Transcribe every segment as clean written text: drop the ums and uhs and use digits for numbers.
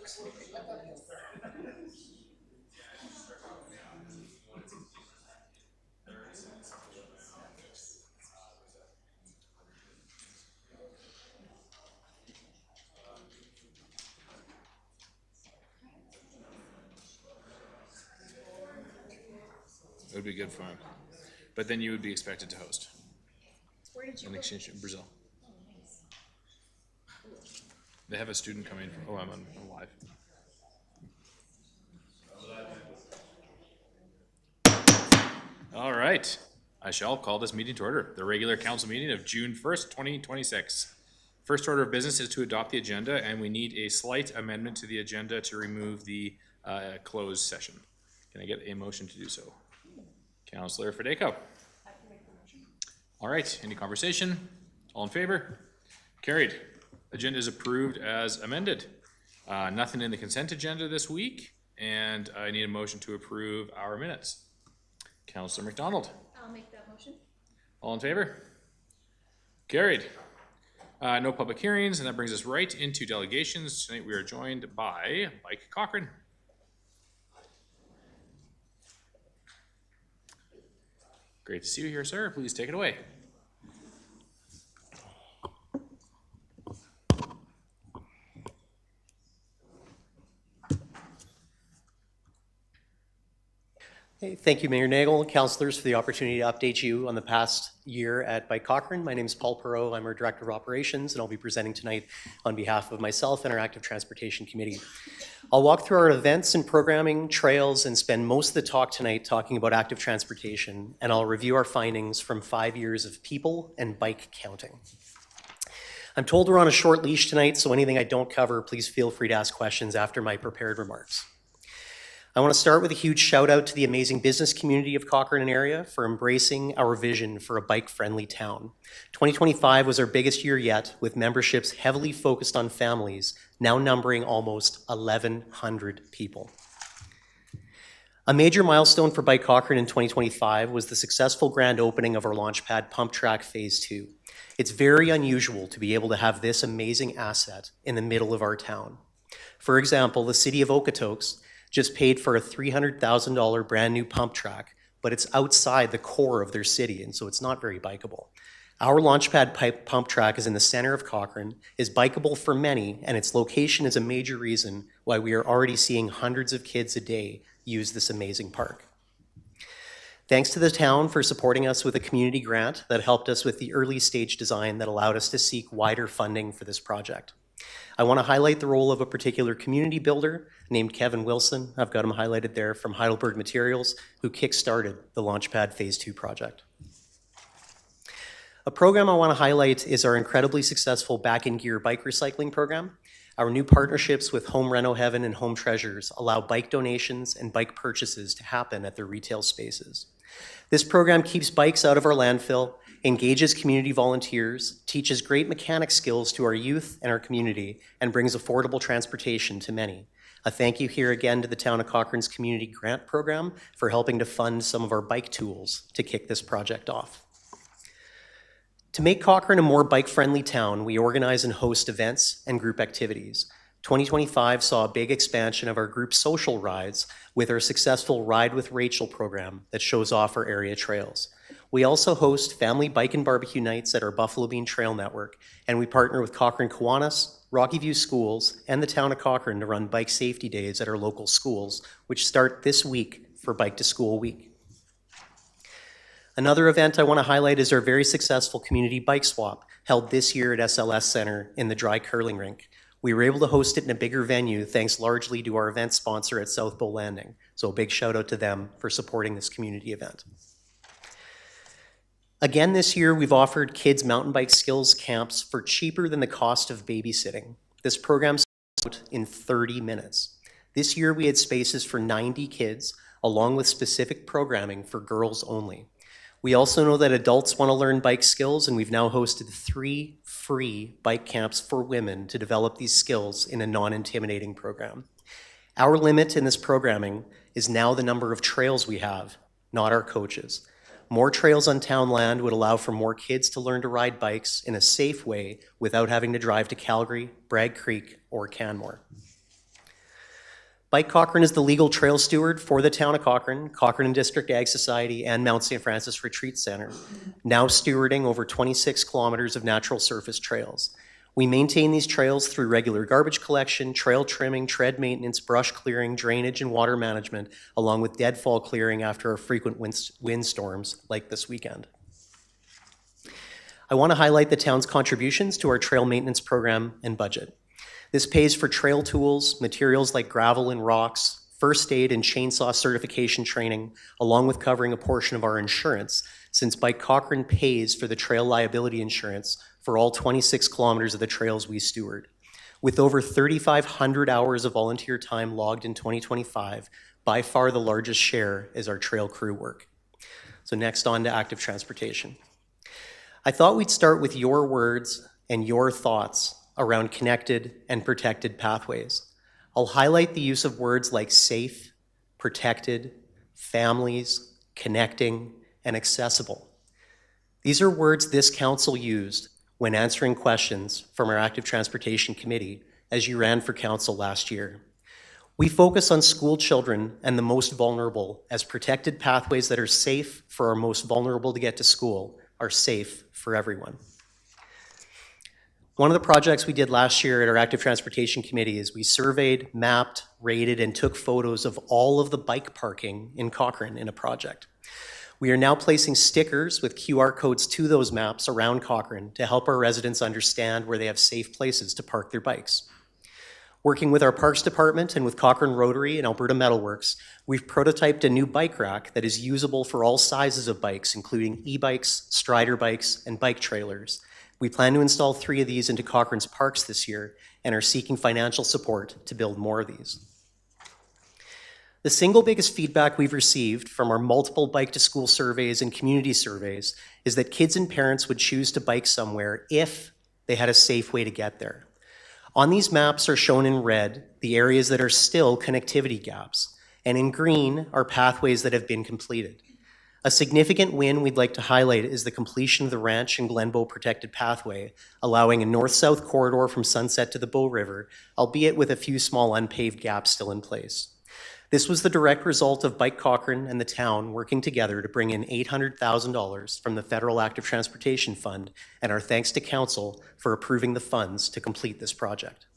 It would be good fun. But then you would be expected to host Where did you an go? exchange in Brazil. They have a student coming from, I'm on live. All right, I shall call this meeting to order. The regular council meeting of June 1st, 2026. First order of business is to adopt the agenda, and we need a slight amendment to the agenda to remove the closed session. Can I get a motion to do so? Councillor Federico. All right, any conversation? All in favor? Carried. Agenda is approved as amended. Nothing in the consent agenda this week, and I need a motion to approve our minutes. Councillor McDonald. I'll make that motion. All in favor? Carried. No public hearings, and that brings us right into delegations. Tonight we are joined by Mike Cochrane. Great to see you here, sir. Please take it away. Hey, thank you, Mayor Nagel, councillors, for the opportunity to update you on the past year at Bike Cochrane. My name is Paul Perot. I'm our Director of Operations, and I'll be presenting tonight on behalf of myself and our Active Transportation Committee. I'll walk through our events and programming, trails, and spend most of the talk tonight talking about active transportation, and I'll review our findings from 5 years of people and bike counting. I'm told we're on a short leash tonight, so anything I don't cover, please feel free to ask questions after my prepared remarks. I want to start with a huge shout out to the amazing business community of Cochrane area for embracing our vision for a bike-friendly town. 2025 was our biggest year yet, with memberships heavily focused on families, now numbering almost 1,100 people. A major milestone for Bike Cochrane in 2025 was the successful grand opening of our Launchpad Pump Track Phase 2. It's very unusual to be able to have this amazing asset in the middle of our town. For example, the city of Okotoks just paid for a $300,000 brand new pump track, but it's outside the core of their city, and so it's not very bikeable. Our Launchpad pump track is in the center of Cochrane, is bikeable for many, and its location is a major reason why we are already seeing hundreds of kids a day use this amazing park. Thanks to the town for supporting us with a community grant that helped us with the early stage design that allowed us to seek wider funding for this project. I want to highlight the role of a particular community builder named Kevin Wilson. I've got him highlighted there from Heidelberg Materials, who kickstarted the Launchpad Phase 2 project. A program I want to highlight is our incredibly successful Back in Gear bike recycling program. Our new partnerships with Home Reno Heaven and Home Treasures allow bike donations and bike purchases to happen at their retail spaces. This program keeps bikes out of our landfill, engages community volunteers, teaches great mechanic skills to our youth and our community, and brings affordable transportation to many. A thank you here again to the Town of Cochrane's Community Grant Program for helping to fund some of our bike tools to kick this project off. To make Cochrane a more bike-friendly town, we organize and host events and group activities. 2025 saw a big expansion of our group social rides with our successful Ride with Rachel program that shows off our area trails. We also host family bike and barbecue nights at our Buffalo Bean Trail Network, and we partner with Cochrane Kiwanis, Rocky View Schools, and the Town of Cochrane to run bike safety days at our local schools, which start this week for Bike to School Week. Another event I want to highlight is our very successful community bike swap held this year at SLS Center in the dry curling rink. We were able to host it in a bigger venue thanks largely to our event sponsor at South Bow Landing. So a big shout out to them for supporting this community event. Again this year, we've offered kids mountain bike skills camps for cheaper than the cost of babysitting. This program sold out in 30 minutes. This year we had spaces for 90 kids, along with specific programming for girls only. We also know that adults want to learn bike skills, and we've now hosted 3 free bike camps for women to develop these skills in a non-intimidating program. Our limit in this programming is now the number of trails we have, not our coaches. More trails on town land would allow for more kids to learn to ride bikes in a safe way without having to drive to Calgary, Bragg Creek, or Canmore. Bike Cochrane is the legal trail steward for the town of Cochrane, Cochrane and District Ag Society, and Mount St. Francis Retreat Center, now stewarding over 26 kilometers of natural surface trails. We maintain these trails through regular garbage collection, trail trimming, tread maintenance, brush clearing, drainage, and water management, along with deadfall clearing after our frequent windstorms like this weekend. I want to highlight the town's contributions to our trail maintenance program and budget. This pays for trail tools, materials like gravel and rocks, first aid and chainsaw certification training, along with covering a portion of our insurance, since Bike Cochrane pays for the trail liability insurance for all 26 kilometers of the trails we steward. With over 3,500 hours of volunteer time logged in 2025, by far the largest share is our trail crew work. So next, on to active transportation. I thought we'd start with your words and your thoughts around connected and protected pathways. I'll highlight the use of words like safe, protected, families, connecting, and accessible. These are words this council used when answering questions from our Active Transportation Committee as you ran for council last year. We focus on school children and the most vulnerable as protected pathways that are safe for our most vulnerable to get to school are safe for everyone. One of the projects we did last year at our Active Transportation Committee is we surveyed, mapped, rated, and took photos of all of the bike parking in Cochrane in a project. We are now placing stickers with QR codes to those maps around Cochrane to help our residents understand where they have safe places to park their bikes. Working with our Parks Department and with Cochrane Rotary and Alberta Metalworks, we've prototyped a new bike rack that is usable for all sizes of bikes, including e-bikes, strider bikes, and bike trailers. We plan to install 3 of these into Cochrane's parks this year and are seeking financial support to build more of these. The single biggest feedback we've received from our multiple bike to school surveys and community surveys is that kids and parents would choose to bike somewhere if they had a safe way to get there. On these maps are shown in red the areas that are still connectivity gaps, and in green are pathways that have been completed. A significant win we'd like to highlight is the completion of the Ranch and Glenbow Protected Pathway, allowing a north-south corridor from Sunset to the Bow River, albeit with a few small unpaved gaps still in place. This was the direct result of Bike Cochrane and the town working together to bring in $800,000 from the Federal Active Transportation Fund, and our thanks to Council for approving the funds to complete this project.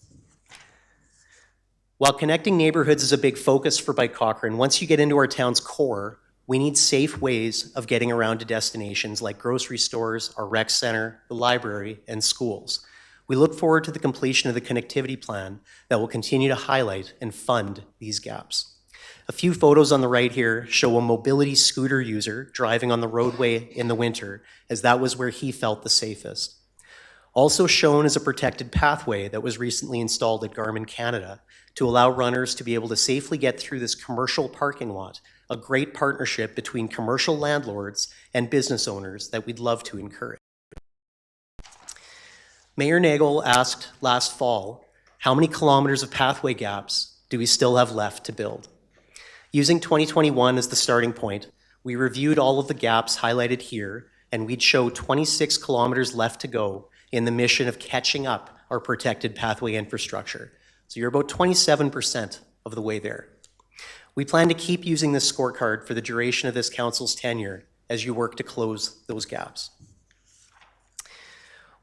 While connecting neighborhoods is a big focus for Bike Cochrane, once you get into our town's core, we need safe ways of getting around to destinations like grocery stores, our rec center, the library, and schools. We look forward to the completion of the connectivity plan that will continue to highlight and fund these gaps. A few photos on the right here show a mobility scooter user driving on the roadway in the winter, as that was where he felt the safest. Also shown is a protected pathway that was recently installed at Garmin Canada to allow runners to be able to safely get through this commercial parking lot, a great partnership between commercial landlords and business owners that we'd love to encourage. Mayor Nagel asked last fall, how many kilometers of pathway gaps do we still have left to build? Using 2021 as the starting point, we reviewed all of the gaps highlighted here, and we'd show 26 kilometers left to go in the mission of catching up our protected pathway infrastructure. So you're about 27% of the way there. We plan to keep using this scorecard for the duration of this council's tenure as you work to close those gaps.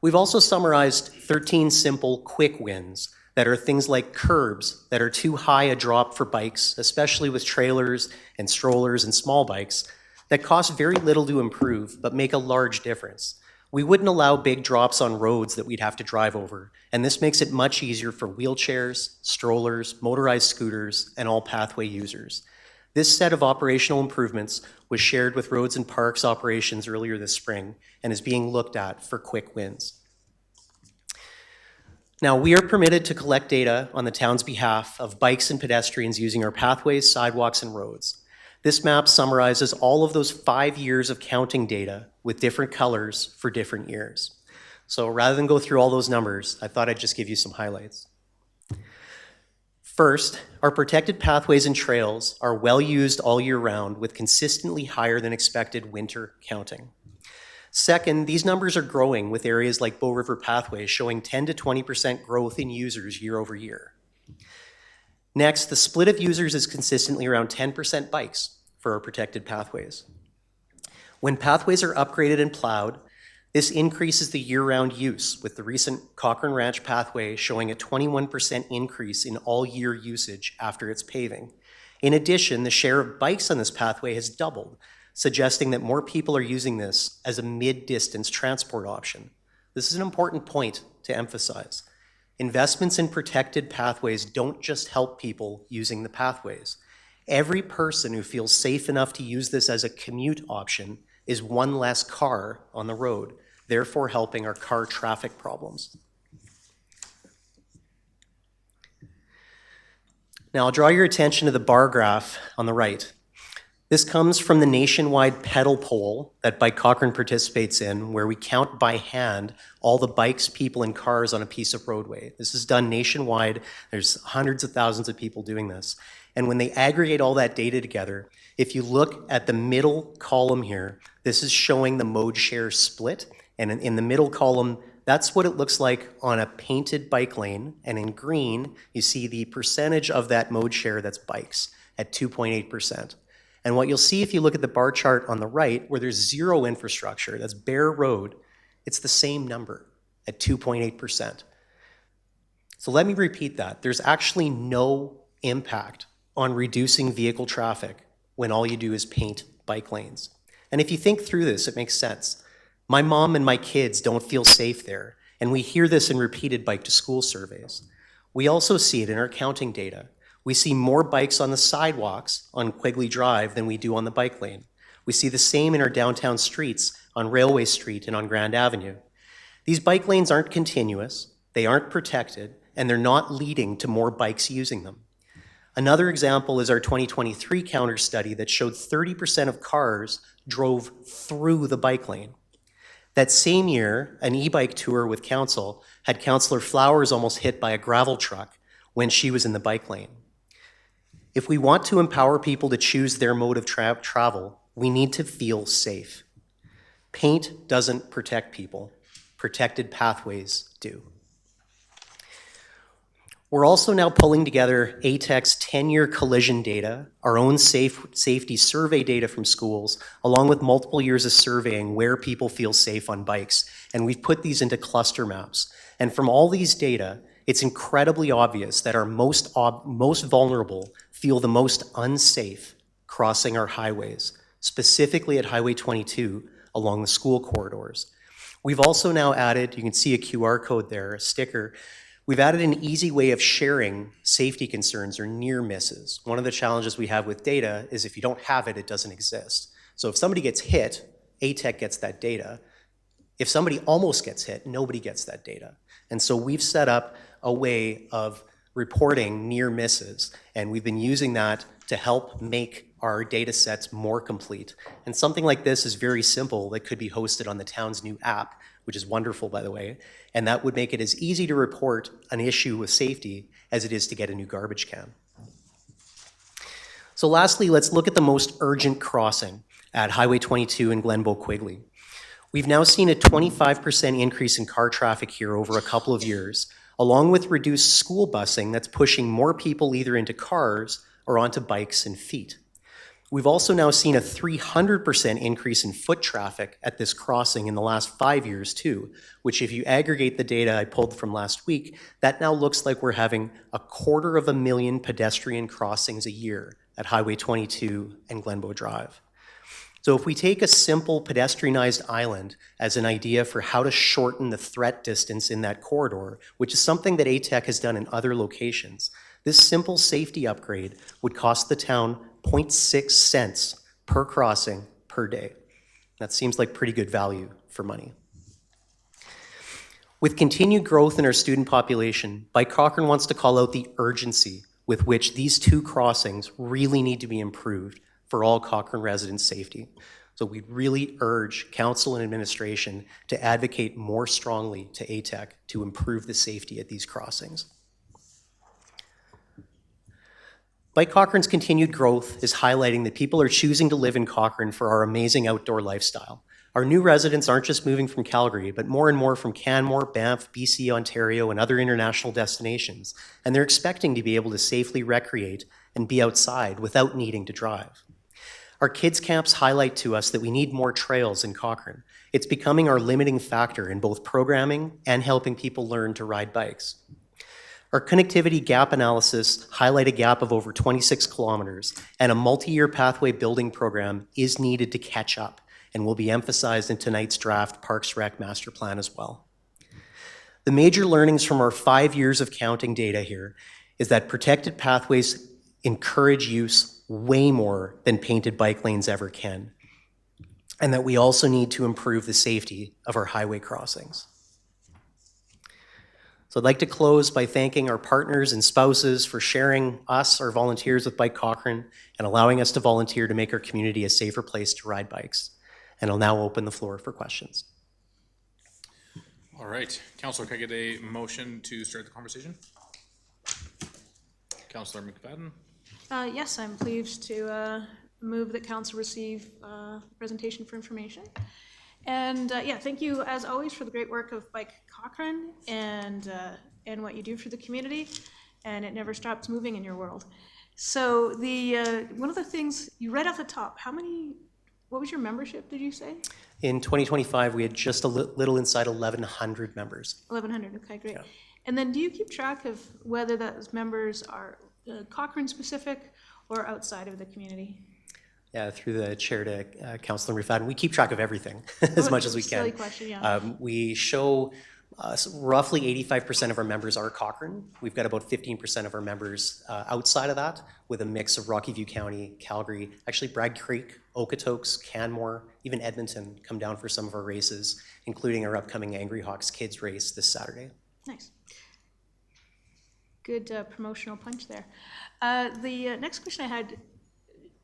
We've also summarized 13 simple, quick wins that are things like curbs that are too high a drop for bikes, especially with trailers and strollers and small bikes, that cost very little to improve but make a large difference. We wouldn't allow big drops on roads that we'd have to drive over, and this makes it much easier for wheelchairs, strollers, motorized scooters, and all pathway users. This set of operational improvements was shared with Roads and Parks operations earlier this spring and is being looked at for quick wins. Now, we are permitted to collect data on the town's behalf of bikes and pedestrians using our pathways, sidewalks, and roads. This map summarizes all of those 5 years of counting data with different colors for different years. So rather than go through all those numbers, I thought I'd just give you some highlights. First, our protected pathways and trails are well used all year round with consistently higher than expected winter counting. Second, these numbers are growing with areas like Bow River Pathway showing 10 to 20% growth in users year over year. Next, the split of users is consistently around 10% bikes for our protected pathways. When pathways are upgraded and plowed, this increases the year-round use, with the recent Cochrane Ranch pathway showing a 21% increase in all-year usage after its paving. In addition, the share of bikes on this pathway has doubled, suggesting that more people are using this as a mid-distance transport option. This is an important point to emphasize. Investments in protected pathways don't just help people using the pathways. Every person who feels safe enough to use this as a commute option is one less car on the road, therefore helping our car traffic problems. Now, I'll draw your attention to the bar graph on the right. This comes from the nationwide pedal poll that Bike Cochrane participates in, where we count by hand all the bikes, people, and cars on a piece of roadway. This is done nationwide. There's hundreds of thousands of people doing this. And when they aggregate all that data together, if you look at the middle column here, this is showing the mode share split. And in the middle column, that's what it looks like on a painted bike lane. And in green, you see the percentage of that mode share that's bikes at 2.8%. And what you'll see if you look at the bar chart on the right, where there's zero infrastructure, that's bare road, it's the same number at 2.8%. So let me repeat that. There's actually no impact on reducing vehicle traffic when all you do is paint bike lanes. And if you think through this, it makes sense. My mom and my kids don't feel safe there, and we hear this in repeated bike to school surveys. We also see it in our counting data. We see more bikes on the sidewalks on Quigley Drive than we do on the bike lane. We see the same in our downtown streets on Railway Street and on Grand Avenue. These bike lanes aren't continuous, they aren't protected, and they're not leading to more bikes using them. Another example is our 2023 counter study that showed 30% of cars drove through the bike lane. That same year, an e-bike tour with council had Councillor Flowers almost hit by a gravel truck when she was in the bike lane. If we want to empower people to choose their mode of travel, we need to feel safe. Paint doesn't protect people. Protected pathways do. We're also now pulling together ATEC's 10-year collision data, our own safety survey data from schools, along with multiple years of surveying where people feel safe on bikes. And we've put these into cluster maps. And from all these data, it's incredibly obvious that our most vulnerable feel the most unsafe crossing our highways, specifically at Highway 22 along the school corridors. We've also now added, you can see a QR code there, a sticker. We've added an easy way of sharing safety concerns or near misses. One of the challenges we have with data is if you don't have it, it doesn't exist. So if somebody gets hit, ATEC gets that data. If somebody almost gets hit, nobody gets that data. And so we've set up a way of reporting near misses, and we've been using that to help make our data sets more complete. And something like this is very simple that could be hosted on the town's new app, which is wonderful, by the way, and that would make it as easy to report an issue with safety as it is to get a new garbage can. So lastly, let's look at the most urgent crossing at Highway 22 in Glenbow Quigley. We've now seen a 25% increase in car traffic here over a couple of years, along with reduced school busing that's pushing more people either into cars or onto bikes and feet. We've also now seen a 300% increase in foot traffic at this crossing in the last 5 years too, which if you aggregate the data I pulled from last week, that now looks like we're having 250,000 pedestrian crossings a year at Highway 22 and Glenbow Drive. So if we take a simple pedestrianized island as an idea for how to shorten the threat distance in that corridor, which is something that ATEC has done in other locations, this simple safety upgrade would cost the town 0.6 cents per crossing per day. That seems like pretty good value for money. With continued growth in our student population, Bike Cochrane wants to call out the urgency with which these two crossings really need to be improved for all Cochrane residents' safety. So we really urge council and administration to advocate more strongly to ATEC to improve the safety at these crossings. Bike Cochrane's continued growth is highlighting that people are choosing to live in Cochrane for our amazing outdoor lifestyle. Our new residents aren't just moving from Calgary, but more and more from Canmore, Banff, BC, Ontario, and other international destinations, and they're expecting to be able to safely recreate and be outside without needing to drive. Our kids' camps highlight to us that we need more trails in Cochrane. It's becoming our limiting factor in both programming and helping people learn to ride bikes. Our connectivity gap analysis highlight a gap of over 26 kilometers, and a multi-year pathway building program is needed to catch up and will be emphasized in tonight's draft Parks Rec Master Plan as well. The major learnings from our 5 years of counting data here is that protected pathways encourage use way more than painted bike lanes ever can, and that we also need to improve the safety of our highway crossings. So I'd like to close by thanking our partners and spouses for sharing us, our volunteers with Bike Cochrane, and allowing us to volunteer to make our community a safer place to ride bikes. And I'll now open the floor for questions. All right, Councillor, can I get a motion to start the conversation? Councillor McFadden? Yes, I'm pleased to move that council receive presentation for information. And yeah, thank you as always for the great work of Bike Cochrane and what you do for the community. And it never stops moving in your world. So the one of the things you read off the top, what was your membership, did you say? In 2025, we had just a little inside 1,100 members. 1,100, okay, great. Yeah. And then do you keep track of whether those members are Cochrane specific or outside of the community? Yeah, through the chair to Councillor McFadden, we keep track of everything as much as we can. Silly question, yeah. We show roughly 85% of our members are Cochrane. We've got about 15% of our members outside of that, with a mix of Rocky View County, Calgary, actually Bragg Creek, Okotoks, Canmore, even Edmonton come down for some of our races, including our upcoming Angry Hawks Kids race this Saturday. Nice. Good promotional punch there. The next question I had,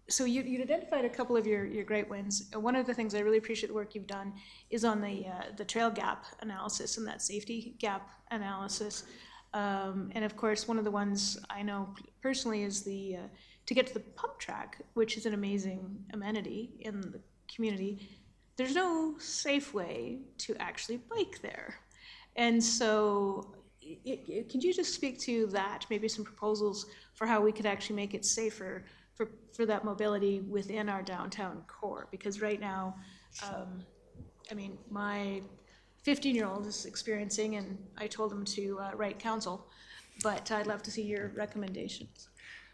so you identified a couple of your great wins. One of the things I really appreciate the work you've done is on the trail gap analysis and that safety gap analysis. And of course, one of the ones I know personally is to get to the pump track, which is an amazing amenity in the community. There's no safe way to actually bike there. And so could you just speak to that, maybe some proposals for how we could actually make it safer for that mobility within our downtown core? Because right now, I mean, my 15-year-old is experiencing, and I told him to write council, but I'd love to see your recommendations.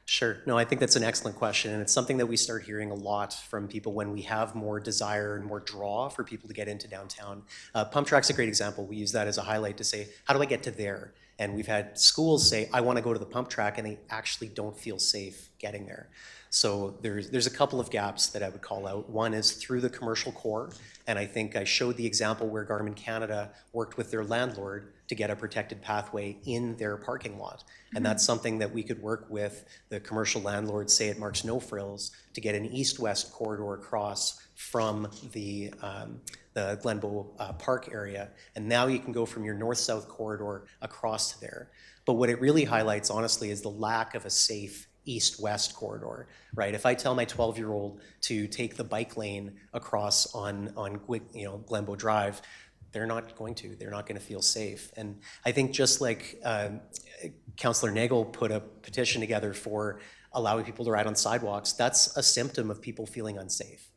Sure. No, I think that's an excellent question, and it's something that we start hearing a lot from people when we have more desire and more draw for people to get into downtown. Pump track's a great example. We use that as a highlight to say, how do I get to there? And we've had schools say, I want to go to the pump track, and they actually don't feel safe getting there. So there's a couple of gaps that I would call out. One is through the commercial core, and I think I showed the example where Garmin Canada worked with their landlord to get a protected pathway in their parking lot. And that's something that we could work with the commercial landlord, say at Mark's No Frills, to get an east-west corridor across from the Glenbow Park area. And now you can go from your north-south corridor across to there. But what it really highlights, honestly, is the lack of a safe east-west corridor, right? If I tell my 12-year-old to take the bike lane across on Glenbow Drive, they're not going to. They're not going to feel safe. And I think just like Councillor Nagel put a petition together for allowing people to ride on sidewalks, that's a symptom of people feeling unsafe,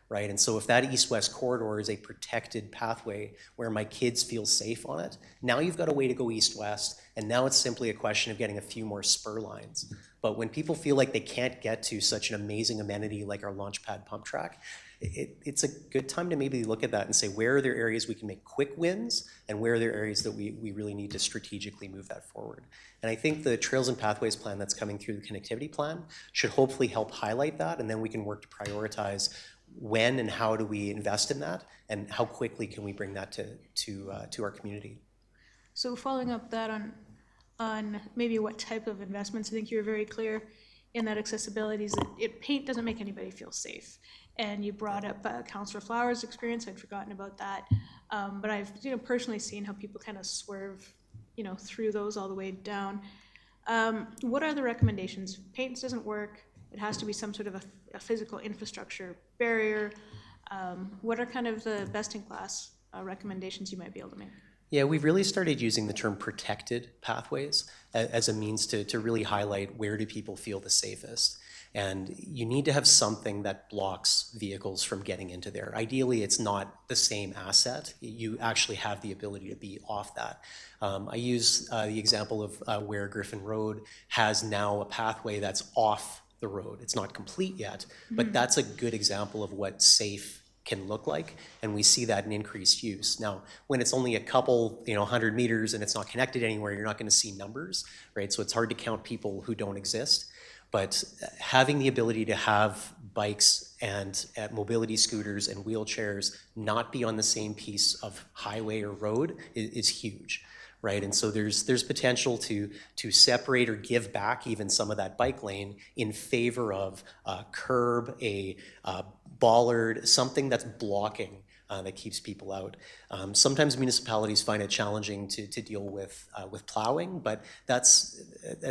right? And so if that east-west corridor is a protected pathway where my kids feel safe on it, now you've got a way to go east-west, and now it's simply a question of getting a few more spur lines. But when people feel like they can't get to such an amazing amenity like our Launchpad pump track, it's a good time to maybe look at that and say, where are there areas we can make quick wins, and where are there areas that we really need to strategically move that forward? And I think the Trails and Pathways plan that's coming through the connectivity plan should hopefully help highlight that, and then we can work to prioritize when and how do we invest in that, and how quickly can we bring that to our community. So following up that on maybe what type of investments, I think you were very clear in that accessibility is that paint doesn't make anybody feel safe. And you brought up Councillor Flowers' experience. I'd forgotten about that. But I've personally seen how people kind of swerve through those all the way down. What are the recommendations? Paint doesn't work. It has to be some sort of a physical infrastructure barrier. What are kind of the best-in-class recommendations you might be able to make? Yeah, we've really started using the term protected pathways as a means to really highlight where do people feel the safest. And you need to have something that blocks vehicles from getting into there. Ideally, it's not the same asset. You actually have the ability to be off that. I use the example of where Griffin Road has now a pathway that's off the road. It's not complete yet, but that's a good example of what safe can look like, and we see that in increased use. Now, when it's only a couple, 100 meters and it's not connected anywhere, you're not going to see numbers, right? So it's hard to count people who don't exist. But having the ability to have bikes and mobility scooters and wheelchairs not be on the same piece of highway or road is huge, right? And so there's potential to separate or give back even some of that bike lane in favor of a curb, a bollard, something that's blocking that keeps people out. Sometimes municipalities find it challenging to deal with plowing, but that's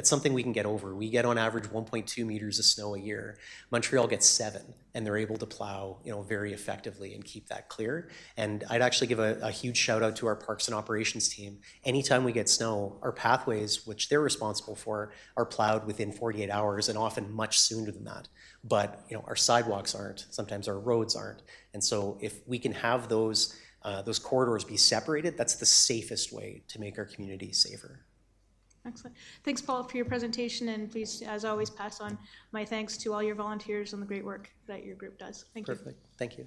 something we can get over. We get on average 1.2 meters of snow a year. Montreal gets 7, and they're able to plow very effectively and keep that clear. And I'd actually give a huge shout out to our parks and operations team. Anytime we get snow, our pathways, which they're responsible for, are plowed within 48 hours and often much sooner than that. But our sidewalks aren't, sometimes our roads aren't. And so if we can have those corridors be separated, that's the safest way to make our community safer. Excellent. Thanks, Paul, for your presentation, and please, as always, pass on my thanks to all your volunteers and the great work that your group does. Thank you. Perfect. Thank you.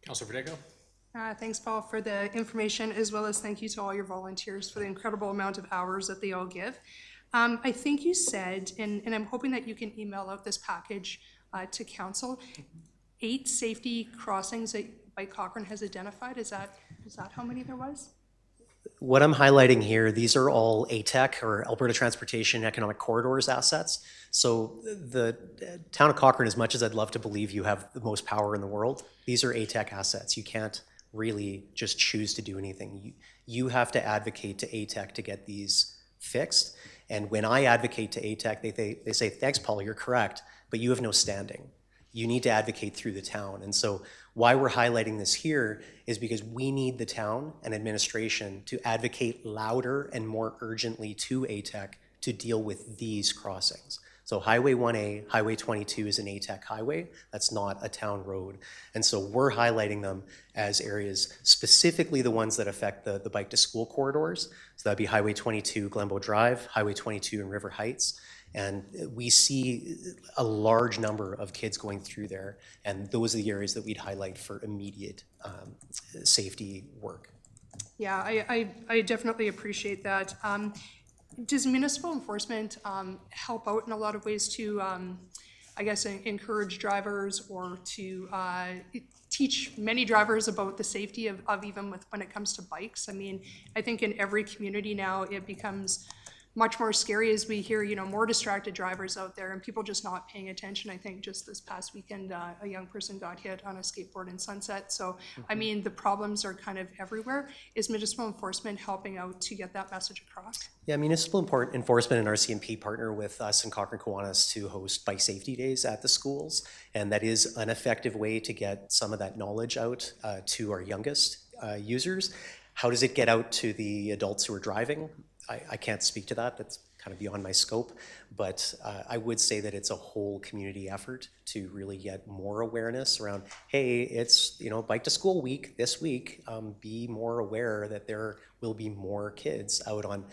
Councillor Verdejo? Thanks, Paul, for the information, as well as thank you to all your volunteers for the incredible amount of hours that they all give. I think you said, and I'm hoping that you can email out this package to council, 8 safety crossings that Cochrane has identified. Is that how many there was? What I'm highlighting here, these are all ATEC, or Alberta Transportation Economic Corridors assets. So the town of Cochrane, as much as I'd love to believe you have the most power in the world, these are ATEC assets. You can't really just choose to do anything. You have to advocate to ATEC to get these fixed. And when I advocate to ATEC, they say, thanks, Paul, you're correct, but you have no standing. You need to advocate through the town. And so why we're highlighting this here is because we need the town and administration to advocate louder and more urgently to ATEC to deal with these crossings. So Highway 1A, Highway 22 is an ATEC highway. That's not a town road. And so we're highlighting them as areas, specifically the ones that affect the bike to school corridors. So that'd be Highway 22, Glenbow Drive, Highway 22 in River Heights. And we see a large number of kids going through there. And those are the areas that we'd highlight for immediate safety work. Yeah, I definitely appreciate that. Does municipal enforcement help out in a lot of ways to, I guess, encourage drivers or to teach many drivers about the safety of even when it comes to bikes? I mean, I think in every community now it becomes much more scary as we hear, more distracted drivers out there and people just not paying attention. I think just this past weekend, a young person got hit on a skateboard in Sunset. So, I mean, the problems are kind of everywhere. Is municipal enforcement helping out to get that message across? Yeah, municipal enforcement and RCMP partner with us and Cochrane Kiwanis to host bike safety days at the schools. And that is an effective way to get some of that knowledge out to our youngest users. How does it get out to the adults who are driving? I can't speak to that. That's kind of beyond my scope. But I would say that it's a whole community effort to really get more awareness around, hey, it's bike to school week this week. Be more aware that there will be more kids out on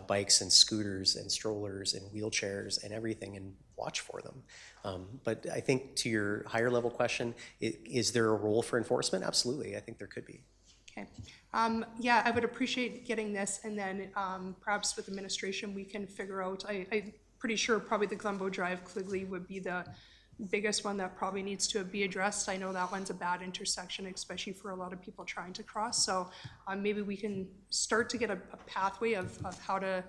bikes and scooters and strollers and wheelchairs and everything, and watch for them. But I think to your higher level question, is there a role for enforcement? Absolutely. I think there could be. Okay. Yeah, I would appreciate getting this, and then perhaps with administration we can figure out, I'm pretty sure probably the Glenbow Drive Quigley would be the biggest one that probably needs to be addressed. I know that one's a bad intersection, especially for a lot of people trying to cross. So maybe we can start to get a pathway of how to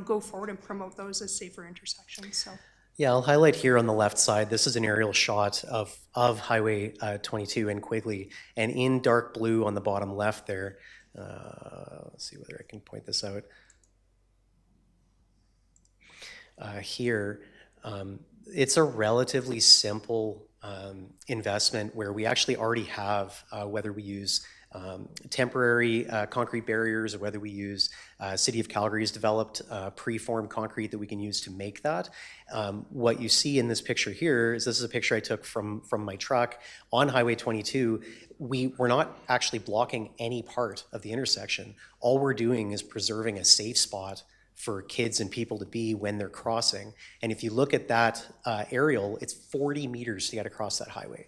go forward and promote those as safer intersections. So. Yeah, I'll highlight here on the left side, this is an aerial shot of Highway 22 in Quigley, and in dark blue on the bottom left there, let's see whether I can point this out. Here, it's a relatively simple investment where we actually already have, whether we use temporary concrete barriers or whether we use City of Calgary's developed preformed concrete that we can use to make that. What you see in this picture here is this is a picture I took from my truck on Highway 22. We're not actually blocking any part of the intersection. All we're doing is preserving a safe spot for kids and people to be when they're crossing. And if you look at that aerial, it's 40 meters to get across that highway.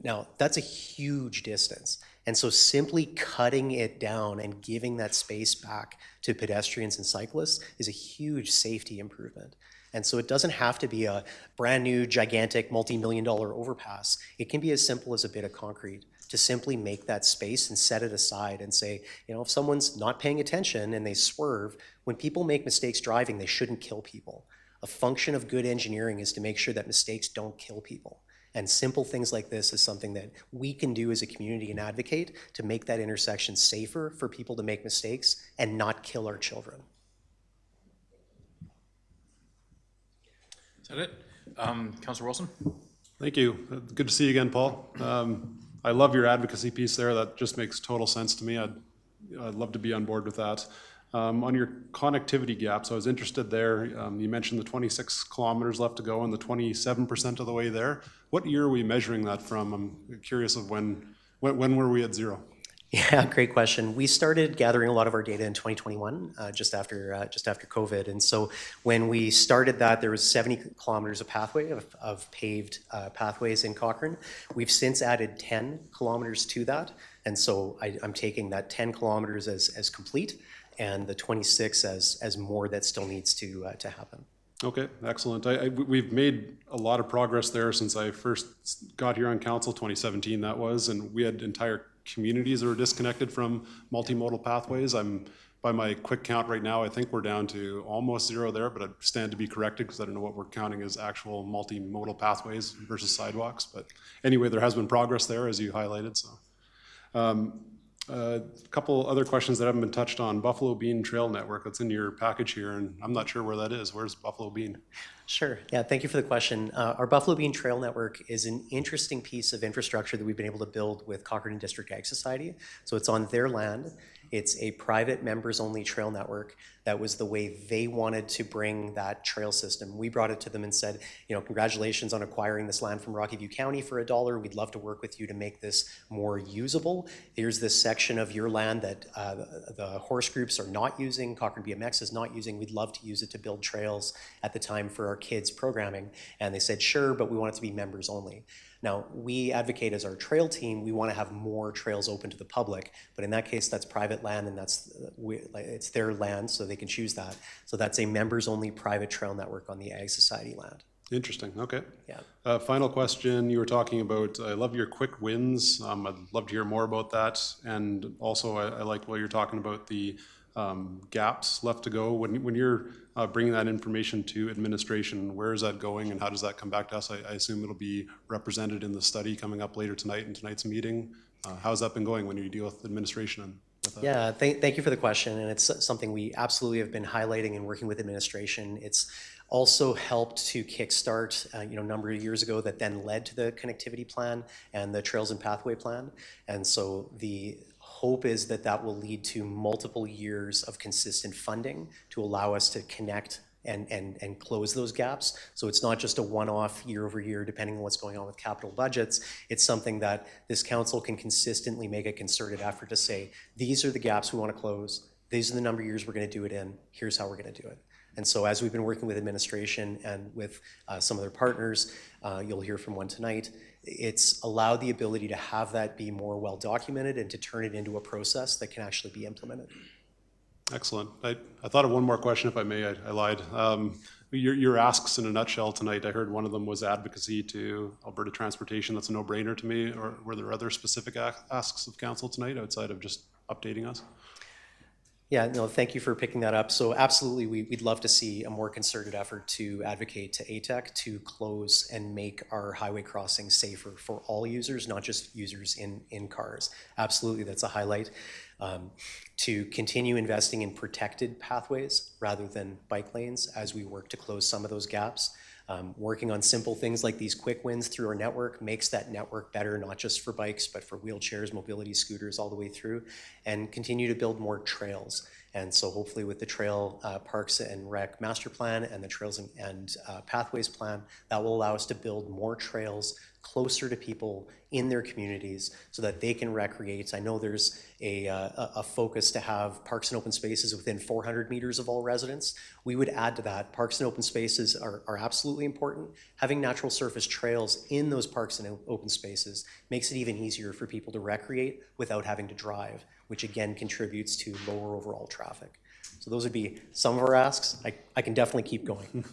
Now, that's a huge distance. And so simply cutting it down and giving that space back to pedestrians and cyclists is a huge safety improvement. And so it doesn't have to be a brand new, gigantic, multi-million-dollar overpass. It can be as simple as a bit of concrete to simply make that space and set it aside and say, you know, if someone's not paying attention and they swerve, when people make mistakes driving, they shouldn't kill people. A function of good engineering is to make sure that mistakes don't kill people. And simple things like this is something that we can do as a community and advocate to make that intersection safer for people to make mistakes and not kill our children. Is that it? Councillor Wilson? Thank you. Good to see you again, Paul. I love your advocacy piece there. That just makes total sense to me. I'd love to be on board with that. On your connectivity gaps, I was interested there. You mentioned the 26 kilometers left to go and the 27% of the way there. What year are we measuring that from? I'm curious of when were we at zero? Yeah, great question. We started gathering a lot of our data in 2021, just after COVID. And so when we started that, there was 70 kilometers of pathway of paved pathways in Cochrane. We've since added 10 kilometers to that. And so I'm taking that 10 kilometers as complete and the 26 as more that still needs to happen. Okay, excellent. We've made a lot of progress there since I first got here on council, 2017 that was, and we had entire communities that were disconnected from multimodal pathways. By my quick count right now, I think we're down to almost zero there, but I stand to be corrected because I don't know what we're counting as actual multimodal pathways versus sidewalks. But anyway, there has been progress there, as you highlighted. So. A couple other questions that haven't been touched on. Buffalo Bean Trail Network, that's in your package here, and I'm not sure where that is. Where's Buffalo Bean? Sure. Yeah, thank you for the question. Our Buffalo Bean Trail Network is an interesting piece of infrastructure that we've been able to build with Cochrane District Ag Society. So it's on their land. It's a private members-only trail network. That was the way they wanted to bring that trail system. We brought it to them and said, you know, congratulations on acquiring this land from Rocky View County for $1. We'd love to work with you to make this more usable. Here's this section of your land that the horse groups are not using, Cochrane BMX is not using. We'd love to use it to build trails at the time for our kids' programming. And they said, sure, but we want it to be members only. Now, we advocate as our trail team, we want to have more trails open to the public, but in that case, that's private land and it's their land, so they can choose that. So that's a members-only private trail network on the Ag Society land. Interesting, okay. Yeah. Final question, you were talking about, I love your quick wins. I'd love to hear more about that. And also, I like what you're talking about the gaps left to go. When you're bringing that information to administration, where is that going and how does that come back to us? I assume it'll be represented in the study coming up later tonight in tonight's meeting. How's that been going when you deal with administration? Yeah, thank you for the question. And it's something we absolutely have been highlighting and working with administration. It's also helped to kickstart, a number of years ago that then led to the connectivity plan and the Trails and Pathway plan. And so the hope is that that will lead to multiple years of consistent funding to allow us to connect and close those gaps. So it's not just a one-off year over year, depending on what's going on with capital budgets. It's something that this council can consistently make a concerted effort to say, these are the gaps we want to close. These are the number of years we're going to do it in. Here's how we're going to do it. And so as we've been working with administration and with some of their partners, you'll hear from one tonight, it's allowed the ability to have that be more well documented and to turn it into a process that can actually be implemented. Excellent. I thought of one more question, if I may. I lied. Your asks in a nutshell tonight, I heard one of them was advocacy to Alberta Transportation. That's a no-brainer to me. Or were there other specific asks of council tonight outside of just updating us? Yeah, no, thank you for picking that up. So absolutely, we'd love to see a more concerted effort to advocate to ATEC to close and make our highway crossings safer for all users, not just users in cars. Absolutely, that's a highlight. to continue investing in protected pathways rather than bike lanes as we work to close some of those gaps. Working on simple things like these quick wins through our network makes that network better, not just for bikes, but for wheelchairs, mobility scooters, all the way through, and continue to build more trails. And so hopefully with the Trail Parks and Rec Master Plan and the Trails and Pathways Plan, that will allow us to build more trails closer to people in their communities so that they can recreate. I know there's a focus to have parks and open spaces within 400 meters of all residents. We would add to that. Parks and open spaces are absolutely important. Having natural surface trails in those parks and open spaces makes it even easier for people to recreate without having to drive, which again contributes to lower overall traffic. So those would be some of our asks. I can definitely keep going.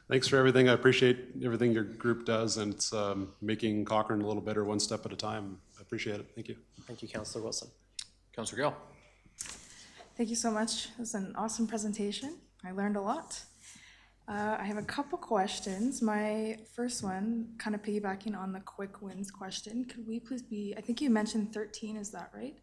Thanks for everything. I appreciate everything your group does, and it's making Cochrane a little better one step at a time. I appreciate it. Thank you. Thank you, Councillor Wilson. Councillor Gill. Thank you so much. It was an awesome presentation. I learned a lot. I have a couple questions. My first one, kind of piggybacking on the quick wins question, could we please be, I think you mentioned 13, is that right?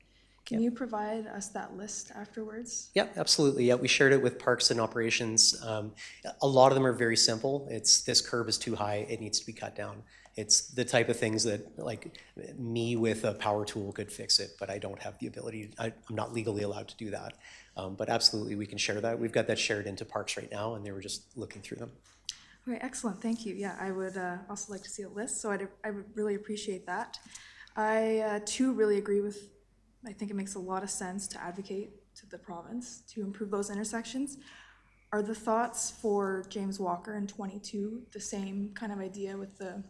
Can you provide us that list afterwards? Yeah, absolutely. Yeah, we shared it with Parks and Operations. A lot of them are very simple. It's this curb is too high, it needs to be cut down. It's the type of things that like me with a power tool could fix it, but I don't have the ability, I'm not legally allowed to do that. But absolutely, we can share that. We've got that shared into Parks right now, and they were just looking through them. Okay, excellent, thank you. Yeah, I would also like to see a list, so I would really appreciate that. I too really agree with, I think it makes a lot of sense to advocate to the province to improve those intersections. Are the thoughts for James Walker and 22 the same kind of idea with the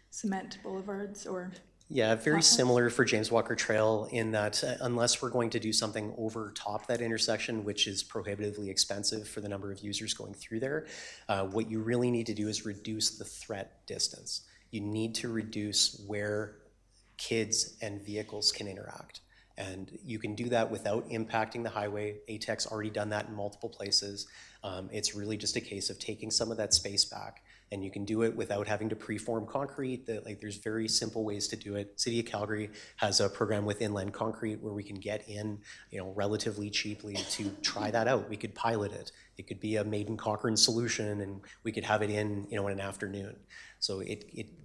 cement boulevards or? Yeah, very similar for James Walker Trail in that unless we're going to do something over top that intersection, which is prohibitively expensive for the number of users going through there, what you really need to do is reduce the threat distance. You need to reduce where kids and vehicles can interact. And you can do that without impacting the highway. ATEC's already done that in multiple places. It's really just a case of taking some of that space back. And you can do it without having to preform concrete. There's very simple ways to do it. City of Calgary has a program with Inland Concrete where we can get in, relatively cheaply to try that out. We could pilot it. It could be a made in Cochrane solution, and we could have it in, in an afternoon. So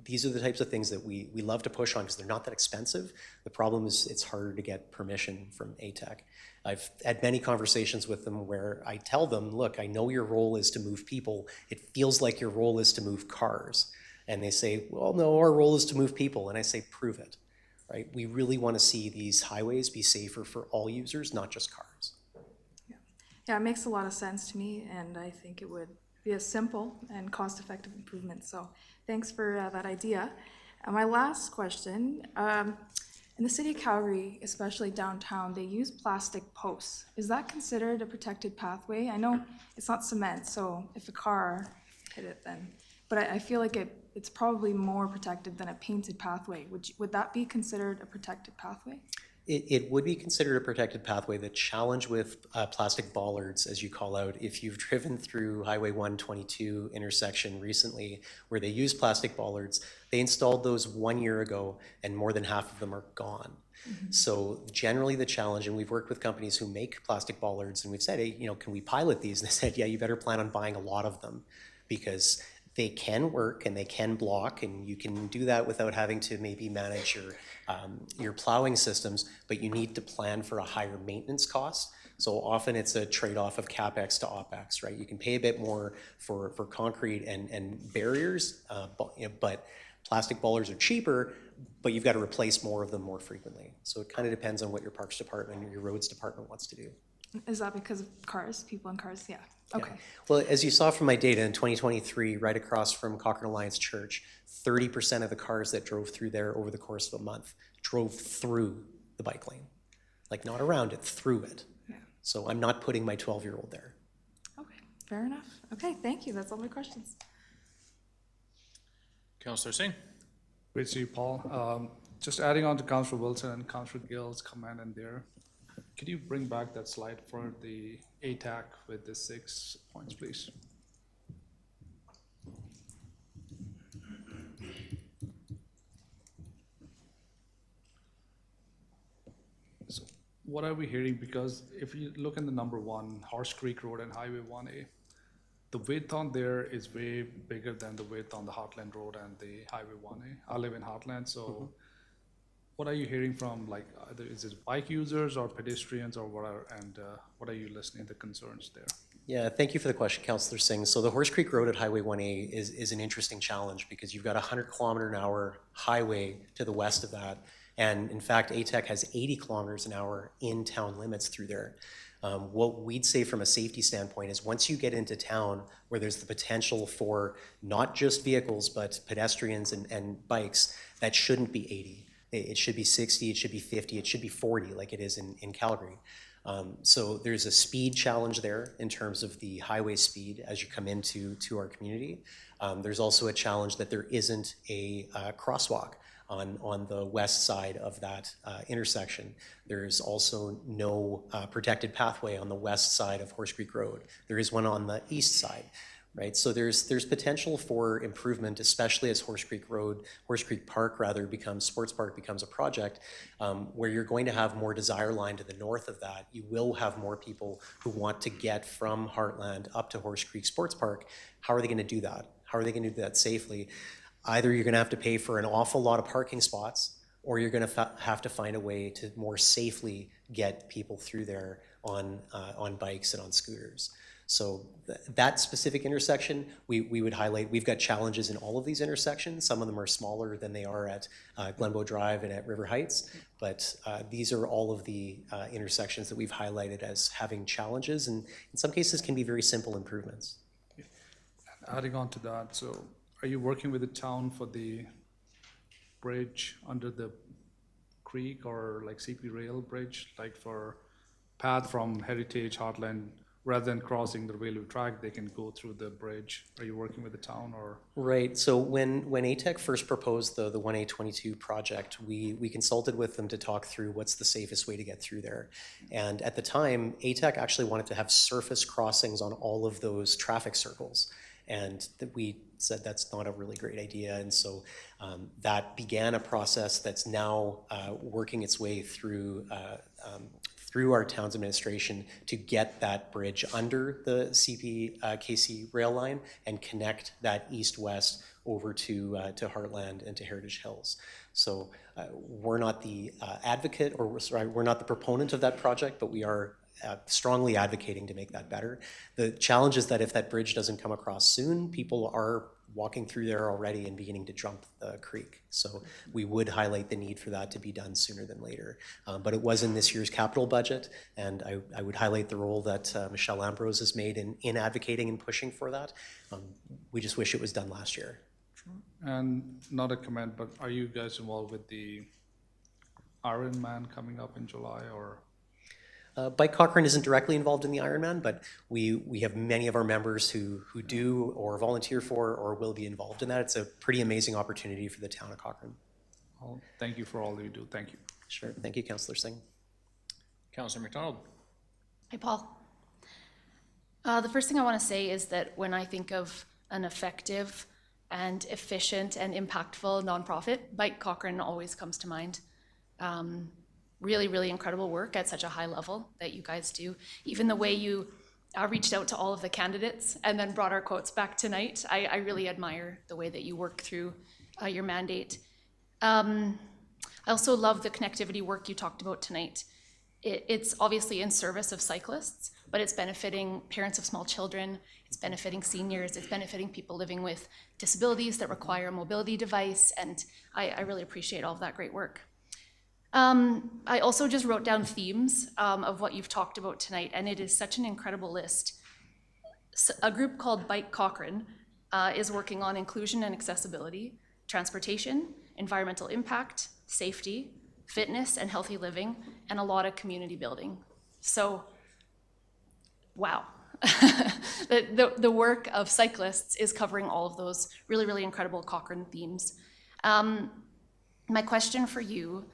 these are the types of things that we love to push on because they're not that expensive. The problem is it's harder to get permission from ATEC. I've had many conversations with them where I tell them, look, I know your role is to move people. It feels like your role is to move cars. And they say, well, no, our role is to move people. And I say, prove it, right? We really want to see these highways be safer for all users, not just cars. Yeah, it makes a lot of sense to me, and I think it would be a simple and cost-effective improvement. So thanks for that idea. My last question, in the city of Calgary, especially downtown, they use plastic posts. Is that considered a protected pathway? I know it's not cement, so if a car hit it then, but I feel like it's probably more protected than a painted pathway. Would that be considered a protected pathway? It would be considered a protected pathway. The challenge with plastic bollards, as you call out, if you've driven through Highway 122 intersection recently where they use plastic bollards, they installed those 1 year ago and more than half of them are gone. Mm-hmm. So generally the challenge, and we've worked with companies who make plastic bollards and we've said, hey, can we pilot these? And they said, yeah, you better plan on buying a lot of them because they can work and they can block, and you can do that without having to maybe manage your plowing systems, but you need to plan for a higher maintenance cost. So often it's a trade-off of CapEx to OpEx, right? You can pay a bit more for concrete and barriers, but plastic bollards are cheaper, but you've got to replace more of them more frequently. So it kind of depends on what your Parks Department or your Roads Department wants to do. Is that because of cars, people in cars? Yeah. Okay. Yeah. Well, as you saw from my data in 2023, right across from Cochrane Alliance Church, 30% of the cars that drove through there over the course of a month drove through the bike lane. Like not around it, through it. Yeah. So I'm not putting my 12-year-old there. Okay, fair enough. Okay, thank you. That's all my questions. Councillor Singh. Great to see you, Paul. Just adding on to Councillor Wilson and Councillor Gill's comment in there. Could you bring back that slide for the ATAC with the 6 points, please? So what are we hearing? Because if you look in the number one, Horse Creek Road and Highway 1A, the width on there is way bigger than the width on the Heartland Road and the Highway 1A. I live in Heartland, so what are you hearing from, like, either is it bike users or pedestrians or what are, and what are you listening, the concerns there? Yeah, thank you for the question, Councillor Singh. So the Horse Creek Road at Highway 1A is an interesting challenge because you've got a 100-kilometer-an-hour highway to the west of that. And in fact, ATEC has 80 kilometers an hour in town limits through there. What we'd say from a safety standpoint is once you get into town where there's the potential for not just vehicles, but pedestrians and bikes, that shouldn't be 80. It should be 60, it should be 50, it should be 40 like it is in Calgary. So there's a speed challenge there in terms of the highway speed as you come into our community. There's also a challenge that there isn't a crosswalk on the west side of that intersection. There's also no protected pathway on the west side of Horse Creek Road. There is one on the east side, right? So there's potential for improvement, especially as Horse Creek Park Sports Park becomes a project where you're going to have more Desire Line to the north of that. You will have more people who want to get from Heartland up to Horse Creek Sports Park. How are they going to do that? How are they going to do that safely? Either you're going to have to pay for an awful lot of parking spots, or you're going to have to find a way to more safely get people through there on bikes and on scooters. So that specific intersection, we would highlight. We've got challenges in all of these intersections. Some of them are smaller than they are at Glenbow Drive and at River Heights, but these are all of the intersections that we've highlighted as having challenges, and in some cases can be very simple improvements. Adding on to that, so are you working with the town for the bridge under the creek or like CP Rail bridge, like for path from Heritage Heartland, rather than crossing the railway track, they can go through the bridge? Are you working with the town or? Right, so when ATEC first proposed the 1A22 project, we consulted with them to talk through what's the safest way to get through there. And at the time, ATEC actually wanted to have surface crossings on all of those traffic circles. And we said that's not a really great idea. And so that began a process that's now working its way through our town's administration to get that bridge under the CPKC rail line and connect that east-west over to Heartland and to Heritage Hills. So we're not the advocate, or we're not the proponent of that project, but we are strongly advocating to make that better. The challenge is that if that bridge doesn't come across soon, people are walking through there already and beginning to jump the creek. So we would highlight the need for that to be done sooner than later. But it was in this year's capital budget, and I would highlight the role that Michelle Ambrose has made in advocating and pushing for that. We just wish it was done last year. And not a comment, but are you guys involved with the Ironman coming up in July or? Bike Cochrane isn't directly involved in the Ironman, but we have many of our members who do or volunteer for or will be involved in that. It's a pretty amazing opportunity for the town of Cochrane. Well, thank you for all you do. Thank you. Sure. Thank you, Councillor Singh. Councillor McDonald. Hi, Paul. The first thing I want to say is that when I think of an effective and efficient and impactful nonprofit, Bike Cochrane always comes to mind. Really, really incredible work at such a high level that you guys do. Even the way you reached out to all of the candidates and then brought our quotes back tonight. I really admire the way that you work through your mandate. I also love the connectivity work you talked about tonight. It's obviously in service of cyclists, but it's benefiting parents of small children, it's benefiting seniors, it's benefiting people living with disabilities that require a mobility device, and I really appreciate all of that great work. I also just wrote down themes of what you've talked about tonight, and it is such an incredible list. A group called Bike Cochrane is working on inclusion and accessibility, transportation, environmental impact, safety, fitness and healthy living, and a lot of community building. So, wow. The work of cyclists is covering all of those really, really incredible Cochrane themes. My question for you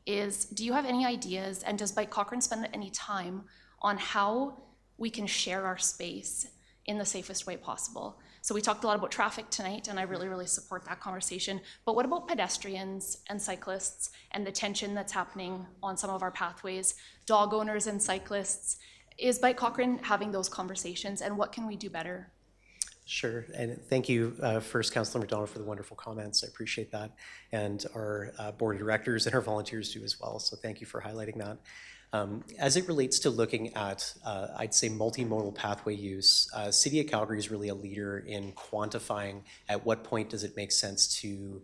is, do you have any ideas, and does Bike Cochrane spend any time on how we can share our space in the safest way possible. So we talked a lot about traffic tonight, and I really, really support that conversation. But what about pedestrians and cyclists and the tension that's happening on some of our pathways, dog owners and cyclists? Is Bike Cochrane having those conversations, and what can we do better? Sure, and thank you first, Councillor McDonald, for the wonderful comments. I appreciate that, and our board of directors and our volunteers do as well, so thank you for highlighting that. As it relates to looking at, I'd say, multimodal pathway use, City of Calgary is really a leader in quantifying at what point does it make sense to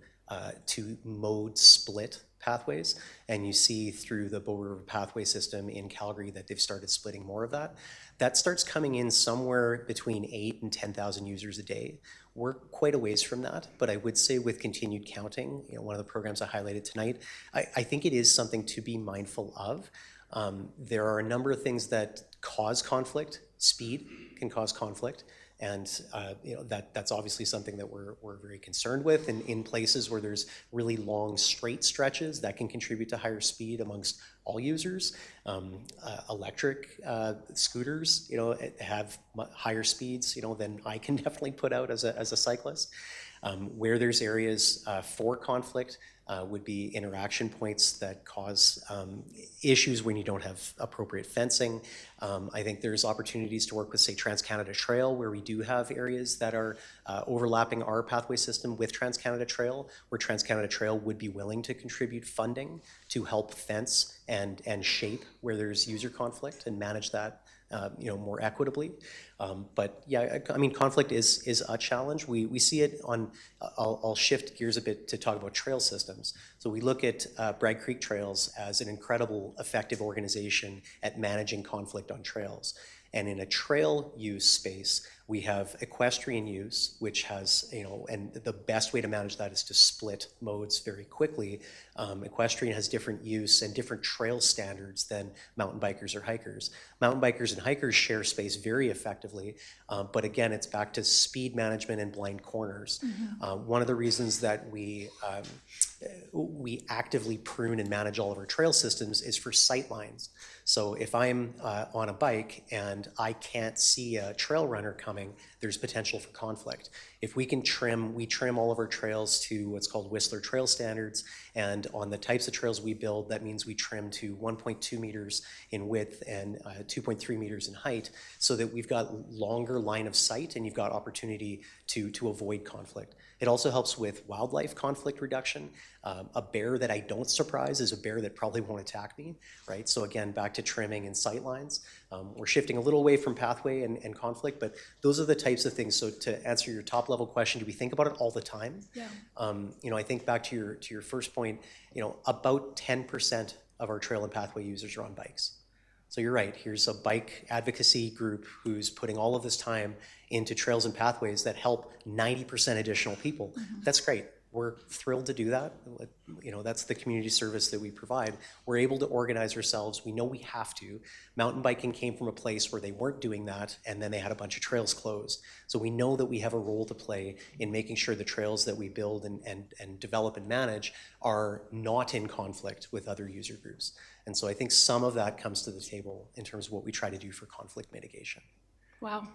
mode split pathways, and you see through the Bow River pathway system in Calgary that they've started splitting more of that. That starts coming in somewhere between 8,000 and 10,000 users a day. We're quite a ways from that, but I would say with continued counting, one of the programs I highlighted tonight, I think it is something to be mindful of. There are a number of things that cause conflict. Speed can cause conflict, and that's obviously something that we're very concerned with. And in places where there's really long straight stretches, that can contribute to higher speed amongst all users. Electric scooters, have higher speeds, than I can definitely put out as a cyclist. Where there's areas for conflict would be interaction points that cause issues when you don't have appropriate fencing. I think there's opportunities to work with, say, Trans-Canada Trail, where we do have areas that are overlapping our pathway system with Trans-Canada Trail, where Trans-Canada Trail would be willing to contribute funding to help fence and shape where there's user conflict and manage that more equitably. But yeah, I mean, conflict is a challenge. We see it on, I'll shift gears a bit to talk about trail systems. So we look at Bragg Creek Trails as an incredible, effective organization at managing conflict on trails. And in a trail use space, we have equestrian use, which has, and the best way to manage that is to split modes very quickly. Equestrian has different use and different trail standards than mountain bikers or hikers. Mountain bikers and hikers share space very effectively, but again, it's back to speed management and blind corners. Mm-hmm. One of the reasons that we actively prune and manage all of our trail systems is for sight lines. So if I'm on a bike and I can't see a trail runner coming, there's potential for conflict. If we can we trim all of our trails to what's called Whistler Trail Standards, and on the types of trails we build, that means we trim to 1.2 meters in width and 2.3 meters in height, so that we've got longer line of sight and you've got opportunity to avoid conflict. It also helps with wildlife conflict reduction. A bear that I don't surprise is a bear that probably won't attack me, right? So again, back to trimming and sight lines. We're shifting a little away from pathway and conflict, but those are the types of things. So to answer your top level question, do we think about it all the time? Yeah. I think back to your first point, about 10% of our trail and pathway users are on bikes. So you're right, here's a bike advocacy group who's putting all of this time into trails and pathways that help 90% additional people. Mm-hmm. That's great. We're thrilled to do that. That's the community service that we provide. We're able to organize ourselves. We know we have to. Mountain biking came from a place where they weren't doing that, and then they had a bunch of trails closed. So we know that we have a role to play in making sure the trails that we build and develop and manage are not in conflict with other user groups. And so I think some of that comes to the table in terms of what we try to do for conflict mitigation. Wow.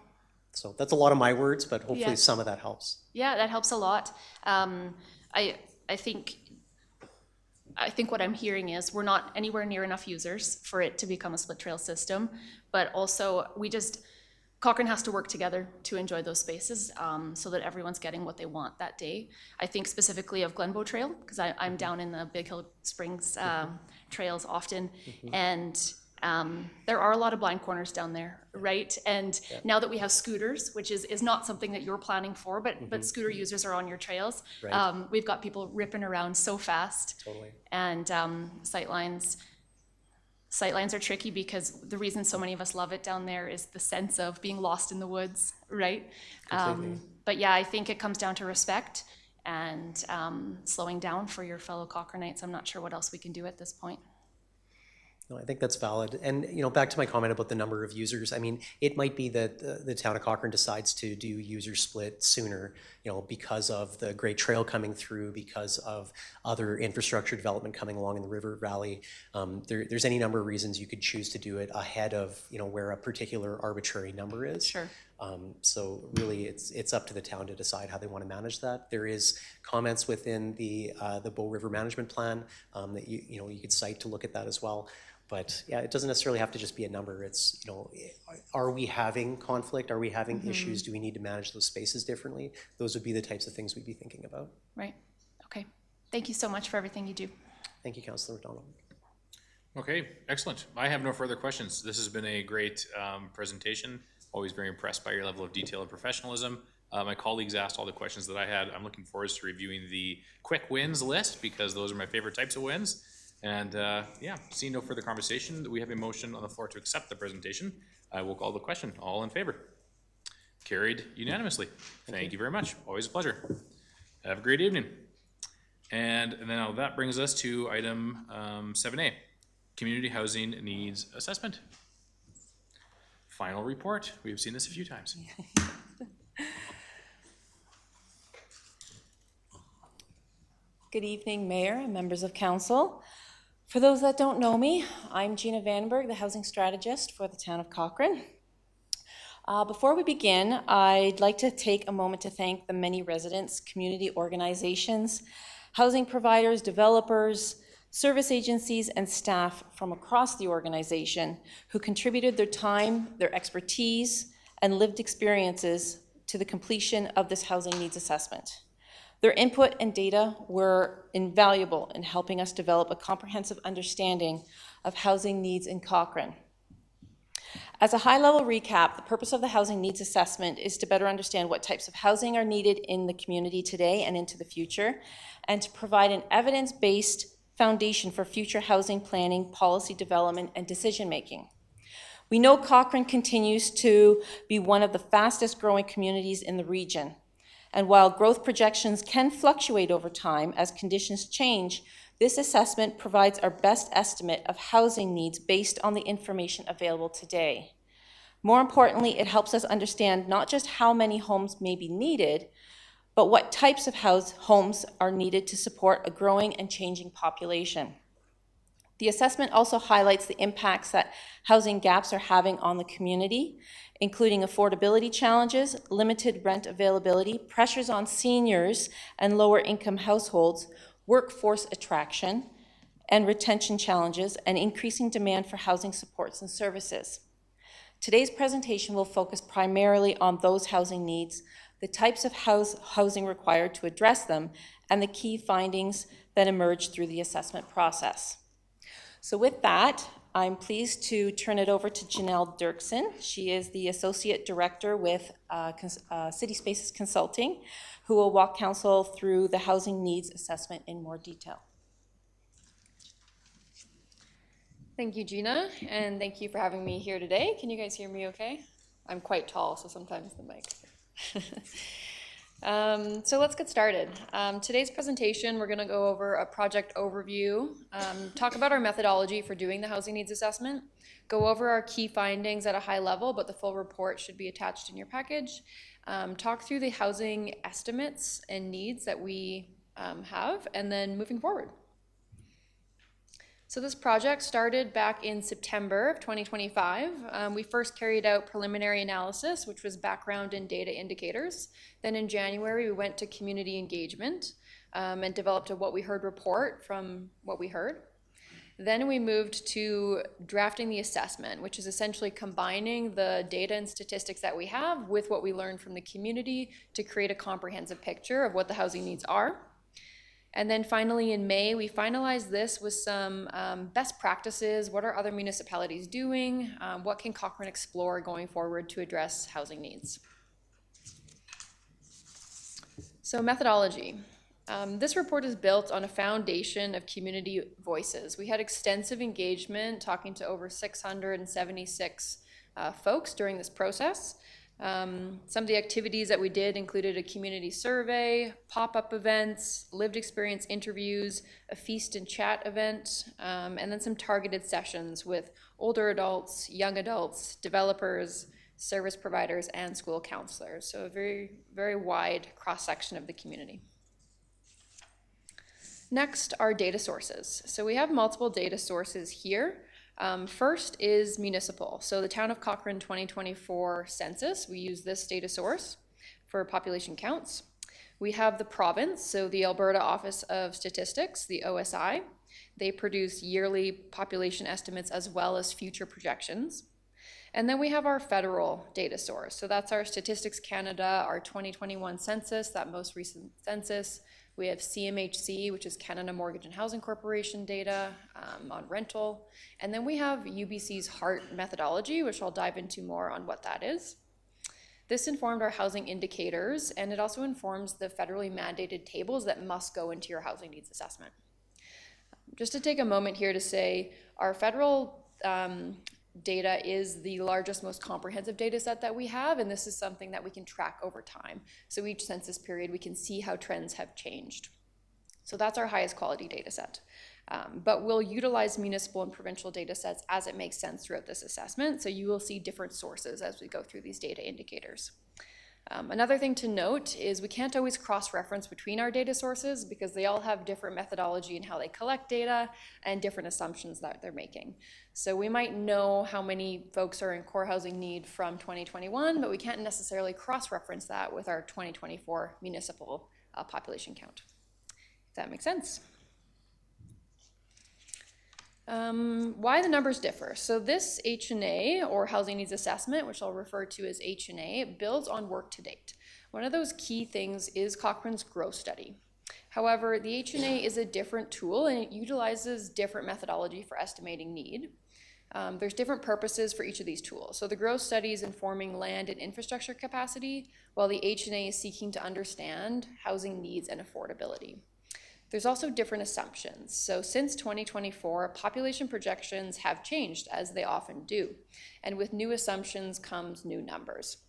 So that's a lot of my words, but hopefully some of that helps. Yeah, that helps a lot. I think what I'm hearing is we're not anywhere near enough users for it to become a split trail system, but also Cochrane has to work together to enjoy those spaces so that everyone's getting what they want that day. I think specifically of Glenbow Trail, because I'm down in the Big Hill Springs trails often, and there are a lot of blind corners down there, right? And now that we have scooters, which is not something that you're planning for, but scooter users are on your trails. Right. We've got people ripping around so fast. Totally. And sightlines are tricky because the reason so many of us love it down there is the sense of being lost in the woods, right? But yeah, I think it comes down to respect and slowing down for your fellow Cochranites. I'm not sure what else we can do at this point. No, I think that's valid. And, back to my comment about the number of users, I mean, it might be that the town of Cochrane decides to do user split sooner, because of the Great Trail coming through, because of other infrastructure development coming along in the River Valley. There's any number of reasons you could choose to do it ahead of, where a particular arbitrary number is. Sure. So really, it's up to the town to decide how they want to manage that. There is comments within the Bow River Management Plan that you could cite to look at that as well. But yeah, it doesn't necessarily have to just be a number. It's, are we having conflict? Are we having issues? Do we need to manage those spaces differently? Those would be the types of things we'd be thinking about. Right, okay. Thank you so much for everything you do. Thank you, Councillor McDonald. Okay, excellent. I have no further questions. This has been a great presentation. Always very impressed by your level of detail and professionalism. My colleagues asked all the questions that I had. I'm looking forward to reviewing the quick wins list because those are my favorite types of wins. And yeah, seeing no further conversation, we have a motion on the floor to accept the presentation. I will call the question. All in favor? Carried unanimously. Thank you very much. Always a pleasure. Have a great evening. And now that brings us to item 7A, Community Housing Needs Assessment. Final report. We have seen this a few times. Good evening, Mayor and members of Council. For those that don't know me, I'm Gina Vandenberg, the Housing Strategist for the Town of Cochrane. Before we begin, I'd like to take a moment to thank the many residents, community organizations, housing providers, developers, service agencies, and staff from across the organization who contributed their time, their expertise, and lived experiences to the completion of this housing needs assessment. Their input and data were invaluable in helping us develop a comprehensive understanding of housing needs in Cochrane. As a high-level recap, the purpose of the housing needs assessment is to better understand what types of housing are needed in the community today and into the future, and to provide an evidence-based foundation for future housing planning, policy development, and decision-making. We know Cochrane continues to be one of the fastest growing communities in the region. And while growth projections can fluctuate over time as conditions change, this assessment provides our best estimate of housing needs based on the information available today. More importantly, it helps us understand not just how many homes may be needed, but what types of homes are needed to support a growing and changing population. The assessment also highlights the impacts that housing gaps are having on the community, including affordability challenges, limited rent availability, pressures on seniors and lower income households, workforce attraction and retention challenges, and increasing demand for housing supports and services. Today's presentation will focus primarily on those housing needs, the types of housing required to address them, and the key findings that emerged through the assessment process. So with that, I'm pleased to turn it over to Janelle Dirksen. She is the Associate Director with City Spaces Consulting, who will walk Council through the housing needs assessment in more detail. Thank you, Gina, and thank you for having me here today. Can you guys hear me okay? I'm quite tall, so sometimes the mic. So let's get started. Today's presentation, we're going to go over a project overview, talk about our methodology for doing the housing needs assessment, go over our key findings at a high level, but the full report should be attached in your package, talk through the housing estimates and needs that we have, and then moving forward. So this project started back in September of 2025. We first carried out preliminary analysis, which was background and data indicators. Then in January, we went to community engagement and developed a what we heard report from what we heard. Then we moved to drafting the assessment, which is essentially combining the data and statistics that we have with what we learned from the community to create a comprehensive picture of what the housing needs are. And then finally in May, we finalized this with some best practices. What are other municipalities doing? What can Cochrane explore going forward to address housing needs? So methodology. This report is built on a foundation of community voices. We had extensive engagement, talking to over 676 folks during this process. Some of the activities that we did included a community survey, pop-up events, lived experience interviews, a feast and chat event, and then some targeted sessions with older adults, young adults, developers, service providers, and school counselors. So a very, very wide cross-section of the community. Next are data sources. So we have multiple data sources here. First is municipal. So the Town of Cochrane 2024 census, we use this data source for population counts. We have the province, so the Alberta Office of Statistics, the OSI. They produce yearly population estimates as well as future projections. And then we have our federal data source. So that's our Statistics Canada, our 2021 census, that most recent census. We have CMHC, which is Canada Mortgage and Housing Corporation data on rental. And then we have UBC's HART methodology, which I'll dive into more on what that is. This informed our housing indicators, and it also informs the federally mandated tables that must go into your housing needs assessment. Just to take a moment here to say, our federal data is the largest, most comprehensive data set that we have, and this is something that we can track over time. So each census period, we can see how trends have changed. So that's our highest quality data set. But we'll utilize municipal and provincial data sets as it makes sense throughout this assessment. So you will see different sources as we go through these data indicators. Another thing to note is we can't always cross-reference between our data sources because they all have different methodology in how they collect data and different assumptions that they're making. So we might know how many folks are in core housing need from 2021, but we can't necessarily cross-reference that with our 2024 municipal population count, if that makes sense. Why the numbers differ. So this H&A, or Housing Needs Assessment, which I'll refer to as H&A, builds on work to date. One of those key things is Cochrane's growth study. However, the H&A is a different tool and it utilizes different methodology for estimating need. There's different purposes for each of these tools. So the growth study is informing land and infrastructure capacity, while the H&A is seeking to understand housing needs and affordability. There's also different assumptions. So since 2024, population projections have changed, as they often do. And with new assumptions comes new numbers.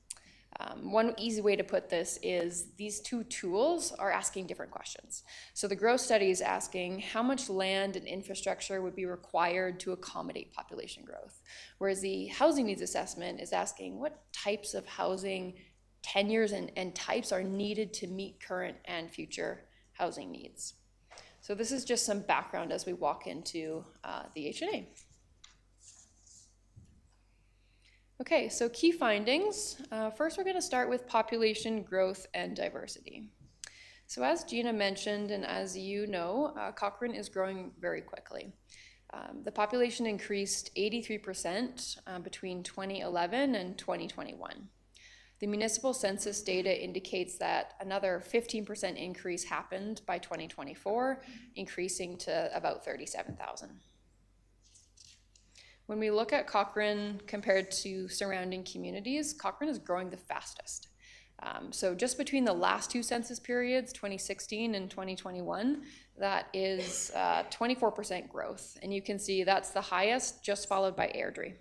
One easy way to put this is these two tools are asking different questions. So the growth study is asking how much land and infrastructure would be required to accommodate population growth, whereas the housing needs assessment is asking what types of housing tenures and types are needed to meet current and future housing needs. So this is just some background as we walk into the H&A. Okay, so key findings. First, we're going to start with population growth and diversity. So as Gina mentioned, and as you know, Cochrane is growing very quickly. The population increased 83% between 2011 and 2021. The municipal census data indicates that another 15% increase happened by 2024, increasing to about 37,000. When we look at Cochrane compared to surrounding communities, Cochrane is growing the fastest. So just between the last two census periods, 2016 and 2021, that is 24% growth. And you can see that's the highest, just followed by Airdrie.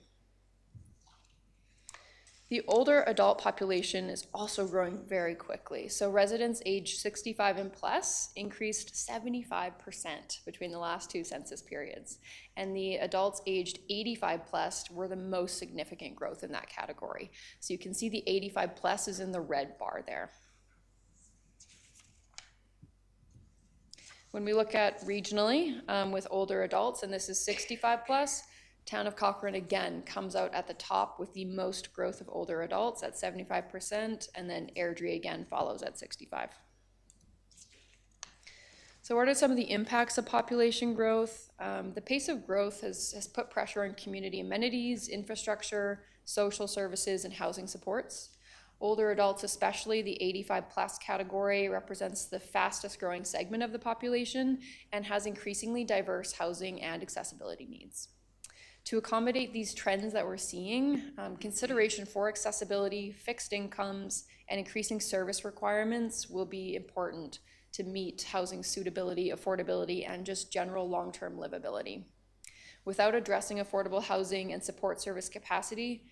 The older adult population is also growing very quickly. So residents aged 65 and plus increased 75% between the last two census periods. And the adults aged 85 plus were the most significant growth in that category. So you can see the 85 plus is in the red bar there. When we look at regionally with older adults, and this is 65 plus, Town of Cochrane again comes out at the top with the most growth of older adults at 75%, and then Airdrie again follows at 65%. So what are some of the impacts of population growth? The pace of growth has put pressure on community amenities, infrastructure, social services, and housing supports. Older adults, especially the 85 plus category, represents the fastest growing segment of the population and has increasingly diverse housing and accessibility needs. To accommodate these trends that we're seeing, consideration for accessibility, fixed incomes, and increasing service requirements will be important to meet housing suitability, affordability, and just general long-term livability. Without addressing affordable housing and support service capacity,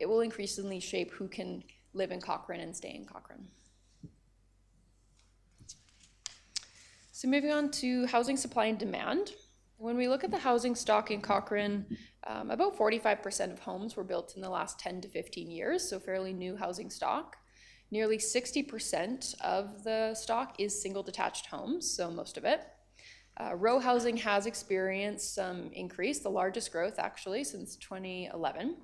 it will increasingly shape who can live in Cochrane and stay in Cochrane. So moving on to housing supply and demand. When we look at the housing stock in Cochrane, about 45% of homes were built in the last 10 to 15 years, so fairly new housing stock. Nearly 60% of the stock is single detached homes, so most of it. Row housing has experienced some increase, the largest growth actually since 2011.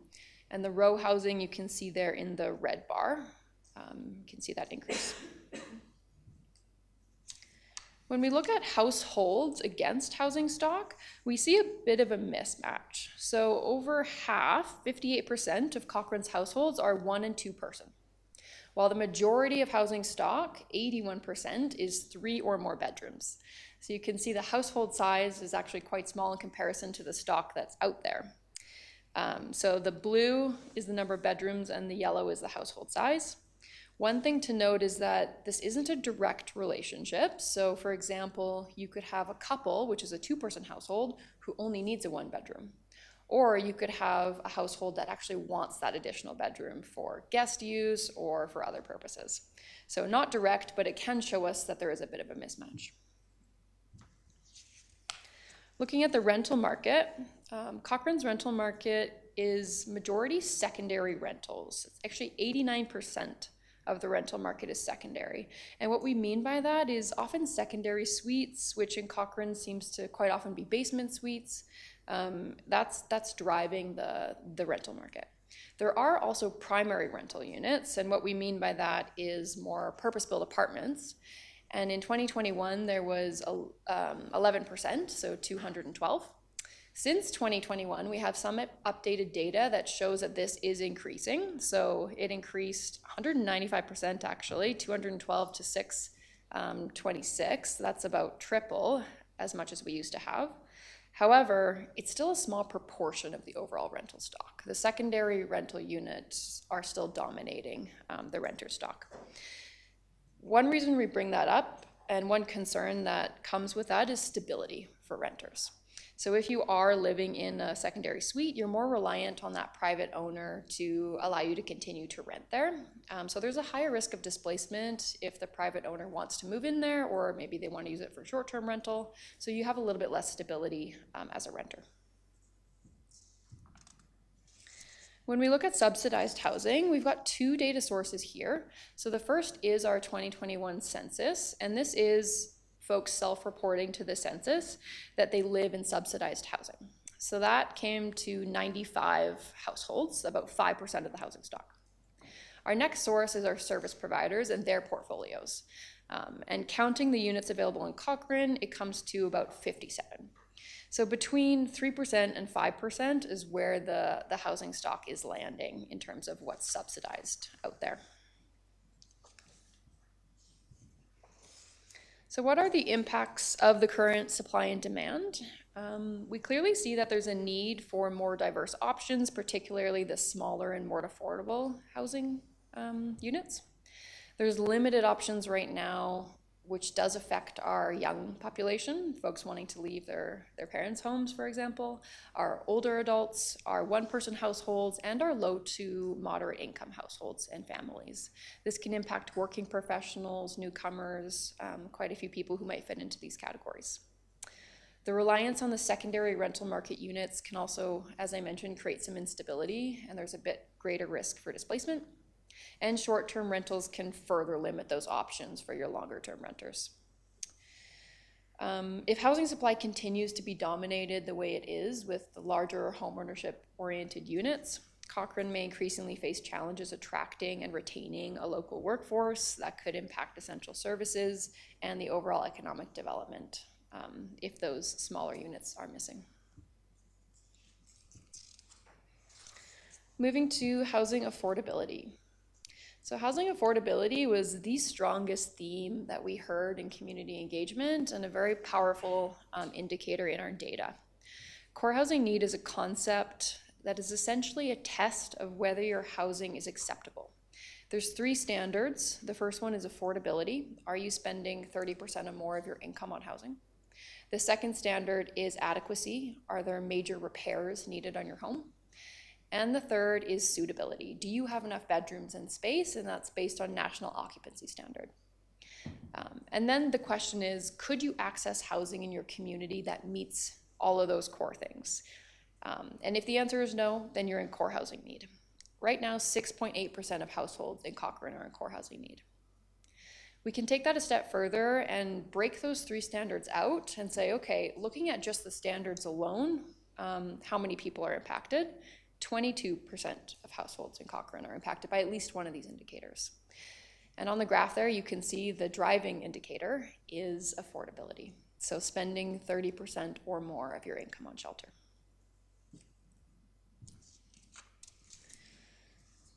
And the row housing you can see there in the red bar. You can see that increase. When we look at households against housing stock, we see a bit of a mismatch. So over half, 58% of Cochrane's households are 1 and 2 person, while the majority of housing stock, 81%, is 3 or more bedrooms. So you can see the household size is actually quite small in comparison to the stock that's out there. So the blue is the number of bedrooms and the yellow is the household size. One thing to note is that this isn't a direct relationship. So for example, you could have a couple, which is a 2-person household, who only needs a 1-bedroom. Or you could have a household that actually wants that additional bedroom for guest use or for other purposes. So not direct, but it can show us that there is a bit of a mismatch. Looking at the rental market, Cochrane's rental market is majority secondary rentals. It's actually 89% of the rental market is secondary. And what we mean by that is often secondary suites, which in Cochrane seems to quite often be basement suites. That's driving the rental market. There are also primary rental units, and what we mean by that is more purpose-built apartments. And in 2021, there was 11%, so 212. Since 2021, we have some updated data that shows that this is increasing. So it increased 195% actually, 212 to 626. That's about triple as much as we used to have. However, it's still a small proportion of the overall rental stock. The secondary rental units are still dominating the renter stock. One reason we bring that up, and one concern that comes with that, is stability for renters. So if you are living in a secondary suite, you're more reliant on that private owner to allow you to continue to rent there. So there's a higher risk of displacement if the private owner wants to move in there, or maybe they want to use it for short-term rental. So you have a little bit less stability as a renter. When we look at subsidized housing, we've got 2 data sources here. So the first is our 2021 census, and this is folks self-reporting to the census that they live in subsidized housing. So that came to 95 households, about 5% of the housing stock. Our next source is our service providers and their portfolios. And counting the units available in Cochrane, it comes to about 57. So between 3% and 5% is where the housing stock is landing in terms of what's subsidized out there. So what are the impacts of the current supply and demand? We clearly see that there's a need for more diverse options, particularly the smaller and more affordable housing units. There's limited options right now, which does affect our young population, folks wanting to leave their parents' homes, for example, our older adults, our 1-person households, and our low to moderate income households and families. This can impact working professionals, newcomers, quite a few people who might fit into these categories. The reliance on the secondary rental market units can also, as I mentioned, create some instability, and there's a bit greater risk for displacement. And short-term rentals can further limit those options for your longer-term renters. If housing supply continues to be dominated the way it is with the larger homeownership-oriented units, Cochrane may increasingly face challenges attracting and retaining a local workforce that could impact essential services and the overall economic development if those smaller units are missing. Moving to housing affordability. So housing affordability was the strongest theme that we heard in community engagement and a very powerful indicator in our data. Core housing need is a concept that is essentially a test of whether your housing is acceptable. There's 3 standards. The first one is affordability. Are you spending 30% or more of your income on housing? The second standard is adequacy. Are there major repairs needed on your home? And the third is suitability. Do you have enough bedrooms and space? And that's based on national occupancy standard. And then the question is, could you access housing in your community that meets all of those core things? And if the answer is no, then you're in core housing need. Right now, 6.8% of households in Cochrane are in core housing need. We can take that a step further and break those 3 standards out and say, okay, looking at just the standards alone, how many people are impacted? 22% of households in Cochrane are impacted by at least one of these indicators. And on the graph there, you can see the driving indicator is affordability. So spending 30% or more of your income on shelter.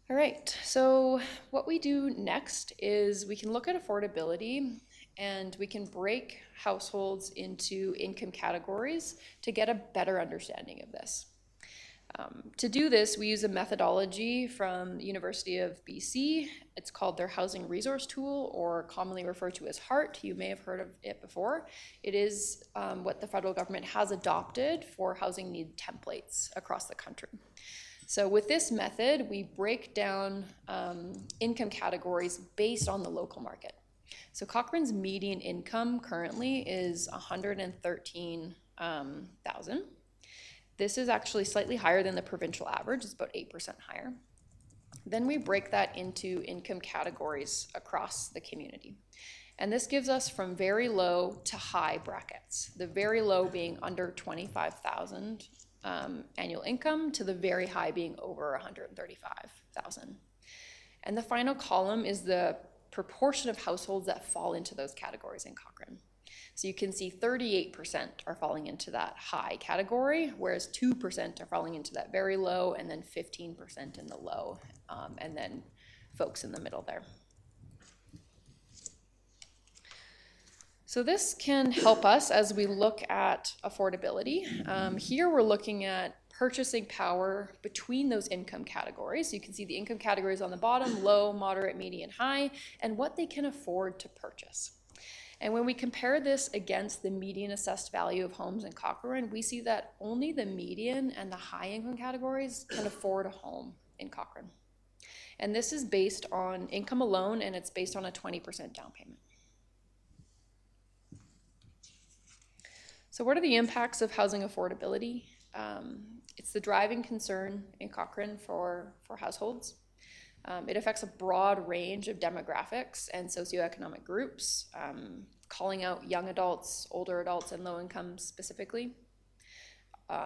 All right, so what we do next is we can look at affordability and we can break households into income categories to get a better understanding of this. To do this, we use a methodology from the University of BC. It's called their Housing Resource Tool, or commonly referred to as HART. You may have heard of it before. It is what the federal government has adopted for housing need templates across the country. So with this method, we break down income categories based on the local market. So Cochrane's median income currently is $113,000. This is actually slightly higher than the provincial average. It's about 8% higher. Then we break that into income categories across the community. And this gives us from very low to high brackets. The very low being under $25,000 annual income to the very high being over $135,000. And the final column is the proportion of households that fall into those categories in Cochrane. So you can see 38% are falling into that high category, whereas 2% are falling into that very low, and then 15% in the low, and then folks in the middle there. So this can help us as we look at affordability. Here we're looking at purchasing power between those income categories. So you can see the income categories on the bottom, low, moderate, median, high, and what they can afford to purchase. And when we compare this against the median assessed value of homes in Cochrane, we see that only the median and the high income categories can afford a home in Cochrane. And this is based on income alone, and it's based on a 20% down payment. So what are the impacts of housing affordability? It's the driving concern in Cochrane for households. It affects a broad range of demographics and socioeconomic groups, calling out young adults, older adults, and low income specifically.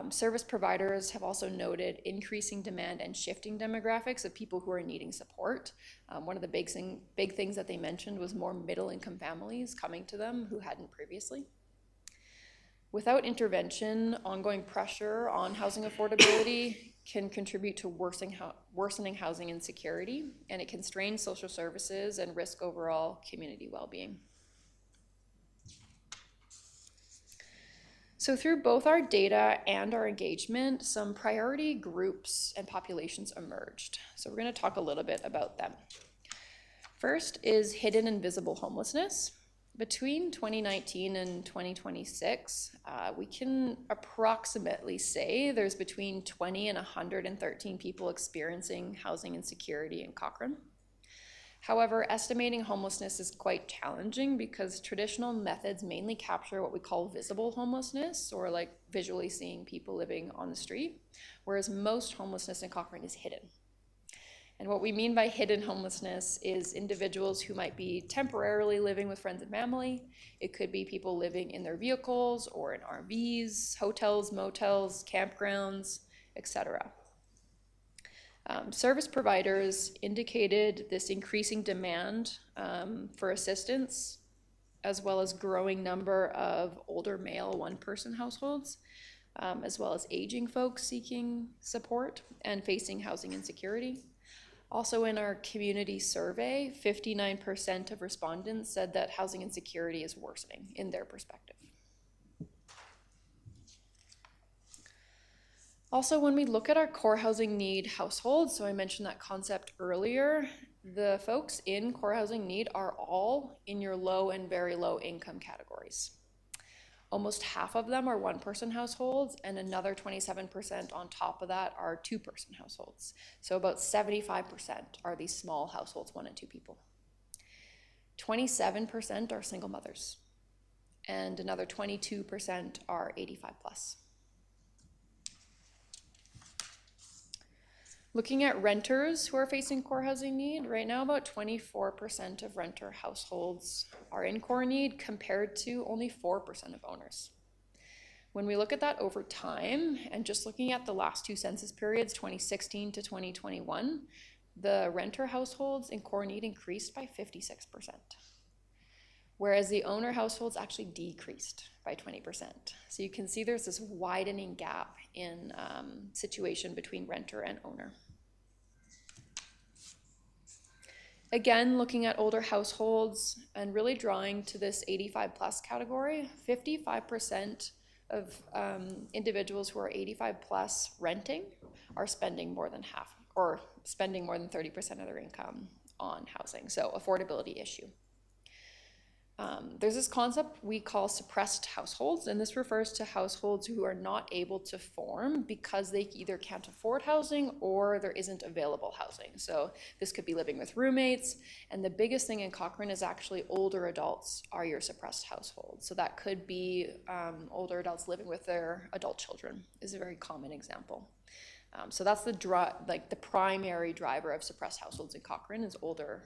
Service providers have also noted increasing demand and shifting demographics of people who are needing support. One of the big things that they mentioned was more middle income families coming to them who hadn't previously. Without intervention, ongoing pressure on housing affordability can contribute to worsening housing insecurity, and it can strain social services and risk overall community well-being. So through both our data and our engagement, some priority groups and populations emerged. So we're going to talk a little bit about them. First is hidden and visible homelessness. Between 2019 and 2026, we can approximately say there's between 20 and 113 people experiencing housing insecurity in Cochrane. However, estimating homelessness is quite challenging because traditional methods mainly capture what we call visible homelessness, or like visually seeing people living on the street, whereas most homelessness in Cochrane is hidden. And what we mean by hidden homelessness is individuals who might be temporarily living with friends and family. It could be people living in their vehicles or in RVs, hotels, motels, campgrounds, etc. Service providers indicated this increasing demand for assistance, as well as growing number of older male one-person households, as well as aging folks seeking support and facing housing insecurity. Also in our community survey, 59% of respondents said that housing insecurity is worsening in their perspective. Also, when we look at our core housing need households, so I mentioned that concept earlier, the folks in core housing need are all in your low and very low income categories. Almost half of them are one-person households, and another 27% on top of that are two-person households. So about 75% are these small households, 1 and 2 people. 27% are single mothers, and another 22% are 85 plus. Looking at renters who are facing core housing need, right now about 24% of renter households are in core need compared to only 4% of owners. When we look at that over time, and just looking at the last two census periods, 2016 to 2021, the renter households in core need increased by 56%, whereas the owner households actually decreased by 20%. So you can see there's this widening gap in situation between renter and owner. Again, looking at older households and really drawing to this 85 plus category, 55% of individuals who are 85 plus renting are spending more than half, or spending more than 30% of their income on housing. So affordability issue. There's this concept we call suppressed households, and this refers to households who are not able to form because they either can't afford housing or there isn't available housing. So this could be living with roommates, and the biggest thing in Cochrane is actually older adults are your suppressed households. So that could be older adults living with their adult children is a very common example. So that's the primary driver of suppressed households in Cochrane is older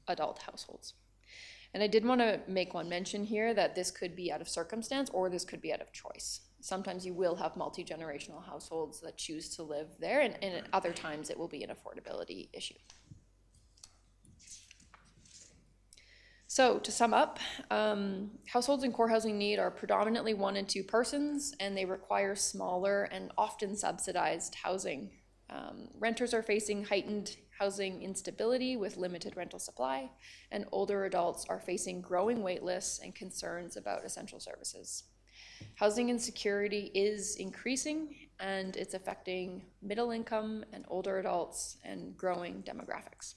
adult households. And I did want to make one mention here that this could be out of circumstance or this could be out of choice. Sometimes you will have multi-generational households that choose to live there, and at other times it will be an affordability issue. So to sum up, households in core housing need are predominantly 1 and 2 persons, and they require smaller and often subsidized housing. Renters are facing heightened housing instability with limited rental supply, and older adults are facing growing wait lists and concerns about essential services. Housing insecurity is increasing, and it's affecting middle income and older adults and growing demographics.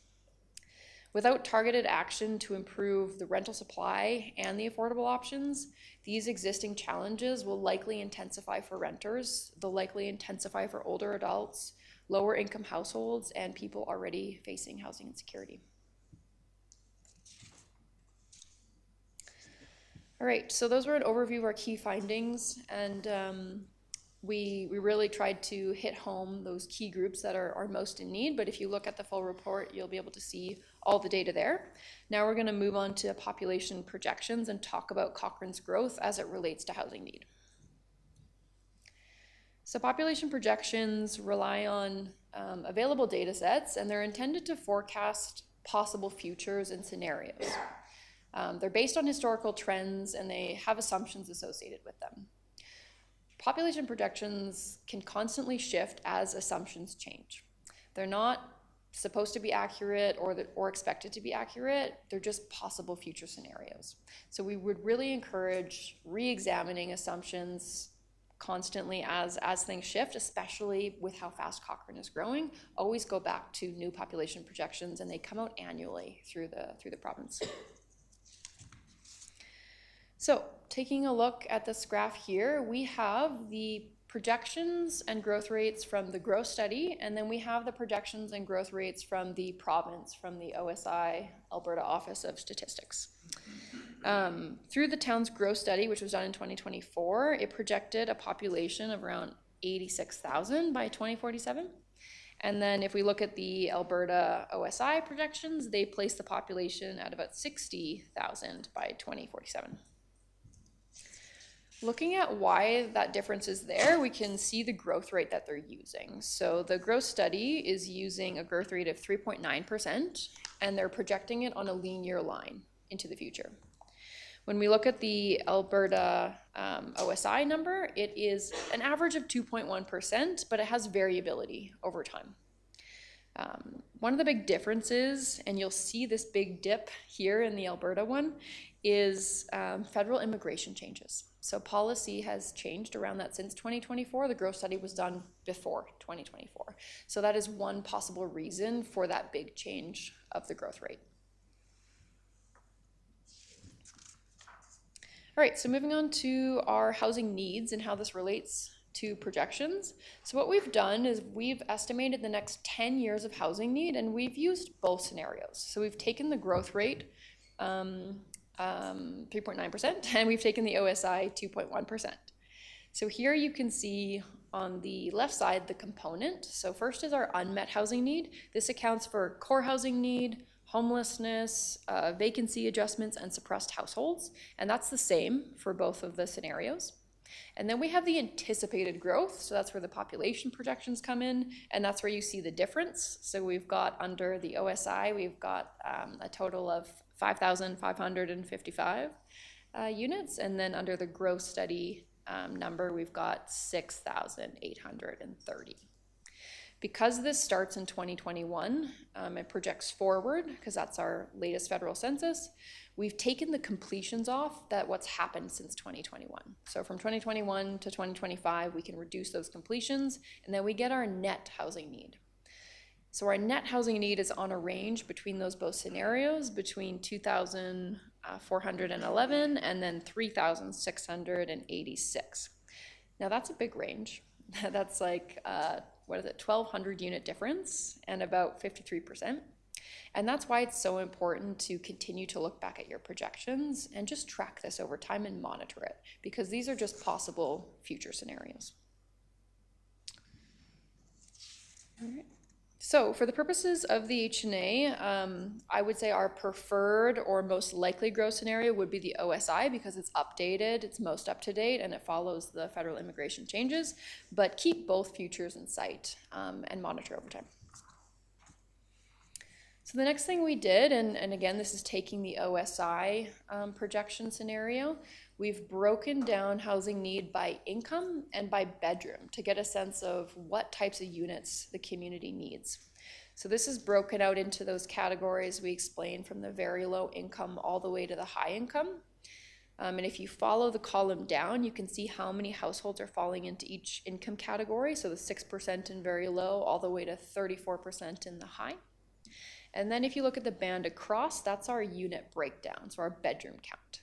Without targeted action to improve the rental supply and the affordable options, these existing challenges will likely intensify for renters, they'll likely intensify for older adults, lower income households, and people already facing housing insecurity. All right, so those were an overview of our key findings, and we really tried to hit home those key groups that are most in need, but if you look at the full report, you'll be able to see all the data there. Now we're going to move on to population projections and talk about Cochrane's growth as it relates to housing need. So population projections rely on available data sets, and they're intended to forecast possible futures and scenarios. They're based on historical trends, and they have assumptions associated with them. Population projections can constantly shift as assumptions change. They're not supposed to be accurate or expected to be accurate. They're just possible future scenarios. So we would really encourage re-examining assumptions constantly as things shift, especially with how fast Cochrane is growing. Always go back to new population projections, and they come out annually through the province. So taking a look at this graph here, we have the projections and growth rates from the growth study, and then we have the projections and growth rates from the province, from the OSI, Alberta Office of Statistics. Through the town's growth study, which was done in 2024, it projected a population of around 86,000 by 2047. And then if we look at the Alberta OSI projections, they place the population at about 60,000 by 2047. Looking at why that difference is there, we can see the growth rate that they're using. So the growth study is using a growth rate of 3.9%, and they're projecting it on a linear line into the future. When we look at the Alberta OSI number, it is an average of 2.1%, but it has variability over time. One of the big differences, and you'll see this big dip here in the Alberta one, is federal immigration changes. So policy has changed around that since 2024. The growth study was done before 2024. So that is one possible reason for that big change of the growth rate. All right, so moving on to our housing needs and how this relates to projections. So what we've done is we've estimated the next 10 years of housing need, and we've used both scenarios. So we've taken the growth rate, 3.9%, and we've taken the OSI 2.1%. So here you can see on the left side, the component. So first is our unmet housing need. This accounts for core housing need, homelessness, vacancy adjustments, and suppressed households. And that's the same for both of the scenarios. And then we have the anticipated growth. So that's where the population projections come in. And that's where you see the difference. So we've got under the OSI, we've got a total of 5,555 units. And then under the growth study number, we've got 6,830. Because this starts in 2021, it projects forward, because that's our latest federal census, we've taken the completions off that what's happened since 2021. So from 2021 to 2025, we can reduce those completions, and then we get our net housing need. So our net housing need is on a range between those both scenarios, between 2,411 and then 3,686. Now that's a big range. That's like, 1,200 unit difference and about 53%. And that's why it's so important to continue to look back at your projections and just track this over time and monitor it, because these are just possible future scenarios. All right. So for the purposes of the H&A, I would say our preferred or most likely growth scenario would be the OSI, because it's updated, it's most up to date, and it follows the federal immigration changes, but keep both futures in sight and monitor over time. So the next thing we did, and again, this is taking the OSI projection scenario, we've broken down housing need by income and by bedroom to get a sense of what types of units the community needs. So this is broken out into those categories we explained, from the very low income all the way to the high income. And if you follow the column down, you can see how many households are falling into each income category. So the 6% in very low all the way to 34% in the high. And then if you look at the band across, that's our unit breakdown, so our bedroom count.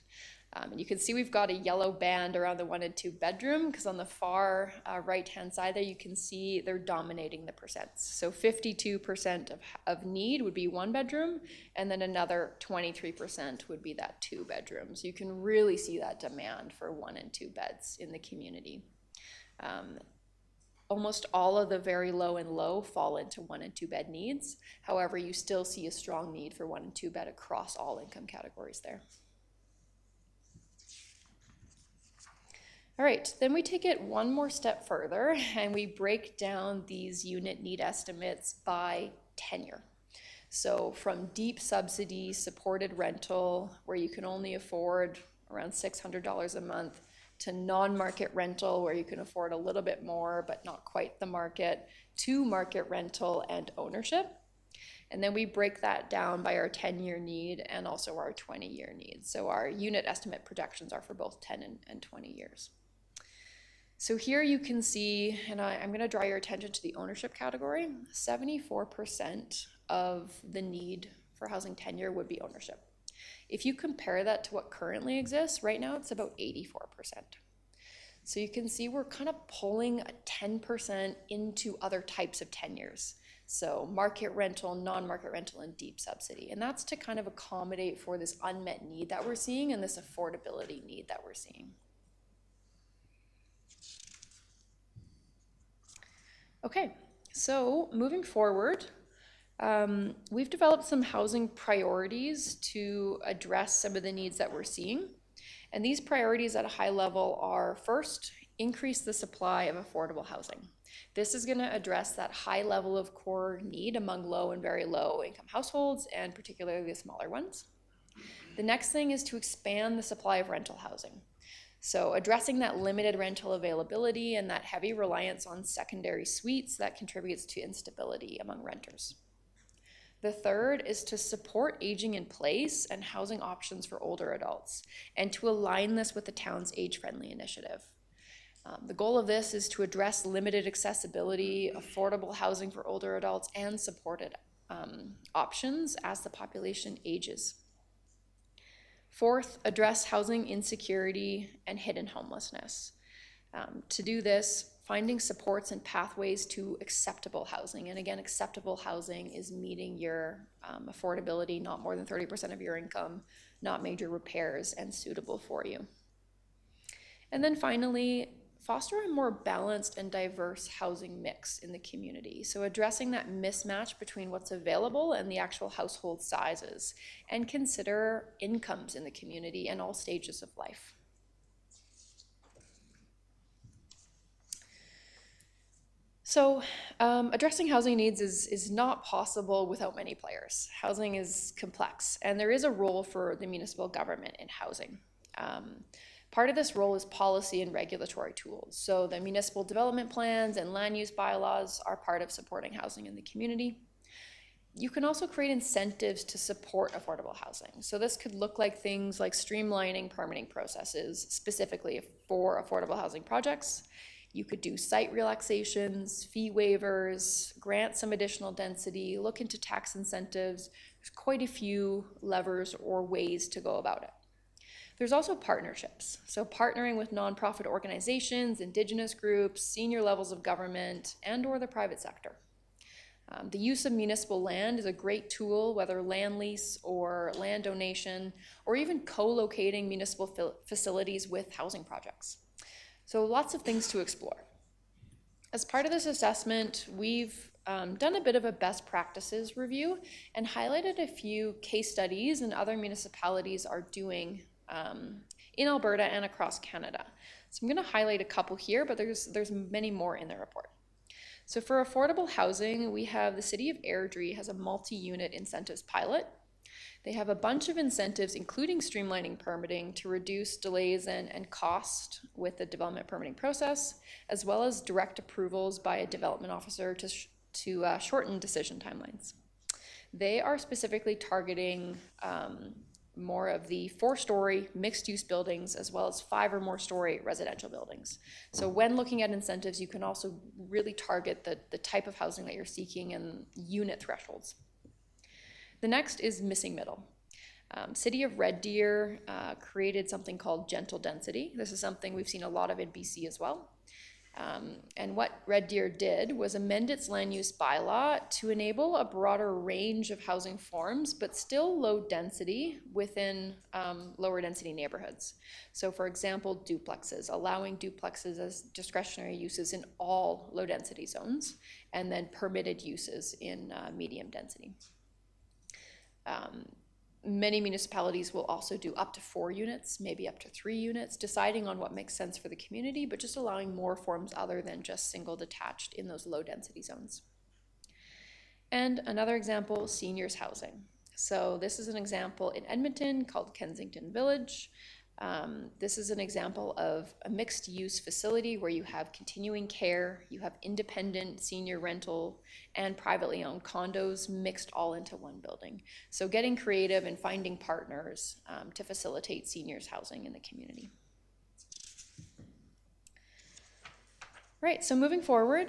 And you can see we've got a yellow band around the 1 and 2 bedroom, because on the far right-hand side there, you can see they're dominating the percents. So 52% of need would be 1 bedroom, and then another 23% would be that 2 bedroom. So you can really see that demand for 1 and 2 beds in the community. Almost all of the very low and low fall into 1 and 2 bed needs. However, you still see a strong need for 1 and 2 bed across all income categories there. All right, then we take it one more step further and we break down these unit need estimates by tenure. So from deep subsidy supported rental, where you can only afford around $600 a month, to non-market rental, where you can afford a little bit more but not quite the market, to market rental and ownership. And then we break that down by our 10-year need and also our 20-year need. So our unit estimate projections are for both 10 and 20 years. So here you can see, and I'm going to draw your attention to the ownership category, 74% of the need for housing tenure would be ownership. If you compare that to what currently exists, right now it's about 84%. So you can see we're kind of pulling 10% into other types of tenures. So market rental, non-market rental, and deep subsidy. And that's to kind of accommodate for this unmet need that we're seeing and this affordability need that we're seeing. Okay, so moving forward, we've developed some housing priorities to address some of the needs that we're seeing. And these priorities at a high level are, first, increase the supply of affordable housing. This is going to address that high level of core need among low and very low income households, and particularly the smaller ones. The next thing is to expand the supply of rental housing. So addressing that limited rental availability and that heavy reliance on secondary suites that contributes to instability among renters. The third is to support aging in place and housing options for older adults, and to align this with the town's age-friendly initiative. The goal of this is to address limited accessibility, affordable housing for older adults, and supported options as the population ages. Fourth, address housing insecurity and hidden homelessness. To do this, finding supports and pathways to acceptable housing. And again, acceptable housing is meeting your affordability, not more than 30% of your income, not major repairs, and suitable for you. And then finally, foster a more balanced and diverse housing mix in the community. So addressing that mismatch between what's available and the actual household sizes, and consider incomes in the community and all stages of life. So addressing housing needs is not possible without many players. Housing is complex, and there is a role for the municipal government in housing. Part of this role is policy and regulatory tools. So the municipal development plans and land use bylaws are part of supporting housing in the community. You can also create incentives to support affordable housing. So this could look like things like streamlining permitting processes, specifically for affordable housing projects. You could do site relaxations, fee waivers, grant some additional density, look into tax incentives. There's quite a few levers or ways to go about it. There's also partnerships. So partnering with nonprofit organizations, Indigenous groups, senior levels of government, and or the private sector. The use of municipal land is a great tool, whether land lease or land donation, or even co-locating municipal facilities with housing projects. So lots of things to explore. As part of this assessment, we've done a bit of a best practices review and highlighted a few case studies and other municipalities are doing in Alberta and across Canada. So I'm going to highlight a couple here, but there's many more in the report. So for affordable housing, we have the City of Airdrie has a multi-unit incentives pilot. They have a bunch of incentives, including streamlining permitting to reduce delays and cost with the development permitting process, as well as direct approvals by a development officer to shorten decision timelines. They are specifically targeting more of the 4-story mixed-use buildings, as well as 5 or more story residential buildings. So when looking at incentives, you can also really target the type of housing that you're seeking and unit thresholds. The next is missing middle. City of Red Deer created something called gentle density. This is something we've seen a lot of in BC as well. And what Red Deer did was amend its land use bylaw to enable a broader range of housing forms, but still low density within lower density neighborhoods. So for example, duplexes, allowing duplexes as discretionary uses in all low density zones, and then permitted uses in medium density. Many municipalities will also do up to 4 units, maybe up to 3 units, deciding on what makes sense for the community, but just allowing more forms other than just single detached in those low density zones. And another example, seniors housing. So this is an example in Edmonton called Kensington Village. This is an example of a mixed use facility where you have continuing care, you have independent senior rental and privately owned condos mixed all into one building. So getting creative and finding partners to facilitate seniors housing in the community. Right, so moving forward,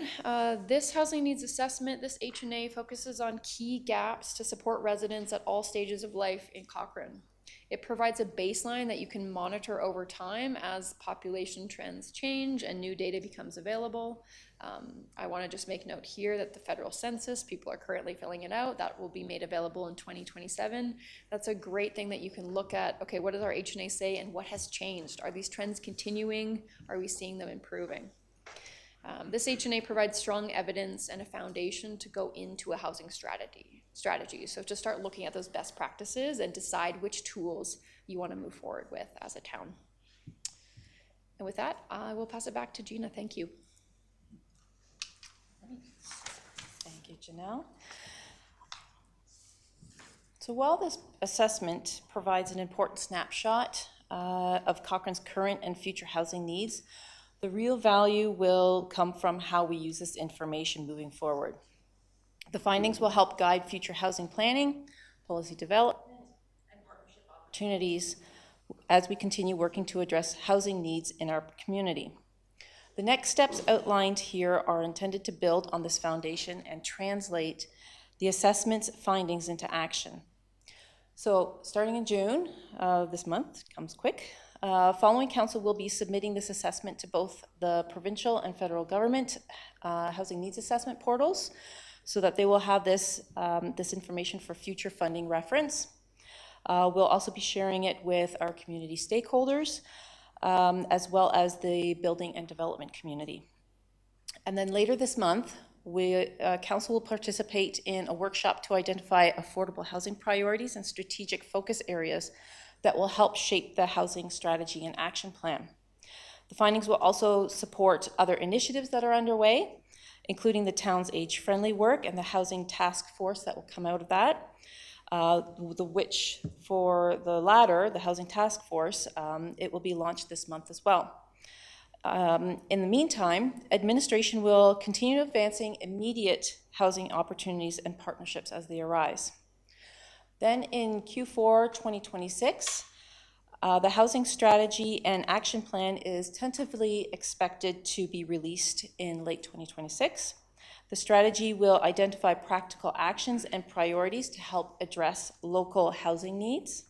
this housing needs assessment, this H&A focuses on key gaps to support residents at all stages of life in Cochrane. It provides a baseline that you can monitor over time as population trends change and new data becomes available. I want to just make note here that the federal census, people are currently filling it out. That will be made available in 2027. That's a great thing that you can look at. Okay, what does our H&A say and what has changed? Are these trends continuing? Are we seeing them improving? This H&A provides strong evidence and a foundation to go into a housing strategy. So to start looking at those best practices and decide which tools you want to move forward with as a town. And with that, I will pass it back to Gina. Thank you. Thank you, Janelle. So while this assessment provides an important snapshot of Cochrane's current and future housing needs, the real value will come from how we use this information moving forward. The findings will help guide future housing planning, policy development, and partnership opportunities as we continue working to address housing needs in our community. The next steps outlined here are intended to build on this foundation and translate the assessment's findings into action. So starting in June this month, comes quick, following council will be submitting this assessment to both the provincial and federal government housing needs assessment portals so that they will have this information for future funding reference. We'll also be sharing it with our community stakeholders as well as the building and development community. And then later this month, Council will participate in a workshop to identify affordable housing priorities and strategic focus areas that will help shape the housing strategy and action plan. The findings will also support other initiatives that are underway, including the town's age-friendly work and the housing task force that will come out of that. Which for the latter, the housing task force, it will be launched this month as well. In the meantime, administration will continue advancing immediate housing opportunities and partnerships as they arise. Then in Q4 2026, the housing strategy and action plan is tentatively expected to be released in late 2026. The strategy will identify practical actions and priorities to help address local housing needs.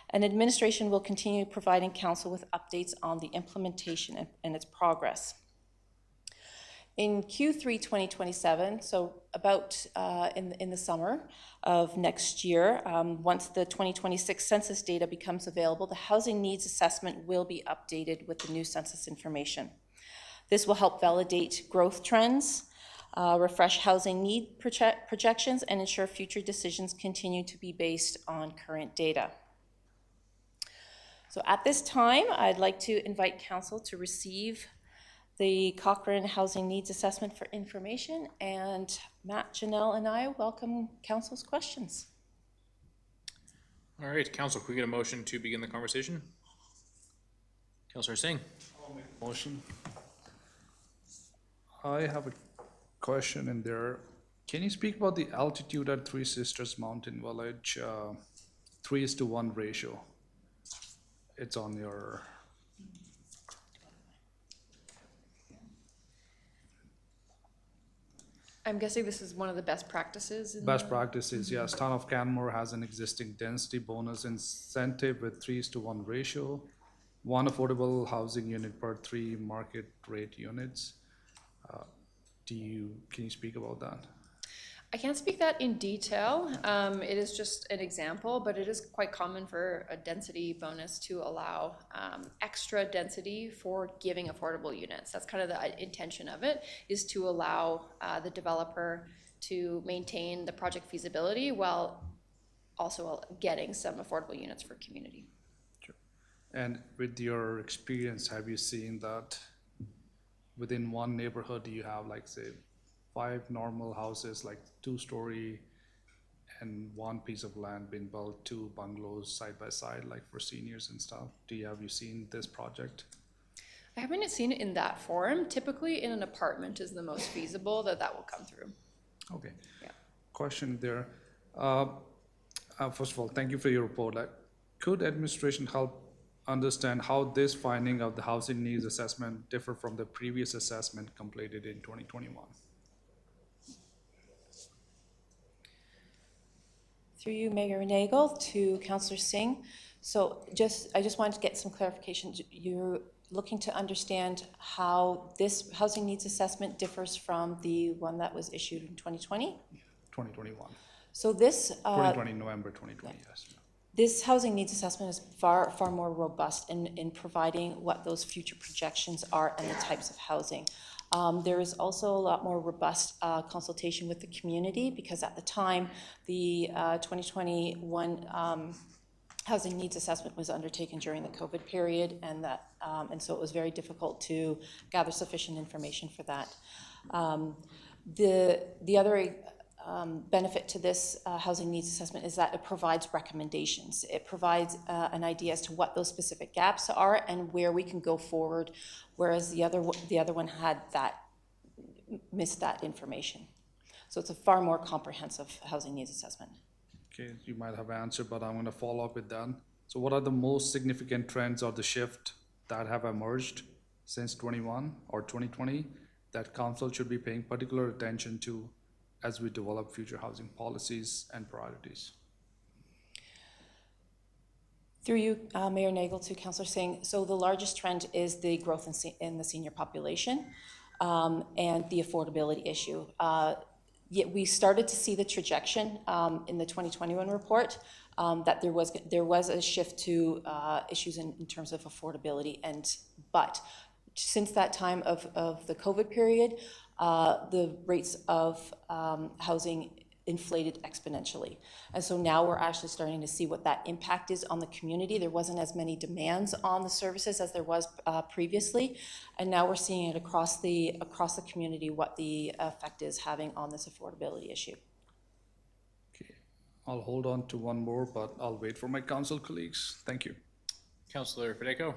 And administration will continue providing council with updates on the implementation and its progress. In Q3 2027, so about in the summer of next year, once the 2026 census data becomes available, the housing needs assessment will be updated with the new census information. This will help validate growth trends, refresh housing need projections, and ensure future decisions continue to be based on current data. So at this time, I'd like to invite council to receive the Cochrane Housing Needs Assessment for information, and Matt, Janelle, and I welcome council's questions. All right, council, can we get a motion to begin the conversation? Councillor Singh. I'll make a motion. I have a question in there. Can you speak about the altitude at Three Sisters Mountain Village, 3:1 ratio? It's on your... I'm guessing this is one of the best practices. Best practices, yes. Town of Canmore has an existing density bonus incentive with 3:1 ratio, 1 affordable housing unit per 3 market rate units. Can you speak about that? I can't speak that in detail. It is just an example, but it is quite common for a density bonus to allow extra density for giving affordable units. That's kind of the intention of it, is to allow the developer to maintain the project feasibility while also getting some affordable units for community. Sure. And with your experience, have you seen that within one neighborhood you have, like, say, 5 normal houses, like 2-story, and 1 piece of land being built, 2 bungalows side by side, like for seniors and stuff? Have you seen this project? I haven't seen it in that form. Typically in an apartment is the most feasible that will come through. Okay. Yeah. Question there. First of all, thank you for your report. Could administration help understand how this finding of the housing needs assessment differ from the previous assessment completed in 2021? Through you, Mayor Nagel, to Councillor Singh. So I just wanted to get some clarification. You're looking to understand how this housing needs assessment differs from the one that was issued in 2020? 2021. So this... 2020, November 2020, yes. This housing needs assessment is far more robust in providing what those future projections are and the types of housing. There is also a lot more robust consultation with the community, because at the time, the 2021 housing needs assessment was undertaken during the COVID period, and so it was very difficult to gather sufficient information for that. The other benefit to this housing needs assessment is that it provides recommendations. It provides an idea as to what those specific gaps are and where we can go forward, whereas the other one had missed that information. So it's a far more comprehensive housing needs assessment. Okay, you might have answered, but I'm going to follow up with that. So what are the most significant trends or the shift that have emerged since 21 or 2020 that council should be paying particular attention to as we develop future housing policies and priorities? Through you, Mayor Nagel, to Councillor Singh. So the largest trend is the growth in the senior population and the affordability issue. Yet we started to see the trajectory in the 2021 report, that there was a shift to issues in terms of affordability, but since that time of the COVID period, the rates of housing inflated exponentially. And so now we're actually starting to see what that impact is on the community. There wasn't as many demands on the services as there was previously. And now we're seeing it across the community, what the effect is having on this affordability issue. Okay, I'll hold on to one more, but I'll wait for my council colleagues. Thank you. Councillor Federico?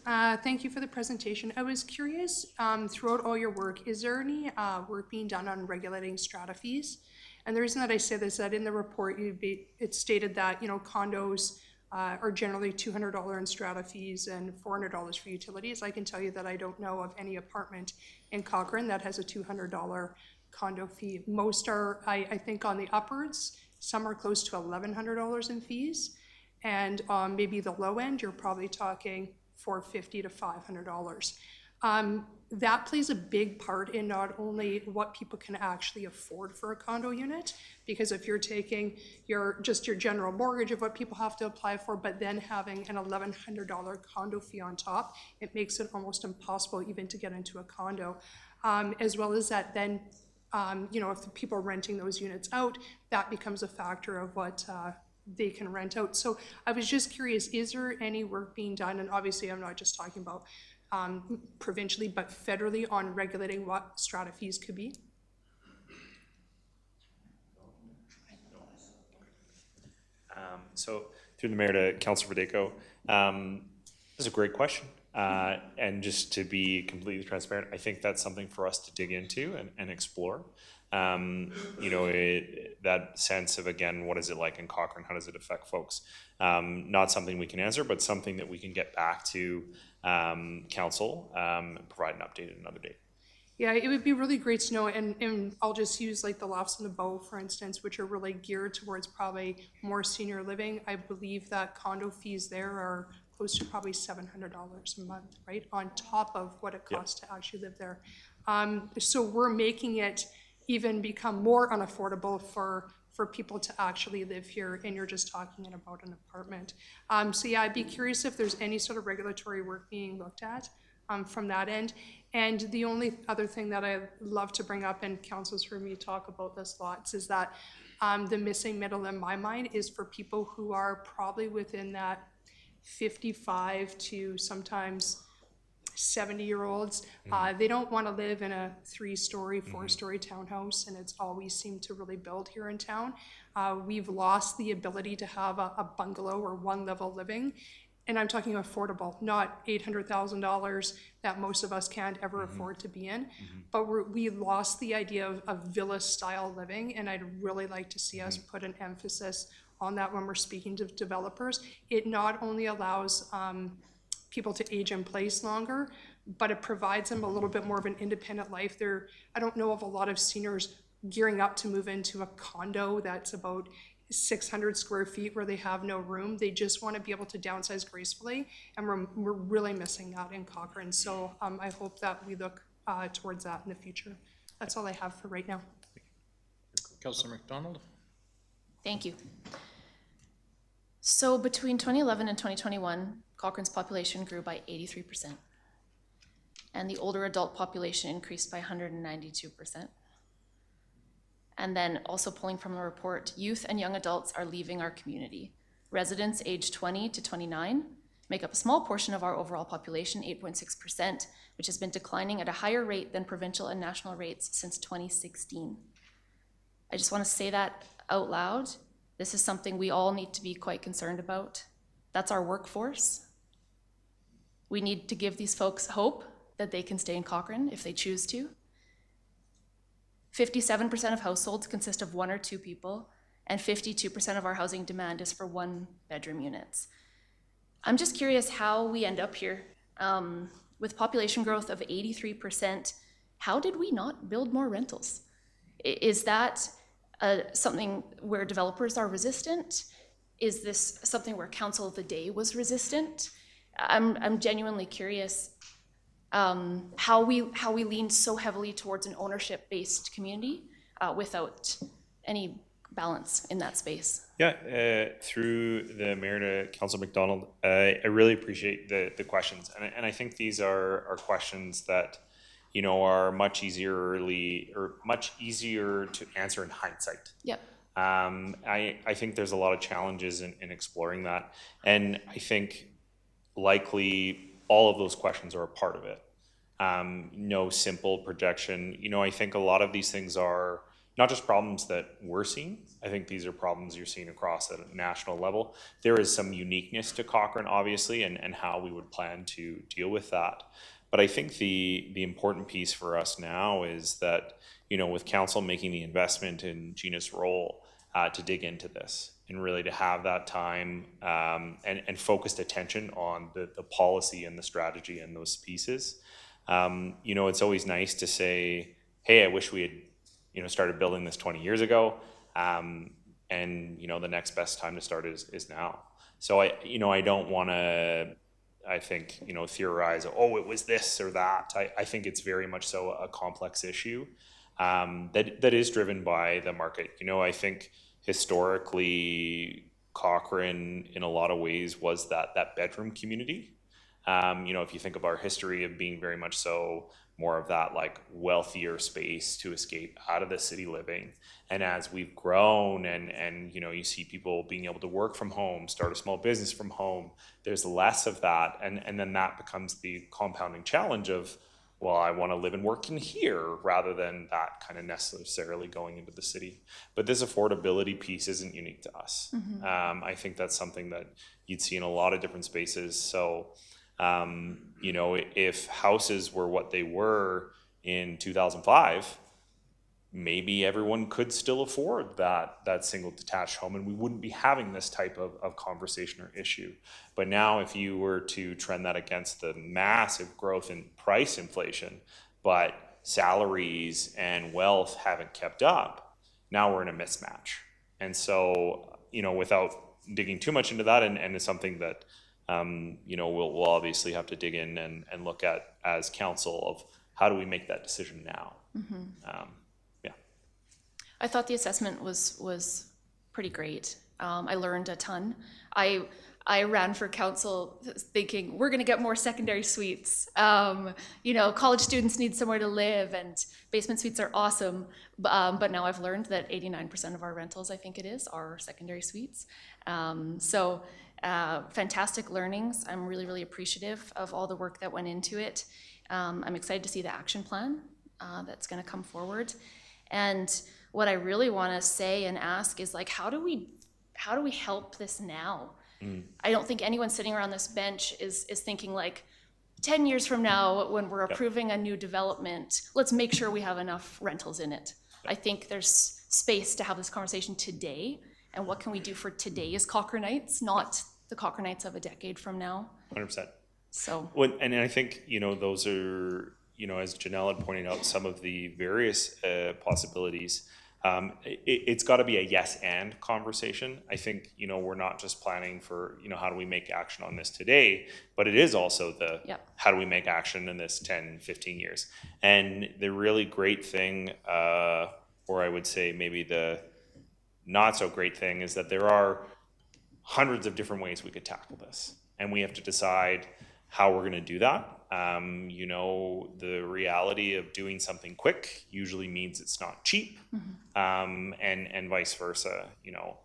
Thank you for the presentation. I was curious, throughout all your work, is there any work being done on regulating strata fees? And the reason that I say this is that in the report, it stated that, you know, condos are generally $200 in strata fees and $400 for utilities. I can tell you that I don't know of any apartment in Cochrane that has a $200 condo fee. Most are, I think, on the upwards. Some are close to $1,100 in fees. And maybe the low end, you're probably talking $450 to $500. That plays a big part in not only what people can actually afford for a condo unit, because if you're taking your general mortgage of what people have to apply for, but then having an $1,100 condo fee on top, it makes it almost impossible even to get into a condo. As well as that, then you know, if the people are renting those units out, that becomes a factor of what they can rent out. So I was just curious, is there any work being done? And obviously I'm not just talking about provincially, but federally, on regulating what strata fees could be? So through the mayor to Councillor Federico, that's a great question. And just to be completely transparent, I think that's something for us to dig into and explore. You know, that sense of, again, what is it like in Cochrane? How does it affect folks? Not something we can answer, but something that we can get back to council and provide an update at another date. Yeah, it would be really great to know, and I'll just use like the Lofts and the Bow, for instance, which are really geared towards probably more senior living. I believe that condo fees there are close to probably $700 a month, right? On top of what it costs to actually live there. So we're making it even become more unaffordable for people to actually live here, and you're just talking about an apartment. So yeah, I'd be curious if there's any sort of regulatory work being looked at from that end. And the only other thing that I love to bring up, and council's heard me talk about this lots, is that the missing middle in my mind is for people who are probably within that 55 to sometimes 70-year-olds. They don't want to live in a 3-story, 4-story townhouse, and it's always seemed to really build here in town. We've lost the ability to have a bungalow or one-level living, and I'm talking affordable, not $800,000 that most of us can't ever afford to be in. But we lost the idea of villa-style living, and I'd really like to see us put an emphasis on that when we're speaking to developers. It not only allows people to age in place longer, but it provides them a little bit more of an independent life. I don't know of a lot of seniors gearing up to move into a condo that's about 600 square feet where they have no room. They just want to be able to downsize gracefully, and we're really missing that in Cochrane. So I hope that we look towards that in the future. That's all I have for right now. Councillor McDonald? Thank you. So between 2011 and 2021, Cochrane's population grew by 83%, and the older adult population increased by 192%. And then also pulling from the report, youth and young adults are leaving our community. Residents aged 20 to 29 make up a small portion of our overall population, 8.6%, which has been declining at a higher rate than provincial and national rates since 2016. I just want to say that out loud. This is something we all need to be quite concerned about. That's our workforce. We need to give these folks hope that they can stay in Cochrane if they choose to. 57% of households consist of 1 or 2 people, and 52% of our housing demand is for 1-bedroom units. I'm just curious how we end up here. With population growth of 83%, how did we not build more rentals? Is that something where developers are resistant? Is this something where Council of the Day was resistant? I'm genuinely curious how we lean so heavily towards an ownership-based community without any balance in that space. Yeah, through the mayor to Councillor McDonald, I really appreciate the questions, and I think these are questions that, you know, are much easier to answer in hindsight. Yep. I think there's a lot of challenges in exploring that, and I think likely all of those questions are a part of it. No simple projection. You know, I think a lot of these things are not just problems that we're seeing. I think these are problems you're seeing across at a national level. There is some uniqueness to Cochrane, obviously, and how we would plan to deal with that. But I think the important piece for us now is that, you know, with council making the investment in Gina's role to dig into this and really to have that time and focused attention on the policy and the strategy and those pieces. You know, it's always nice to say, hey, I wish we had, you know, started building this 20 years ago. And, you know, the next best time to start is now. So I don't want to, I think, you know, theorize, oh, it was this or that. I think it's very much so a complex issue that is driven by the market. You know, I think historically Cochrane in a lot of ways was that bedroom community. You know, if you think of our history of being very much so more of that like wealthier space to escape out of the city living. And as we've grown and you know, you see people being able to work from home, start a small business from home, there's less of that. And then that becomes the compounding challenge of, well, I want to live and work in here rather than that kind of necessarily going into the city. But this affordability piece isn't unique to us. I think that's something that you'd see in a lot of different spaces. So, you know, if houses were what they were in 2005, maybe everyone could still afford that single detached home and we wouldn't be having this type of conversation or issue. But now if you were to trend that against the massive growth in price inflation, but salaries and wealth haven't kept up, now we're in a mismatch. And so, you know, without digging too much into that, and it's something that you know, we'll obviously have to dig in and look at as council of how do we make that decision now. Yeah. I thought the assessment was pretty great. I learned a ton. I ran for council thinking we're going to get more secondary suites. You know, college students need somewhere to live, and basement suites are awesome. But now I've learned that 89% of our rentals, I think it is, are secondary suites. So fantastic learnings. I'm really, really appreciative of all the work that went into it. I'm excited to see the action plan that's going to come forward. And what I really want to say and ask is, like, how do we help this now? I don't think anyone sitting around this bench is thinking like 10 years from now when we're approving a new development, let's make sure we have enough rentals in it. I think there's space to have this conversation today, and what can we do for today's Cochranites, not the Cochranites of a decade from now. 100%. So. And I think, you know, those are, you know, as Janelle had pointed out, some of the various possibilities. It's got to be a yes and conversation. I think, you know, we're not just planning for, you know, how do we make action on this today, but it is also the how do we make action in this 10, 15 years. And the really great thing, or I would say maybe the not so great thing, is that there are hundreds of different ways we could tackle this. And we have to decide how we're going to do that. You know, the reality of doing something quick usually means it's not cheap, and vice versa, you know.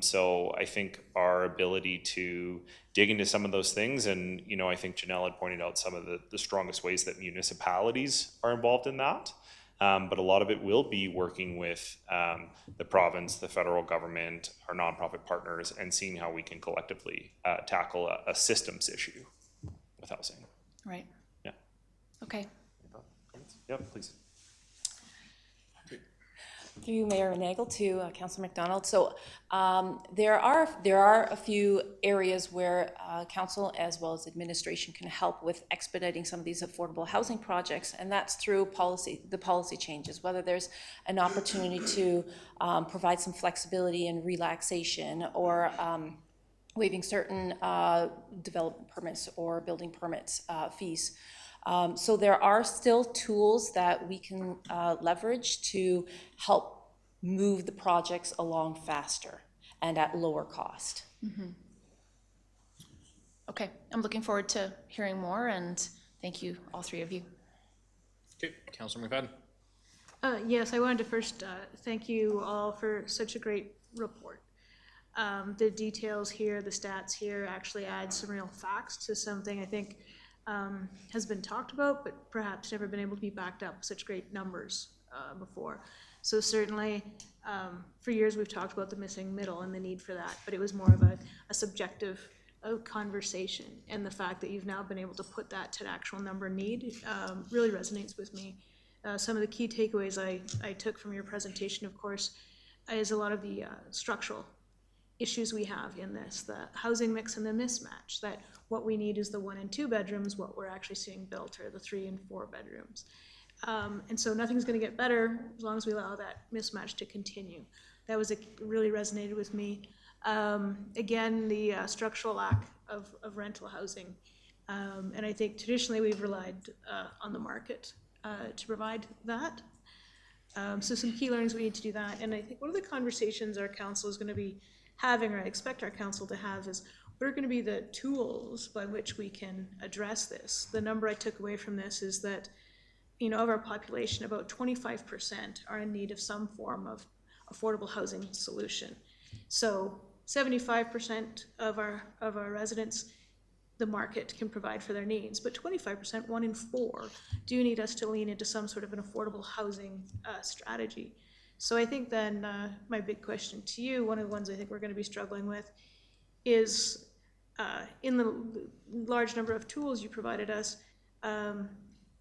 So I think our ability to dig into some of those things, and, you know, I think Janelle had pointed out some of the strongest ways that municipalities are involved in that. But a lot of it will be working with the province, the federal government, our nonprofit partners, and seeing how we can collectively tackle a systems issue with housing. Right. Yeah. Okay. Yeah, please. Through you, Mayor Nagel, to Councillor McDonald. So there are a few areas where council as well as administration can help with expediting some of these affordable housing projects, and that's through the policy changes, whether there's an opportunity to provide some flexibility and relaxation, or waiving certain development permits or building permits fees. So there are still tools that we can leverage to help move the projects along faster and at lower cost. Okay, I'm looking forward to hearing more, and thank you, all three of you. Okay, Councillor McFadden. Yes, I wanted to first thank you all for such a great report. The details here, the stats here actually add some real facts to something I think has been talked about, but perhaps never been able to be backed up with such great numbers before. So certainly, for years we've talked about the missing middle and the need for that, but it was more of a subjective conversation, and the fact that you've now been able to put that to an actual number need really resonates with me. Some of the key takeaways I took from your presentation, of course, is a lot of the structural issues we have in this, the housing mix and the mismatch, that what we need is the 1 and 2 bedrooms, what we're actually seeing built are the 3 and 4 bedrooms. And so nothing's going to get better as long as we allow that mismatch to continue. That was really resonated with me. Again, the structural lack of rental housing. And I think traditionally we've relied on the market to provide that. So some key learnings, we need to do that. And I think one of the conversations our council is going to be having, or I expect our council to have, is what are going to be the tools by which we can address this. The number I took away from this is that, you know, of our population, about 25% are in need of some form of affordable housing solution. So 75% of our residents, the market can provide for their needs, but 25%, 1 in 4, do need us to lean into some sort of an affordable housing strategy. So I think then my big question to you, one of the ones I think we're going to be struggling with, is in the large number of tools you provided us,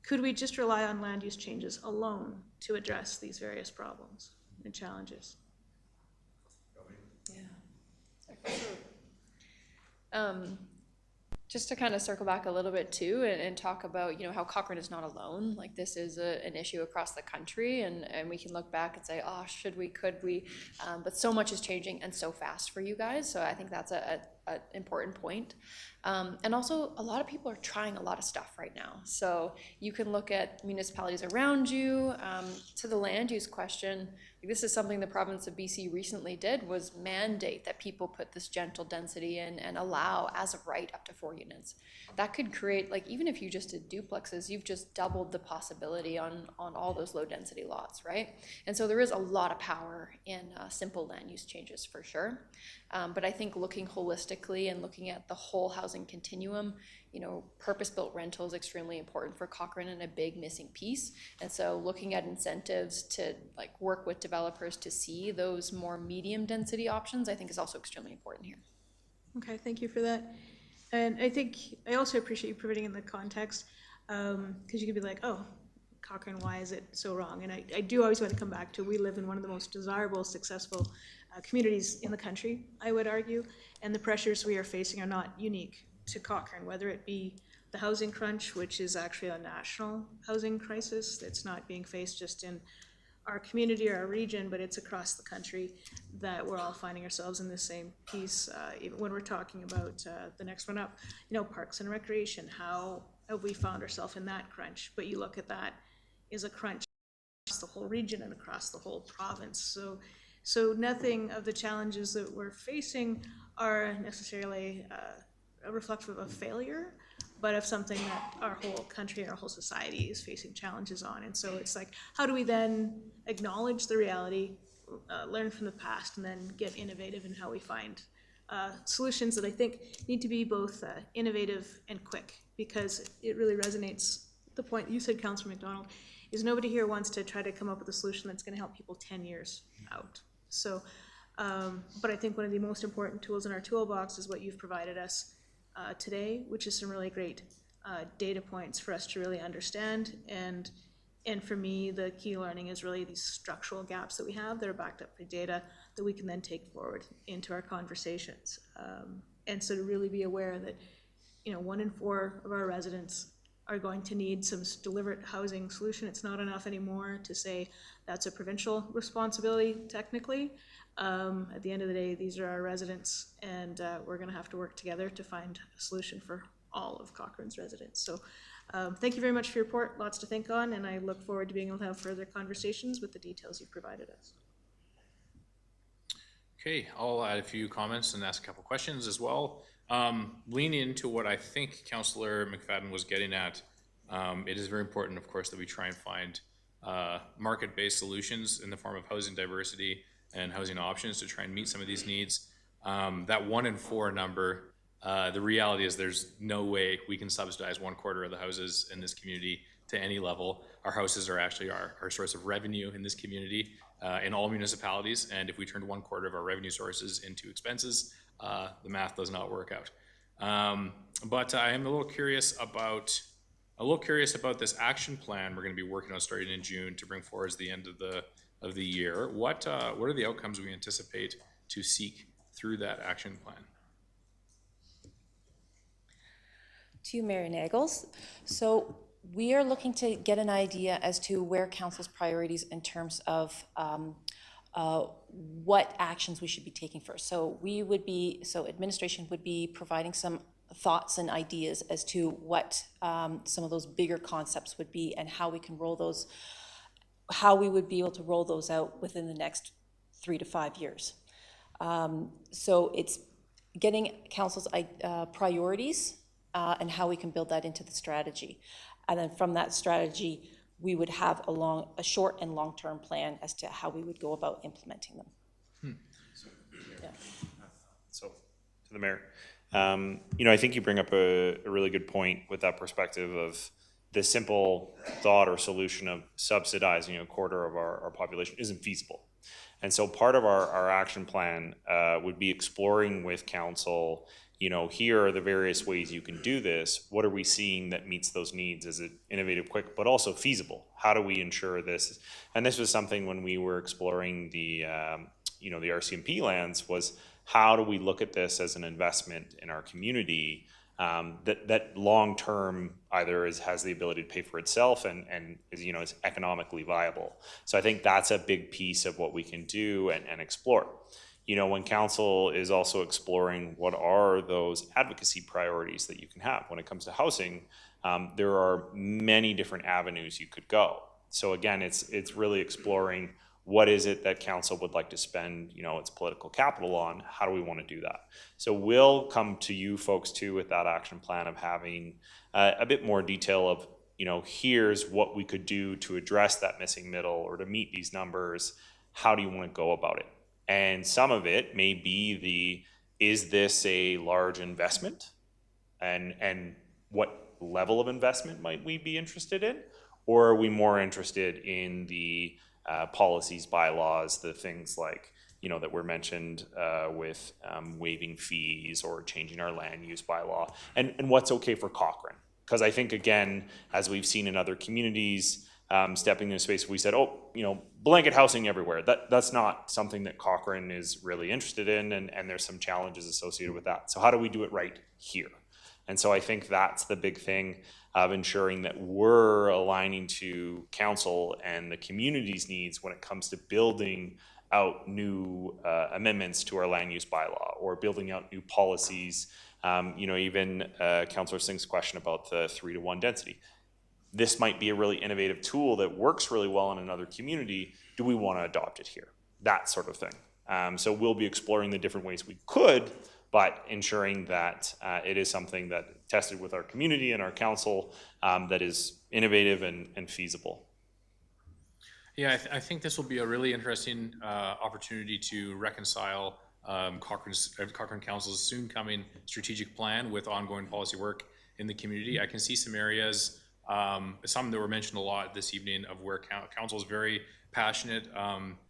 could we just rely on land use changes alone to address these various problems and challenges? Just to kind of circle back a little bit too, and talk about, you know, how Cochrane is not alone. Like, this is an issue across the country, and we can look back and say, oh, should we, could we, but so much is changing and so fast for you guys. So I think that's an important point. And also, a lot of people are trying a lot of stuff right now. So you can look at municipalities around you. To the land use question, this is something the province of BC recently did, was mandate that people put this gentle density in and allow, as of right, up to 4 units. That could create, like, even if you just did duplexes, you've just doubled the possibility on all those low density lots, right? And so there is a lot of power in simple land use changes, for sure. But I think looking holistically and looking at the whole housing continuum, you know, purpose-built rental is extremely important for Cochrane and a big missing piece. And so looking at incentives to, like, work with developers to see those more medium density options, I think is also extremely important here. Okay, thank you for that. And I think I also appreciate you providing in the context, because you could be like, oh, Cochrane, why is it so wrong? And I do always want to come back to, we live in one of the most desirable, successful communities in the country, I would argue, and the pressures we are facing are not unique to Cochrane, whether it be the housing crunch, which is actually a national housing crisis that's not being faced just in our community or our region, but it's across the country, that we're all finding ourselves in the same piece. Even when we're talking about the next one up, you know, parks and recreation, how have we found ourselves in that crunch? But you look at that is a crunch across the whole region and across the whole province. So nothing of the challenges that we're facing are necessarily reflective of failure, but of something that our whole country, our whole society is facing challenges on. And so it's like, how do we then acknowledge the reality, learn from the past, and then get innovative in how we find solutions that I think need to be both innovative and quick, because it really resonates. The point you said, Councillor McDonald, is nobody here wants to try to come up with a solution that's going to help people 10 years out. So, but I think one of the most important tools in our toolbox is what you've provided us today, which is some really great data points for us to really understand. And for me, the key learning is really these structural gaps that we have that are backed up by data that we can then take forward into our conversations. And so to really be aware that, you know, 1 in 4 of our residents are going to need some deliberate housing solution. It's not enough anymore to say that's a provincial responsibility, technically. At the end of the day, these are our residents, and we're going to have to work together to find a solution for all of Cochrane's residents. So thank you very much for your report. Lots to think on, and I look forward to being able to have further conversations with the details you've provided us. Okay, I'll add a few comments and ask a couple questions as well. Lean into what I think Councillor McFadden was getting at. It is very important, of course, that we try and find market-based solutions in the form of housing diversity and housing options to try and meet some of these needs. That 1 in 4 number, the reality is there's no way we can subsidize 1/4 of the houses in this community to any level. Our houses are actually our source of revenue in this community, in all municipalities, and if we turned 1/4 of our revenue sources into expenses, the math does not work out. But I am a little curious about this action plan we're going to be working on starting in June to bring forward as the end of the year. What are the outcomes we anticipate to seek through that action plan? To you, Mayor Nagels. So we are looking to get an idea as to where council's priorities in terms of what actions we should be taking first. So administration would be providing some thoughts and ideas as to what some of those bigger concepts would be and how we can roll those, how we would be able to roll those out within the next 3 to 5 years. So it's getting council's priorities and how we can build that into the strategy. And then from that strategy, we would have a short and long-term plan as to how we would go about implementing them. So, to the mayor, I think you bring up a really good point with that perspective of the simple thought or solution of subsidizing 1/4 of our population isn't feasible. And so part of our action plan would be exploring with council, here are the various ways you can do this. What are we seeing that meets those needs? Is it innovative, quick, but also feasible? How do we ensure this? And this was something when we were exploring the RCMP lands, was how do we look at this as an investment in our community that long term either has the ability to pay for itself and is economically viable. So I think that's a big piece of what we can do and explore. When council is also exploring what are those advocacy priorities that you can have when it comes to housing, there are many different avenues you could go. So again, it's really exploring what is it that council would like to spend, its political capital on? How do we want to do that? So we'll come to you folks too with that action plan of having a bit more detail of, here's what we could do to address that missing middle or to meet these numbers. How do you want to go about it? And some of it may be is this a large investment? And what level of investment might we be interested in? Or are we more interested in the policies, bylaws, the things like, that were mentioned with waiving fees or changing our land use bylaw, and what's okay for Cochrane? Because I think, again, as we've seen in other communities, stepping into space, we said, blanket housing everywhere. That's not something that Cochrane is really interested in, and there's some challenges associated with that. So how do we do it right here? And so I think that's the big thing of ensuring that we're aligning to council and the community's needs when it comes to building out new amendments to our land use bylaw or building out new policies. Even Councillor Singh's question about the 3-to-1 density. This might be a really innovative tool that works really well in another community. Do we want to adopt it here? That sort of thing. So we'll be exploring the different ways we could, but ensuring that it is something that tested with our community and our council that is innovative and feasible. Yeah, I think this will be a really interesting opportunity to reconcile Cochrane Council's soon coming strategic plan with ongoing policy work in the community. I can see some areas, some that were mentioned a lot this evening, of where council is very passionate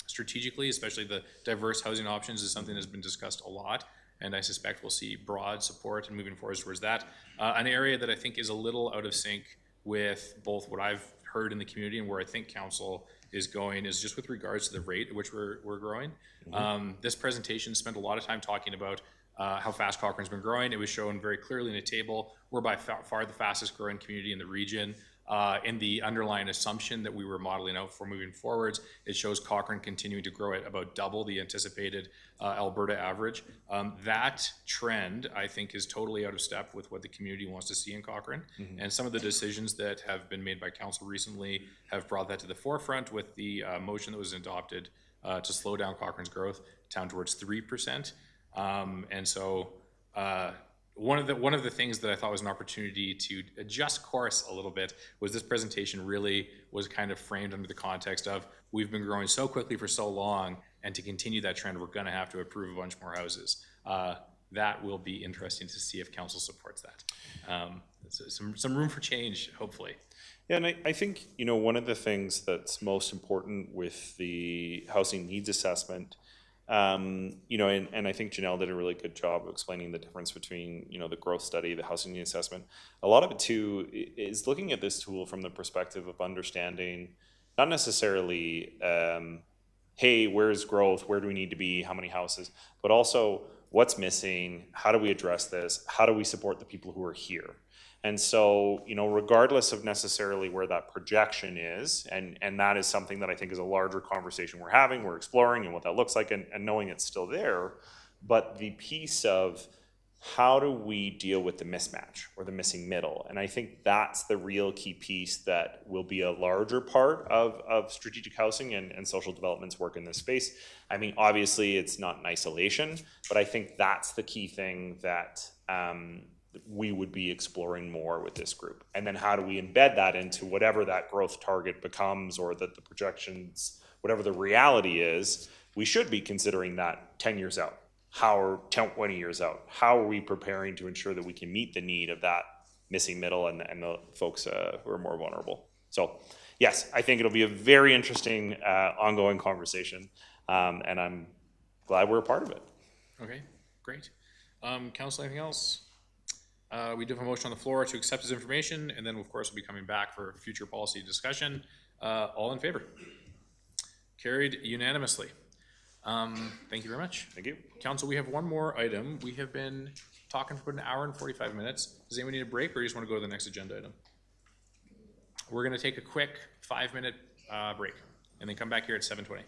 strategically, especially the diverse housing options is something that's been discussed a lot. And I suspect we'll see broad support and moving forward towards that. An area that I think is a little out of sync with both what I've heard in the community and where I think council is going is just with regards to the rate at which we're growing. Mm-hmm. This presentation spent a lot of time talking about how fast Cochrane's been growing. It was shown very clearly in a table. We're by far the fastest growing community in the region. In the underlying assumption that we were modeling out for moving forwards, it shows Cochrane continuing to grow at about double the anticipated Alberta average. That trend, I think, is totally out of step with what the community wants to see in Cochrane. Mm-hmm. And some of the decisions that have been made by council recently have brought that to the forefront with the motion that was adopted to slow down Cochrane's growth down towards 3%. And so one of the things that I thought was an opportunity to adjust course a little bit was this presentation really was kind of framed under the context of we've been growing so quickly for so long, and to continue that trend, we're going to have to approve a bunch more houses. That will be interesting to see if council supports that. So some room for change, hopefully. Yeah, and I think, you know, one of the things that's most important with the housing needs assessment, you know, and I think Janelle did a really good job of explaining the difference between, you know, the growth study, the housing needs assessment. A lot of it too is looking at this tool from the perspective of understanding, not necessarily, hey, where's growth, where do we need to be, how many houses, but also what's missing, how do we address this, how do we support the people who are here? And so, you know, regardless of necessarily where that projection is, and that is something that I think is a larger conversation we're having, we're exploring and what that looks like, and knowing it's still there, but the piece of how do we deal with the mismatch or the missing middle? And I think that's the real key piece that will be a larger part of strategic housing and social development's work in this space. I mean, obviously it's not in isolation, but I think that's the key thing that we would be exploring more with this group. And then how do we embed that into whatever that growth target becomes, or that the projections, whatever the reality is, we should be considering that 10 years out. How are 20 years out? How are we preparing to ensure that we can meet the need of that missing middle and the folks who are more vulnerable? So yes, I think it'll be a very interesting ongoing conversation, and I'm glad we're a part of it. Okay, great. Council, anything else? We do have a motion on the floor to accept this information, and then of course we'll be coming back for future policy discussion. All in favor? Carried unanimously. Thank you very much. Thank you. Council, we have one more item. We have been talking for about an hour and 45 minutes. Does anyone need a break, or you just want to go to the next agenda item? We're going to take a quick 5-minute break and then come back here at 7:20.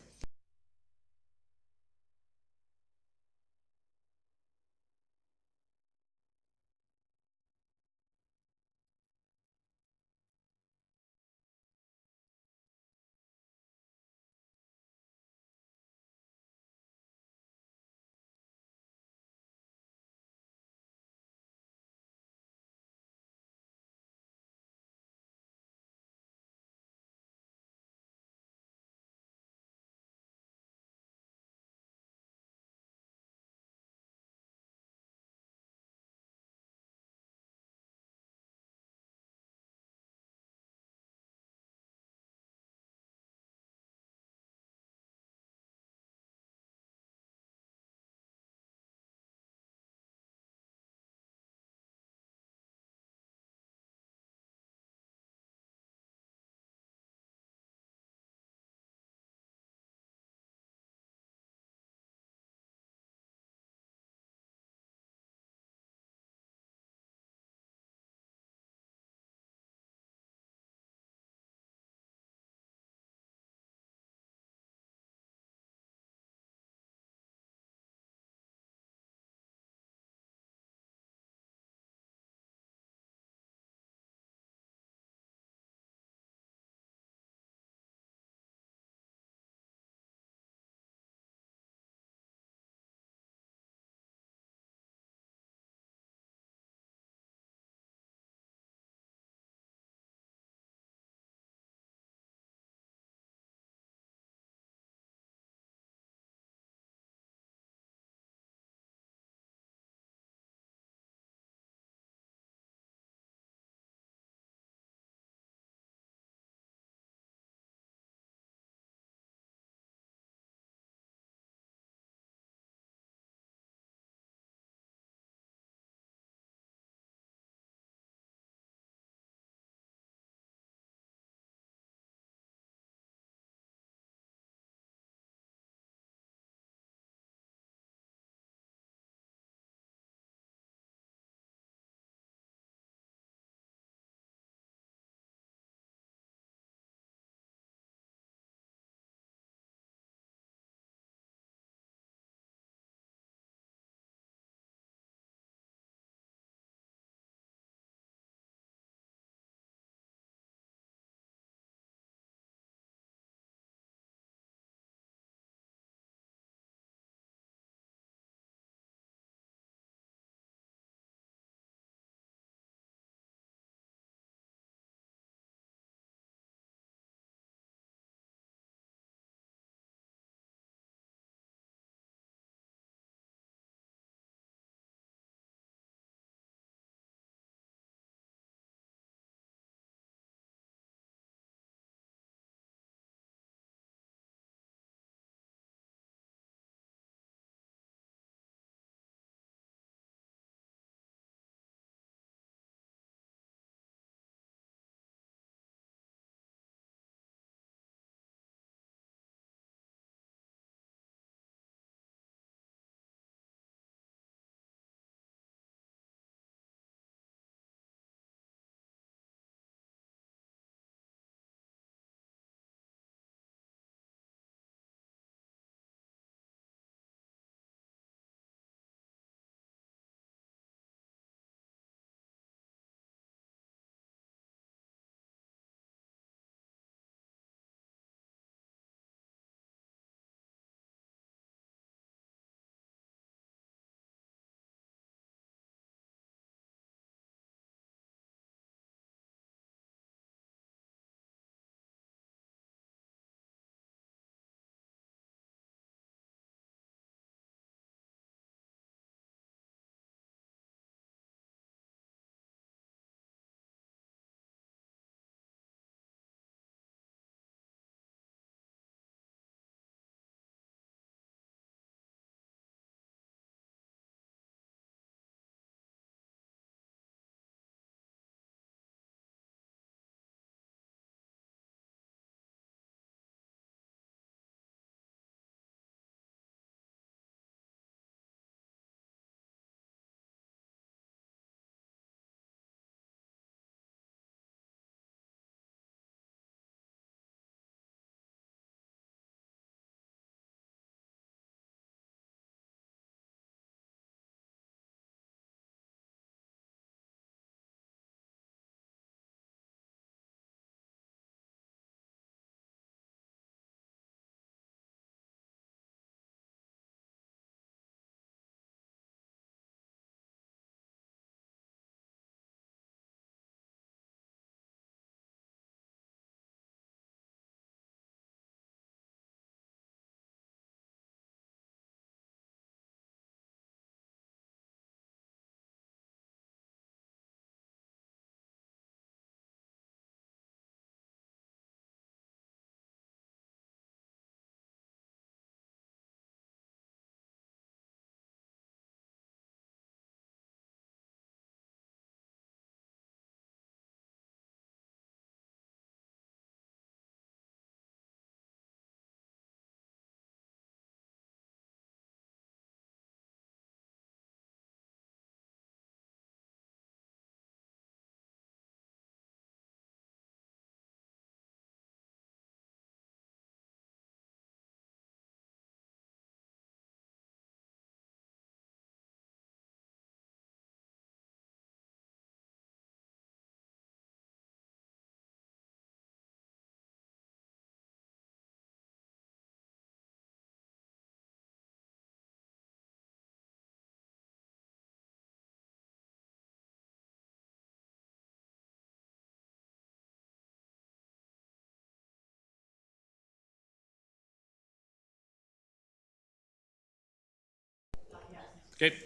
Okay.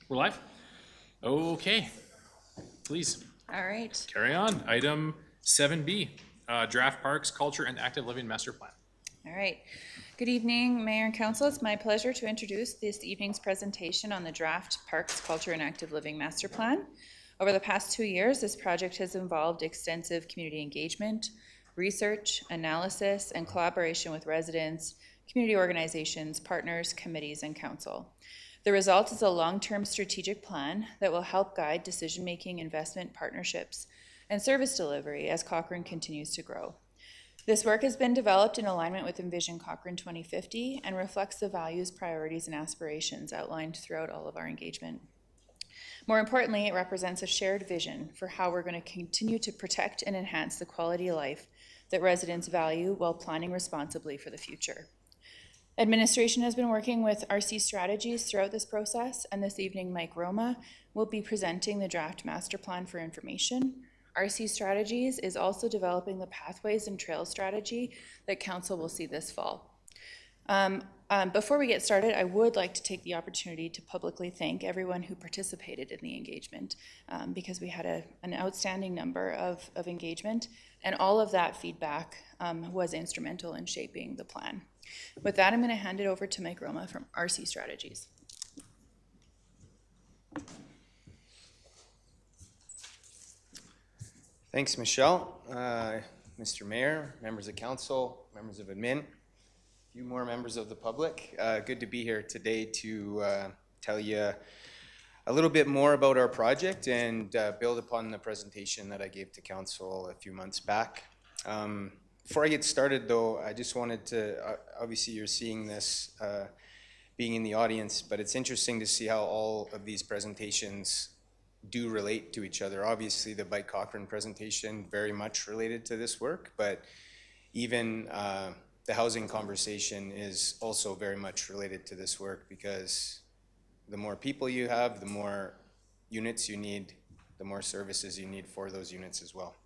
We're live? Okay, please, All right. carry on. Item 7B, Draft Parks, Culture, and Active Living Master Plan. All right. Good evening, Mayor and Council. It's my pleasure to introduce this evening's presentation on the Draft Parks, Culture, and Active Living Master Plan. Over the past 2 years, this project has involved extensive community engagement, research, analysis, and collaboration with residents, community organizations, partners, committees, and council. The result is a long-term strategic plan that will help guide decision-making, investment, partnerships, and service delivery as Cochrane continues to grow. This work has been developed in alignment with Envision Cochrane 2050 and reflects the values, priorities, and aspirations outlined throughout all of our engagement. More importantly, it represents a shared vision for how we're going to continue to protect and enhance the quality of life that residents value while planning responsibly for the future. Administration has been working with RC Strategies throughout this process, and this evening Mike Roma will be presenting the draft master plan for information. RC Strategies is also developing the pathways and trails strategy that council will see this fall. Before we get started, I would like to take the opportunity to publicly thank everyone who participated in the engagement because we had an outstanding number of engagement, and all of that feedback was instrumental in shaping the plan. With that, I'm going to hand it over to Mike Roma from RC Strategies. Thanks, Michelle. Mr. Mayor, members of council, members of admin, a few more members of the public. Good to be here today to tell you a little bit more about our project and build upon the presentation that I gave to council a few months back. Before I get started though, I just wanted to, obviously you're seeing this being in the audience, but it's interesting to see how all of these presentations do relate to each other. Obviously the Bike Cochrane presentation very much related to this work, but even the housing conversation is also very much related to this work, because the more people you have, the more units you need, the more services you need for those units as well.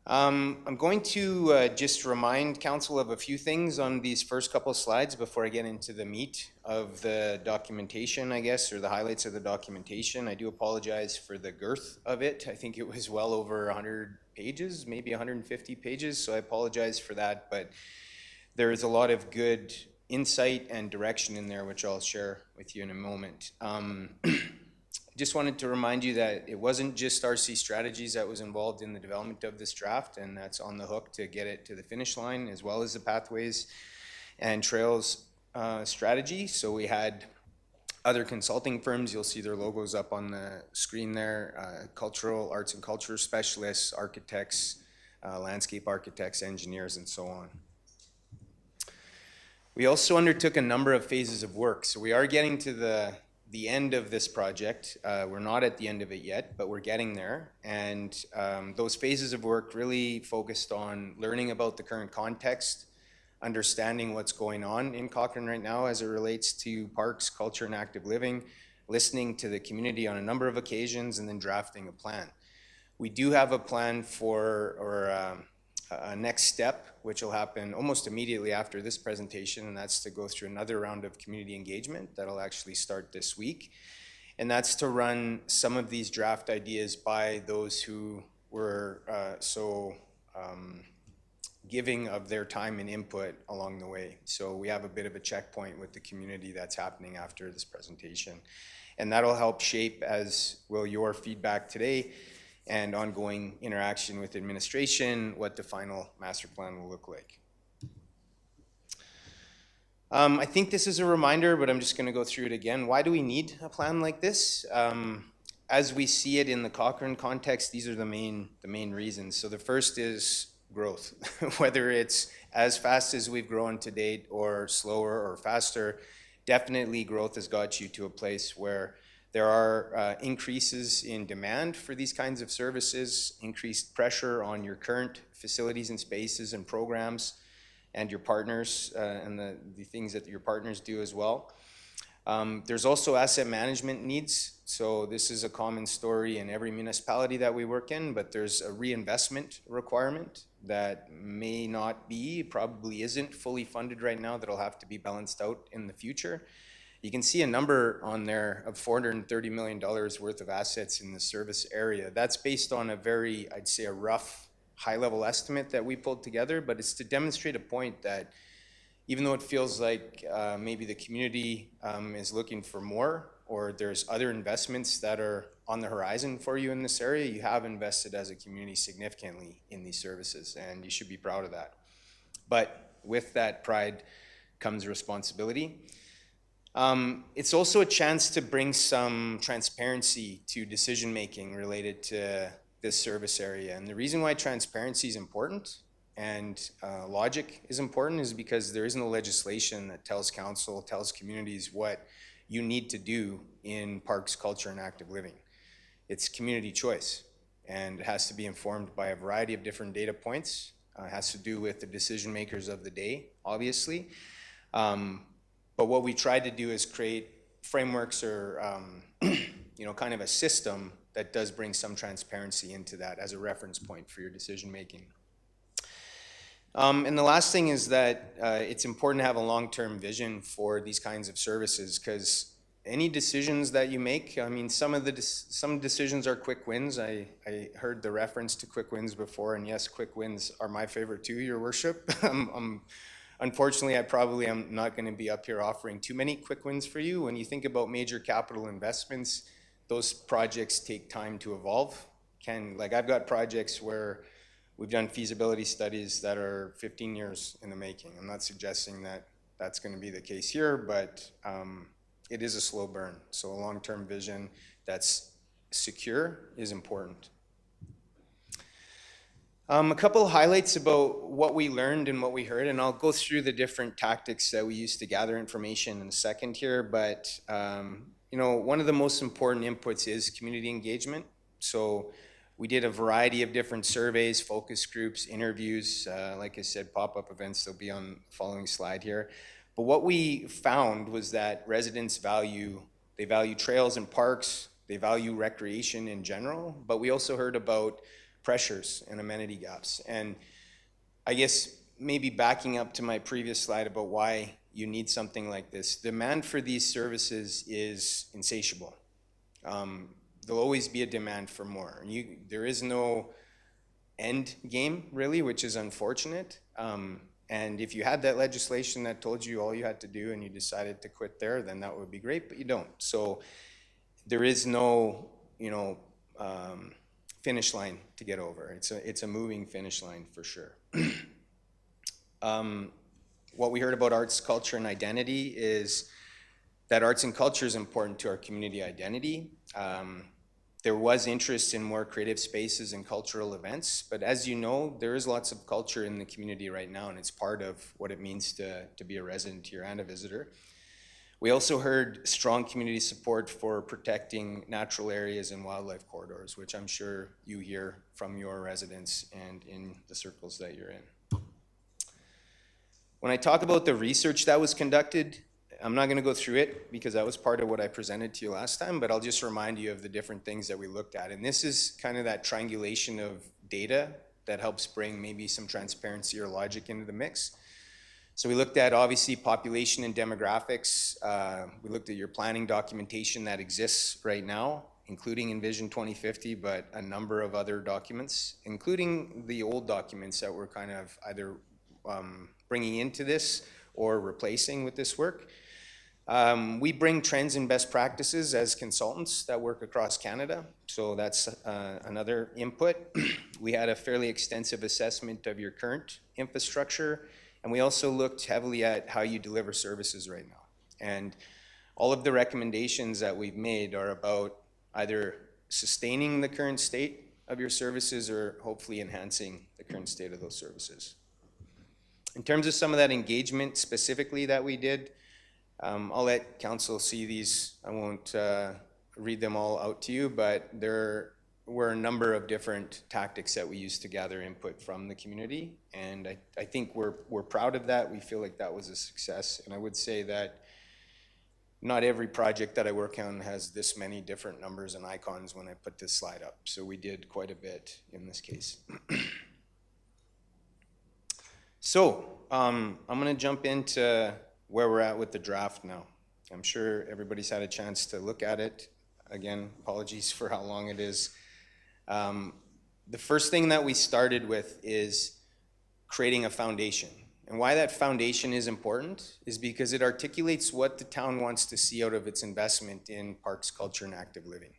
I'm going to just remind council of a few things on these first couple of slides before I get into the meat of the documentation, I guess, or the highlights of the documentation. I do apologize for the girth of it. I think it was well over 100 pages, maybe 150 pages, so I apologize for that, but there is a lot of good insight and direction in there, which I'll share with you in a moment. Just wanted to remind you that it wasn't just RC Strategies that was involved in the development of this draft, and that's on the hook to get it to the finish line, as well as the pathways and trails strategy. So we had other consulting firms, you'll see their logos up on the screen there, cultural, arts and culture specialists, architects, landscape architects, engineers, and so on. We also undertook a number of phases of work. So we are getting to the end of this project. We're not at the end of it yet, but we're getting there. And those phases of work really focused on learning about the current context, understanding what's going on in Cochrane right now as it relates to parks, culture, and active living, listening to the community on a number of occasions, and then drafting a plan. We do have a plan for, or a next step, which will happen almost immediately after this presentation, and that's to go through another round of community engagement that'll actually start this week. And that's to run some of these draft ideas by those who were giving of their time and input along the way. So we have a bit of a checkpoint with the community that's happening after this presentation. And that'll help shape, as will your feedback today, and ongoing interaction with administration, what the final master plan will look like. I think this is a reminder, but I'm just going to go through it again. Why do we need a plan like this? As we see it in the Cochrane context, these are the main reasons. So the first is growth. Whether it's as fast as we've grown to date or slower or faster, definitely growth has got you to a place where there are increases in demand for these kinds of services, increased pressure on your current facilities and spaces and programs and your partners and the things that your partners do as well. There's also asset management needs. So this is a common story in every municipality that we work in, but there's a reinvestment requirement that may not be, probably isn't fully funded right now, that'll have to be balanced out in the future. You can see a number on there of $430 million worth of assets in the service area. That's based on a very, I'd say, a rough high-level estimate that we pulled together, but it's to demonstrate a point that even though it feels like maybe the community is looking for more, or there's other investments that are on the horizon for you in this area, you have invested as a community significantly in these services, and you should be proud of that. But with that pride comes responsibility. It's also a chance to bring some transparency to decision-making related to this service area. And the reason why transparency is important and logic is important is because there is no legislation that tells council, tells communities what you need to do in parks, culture, and active living. It's community choice, and it has to be informed by a variety of different data points. It has to do with the decision makers of the day, obviously. But what we tried to do is create frameworks or kind of a system that does bring some transparency into that as a reference point for your decision making. And the last thing is that it's important to have a long-term vision for these kinds of services, because any decisions that you make, I mean, some decisions are quick wins. I heard the reference to quick wins before, and yes, quick wins are my favorite too, Your Worship. Unfortunately, I probably am not going to be up here offering too many quick wins for you. When you think about major capital investments, those projects take time to evolve. I've got projects where we've done feasibility studies that are 15 years in the making. I'm not suggesting that that's going to be the case here, but it is a slow burn. So a long-term vision that's secure is important. A couple of highlights about what we learned and what we heard, and I'll go through the different tactics that we used to gather information in a second here, but one of the most important inputs is community engagement. So we did a variety of different surveys, focus groups, interviews, like I said, pop-up events. They'll be on the following slide here. But what we found was that residents value trails and parks, they value recreation in general, but we also heard about pressures and amenity gaps. And I guess maybe backing up to my previous slide about why you need something like this, demand for these services is insatiable. There'll always be a demand for more. There is no end game, really, which is unfortunate. And if you had that legislation that told you all you had to do and you decided to quit there, then that would be great, but you don't. So there is no, finish line to get over. It's a moving finish line for sure. What we heard about arts, culture, and identity is that arts and culture is important to our community identity. There was interest in more creative spaces and cultural events, but as you know, there is lots of culture in the community right now, and it's part of what it means to be a resident here and a visitor. We also heard strong community support for protecting natural areas and wildlife corridors, which I'm sure you hear from your residents and in the circles that you're in. When I talk about the research that was conducted, I'm not going to go through it because that was part of what I presented to you last time, but I'll just remind you of the different things that we looked at. And this is kind of that triangulation of data that helps bring maybe some transparency or logic into the mix. So we looked at, obviously, population and demographics. We looked at your planning documentation that exists right now, including Envision 2050, but a number of other documents, including the old documents that we're kind of either bringing into this or replacing with this work. We bring trends and best practices as consultants that work across Canada, so that's another input. We had a fairly extensive assessment of your current infrastructure, and we also looked heavily at how you deliver services right now. And all of the recommendations that we've made are about either sustaining the current state of your services or hopefully enhancing the current state of those services. In terms of some of that engagement specifically that we did, I'll let council see these. I won't read them all out to you, but there were a number of different tactics that we used to gather input from the community, and I think we're proud of that. We feel like that was a success, and I would say that not every project that I work on has this many different numbers and icons when I put this slide up. So we did quite a bit in this case. So I'm going to jump into where we're at with the draft now. I'm sure everybody's had a chance to look at it. Again, apologies for how long it is. The first thing that we started with is creating a foundation. And why that foundation is important is because it articulates what the town wants to see out of its investment in parks, culture, and active living.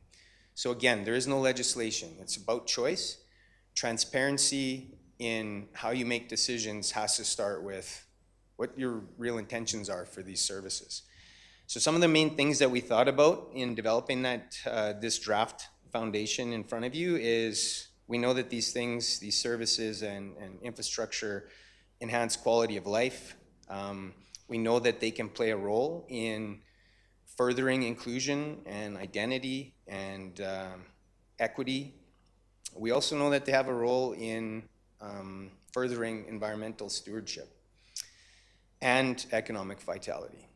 So again, there is no legislation. It's about choice. Transparency in how you make decisions has to start with what your real intentions are for these services. So some of the main things that we thought about in developing that this draft foundation in front of you is we know that these things, these services and infrastructure enhance quality of life. We know that they can play a role in furthering inclusion and identity and equity. We also know that they have a role in furthering environmental stewardship and economic vitality.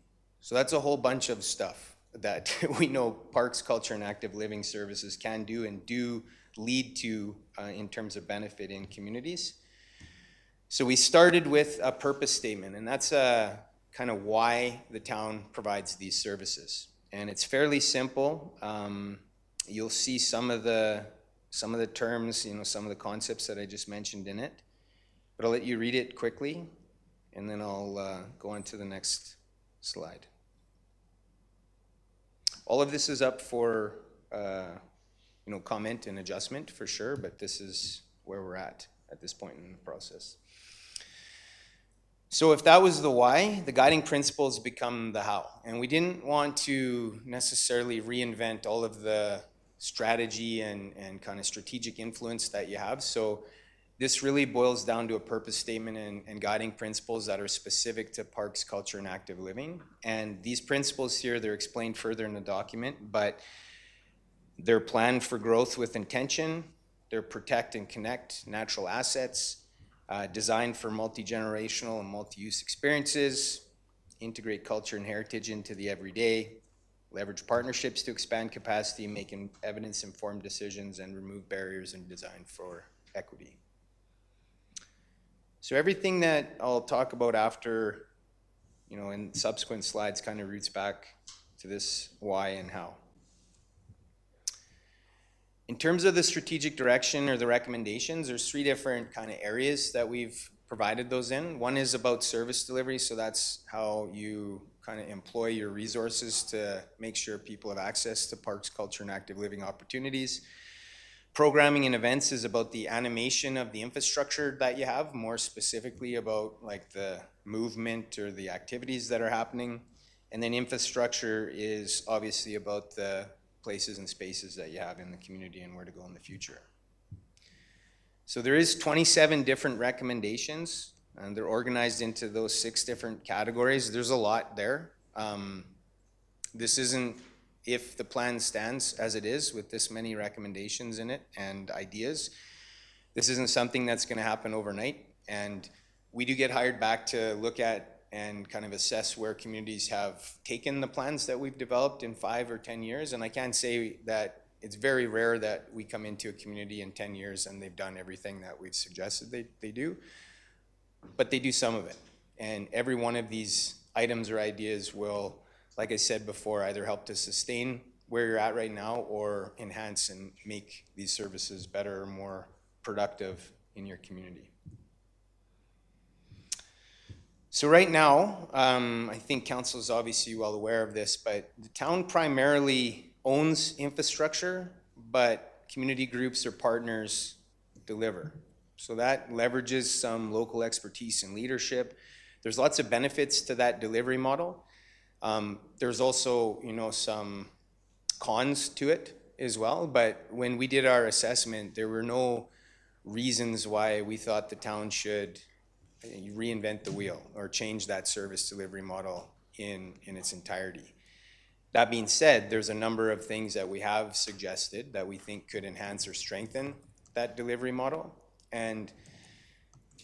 So that's a whole bunch of stuff that we know parks, culture, and active living services can do and do lead to in terms of benefit in communities. So we started with a purpose statement, and that's kind of why the town provides these services. And it's fairly simple. You'll see some of the terms, some of the concepts that I just mentioned in it. But I'll let you read it quickly, and then I'll go on to the next slide. All of this is up for comment and adjustment for sure, but this is where we're at this point in the process. So if that was the why, the guiding principles become the how. And we didn't want to necessarily reinvent all of the strategy and kind of strategic influence that you have. So this really boils down to a purpose statement and guiding principles that are specific to parks, culture, and active living. And these principles here, they're explained further in the document, but they're planned for growth with intention, they're protect and connect natural assets, designed for multi-generational and multi-use experiences, integrate culture and heritage into the everyday, leverage partnerships to expand capacity, making evidence-informed decisions, and remove barriers and design for equity. So everything that I'll talk about after, in subsequent slides kind of roots back to this why and how. In terms of the strategic direction or the recommendations, there's 3 different kind of areas that we've provided those in. One is about service delivery, so that's how you kind of employ your resources to make sure people have access to parks, culture, and active living opportunities. Programming and events is about the animation of the infrastructure that you have, more specifically about like the movement or the activities that are happening. And then infrastructure is obviously about the places and spaces that you have in the community and where to go in the future. So there is 27 different recommendations, and they're organized into those 6 different categories. There's a lot there. This isn't, if the plan stands as it is with this many recommendations in it and ideas, this isn't something that's going to happen overnight. And we do get hired back to look at and kind of assess where communities have taken the plans that we've developed in 5 or 10 years. And I can say that it's very rare that we come into a community in 10 years and they've done everything that we've suggested they do, but they do some of it. And every one of these items or ideas will, like I said before, either help to sustain where you're at right now or enhance and make these services better or more productive in your community. So right now, I think council is obviously well aware of this, but the town primarily owns infrastructure, but community groups or partners deliver. So that leverages some local expertise and leadership. There's lots of benefits to that delivery model. There's also, some cons to it as well, but when we did our assessment, there were no reasons why we thought the town should reinvent the wheel or change that service delivery model in its entirety. That being said, there's a number of things that we have suggested that we think could enhance or strengthen that delivery model. And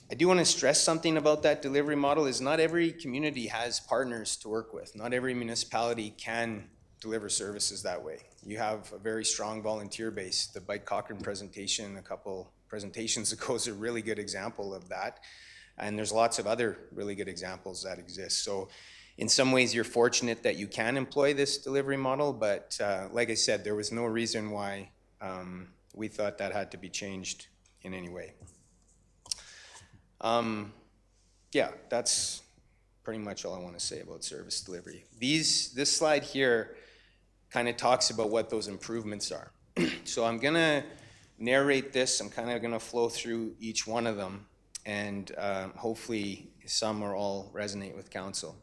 I do want to stress something about that delivery model is not every community has partners to work with. Not every municipality can deliver services that way. You have a very strong volunteer base. The Bike Cochrane presentation a couple presentations ago is a really good example of that. And there's lots of other really good examples that exist. So in some ways, you're fortunate that you can employ this delivery model, but like I said, there was no reason why we thought that had to be changed in any way. Yeah, that's pretty much all I want to say about service delivery. This slide here kind of talks about what those improvements are. So I'm going to narrate this. I'm kind of going to flow through each one of them, and hopefully some or all resonate with council.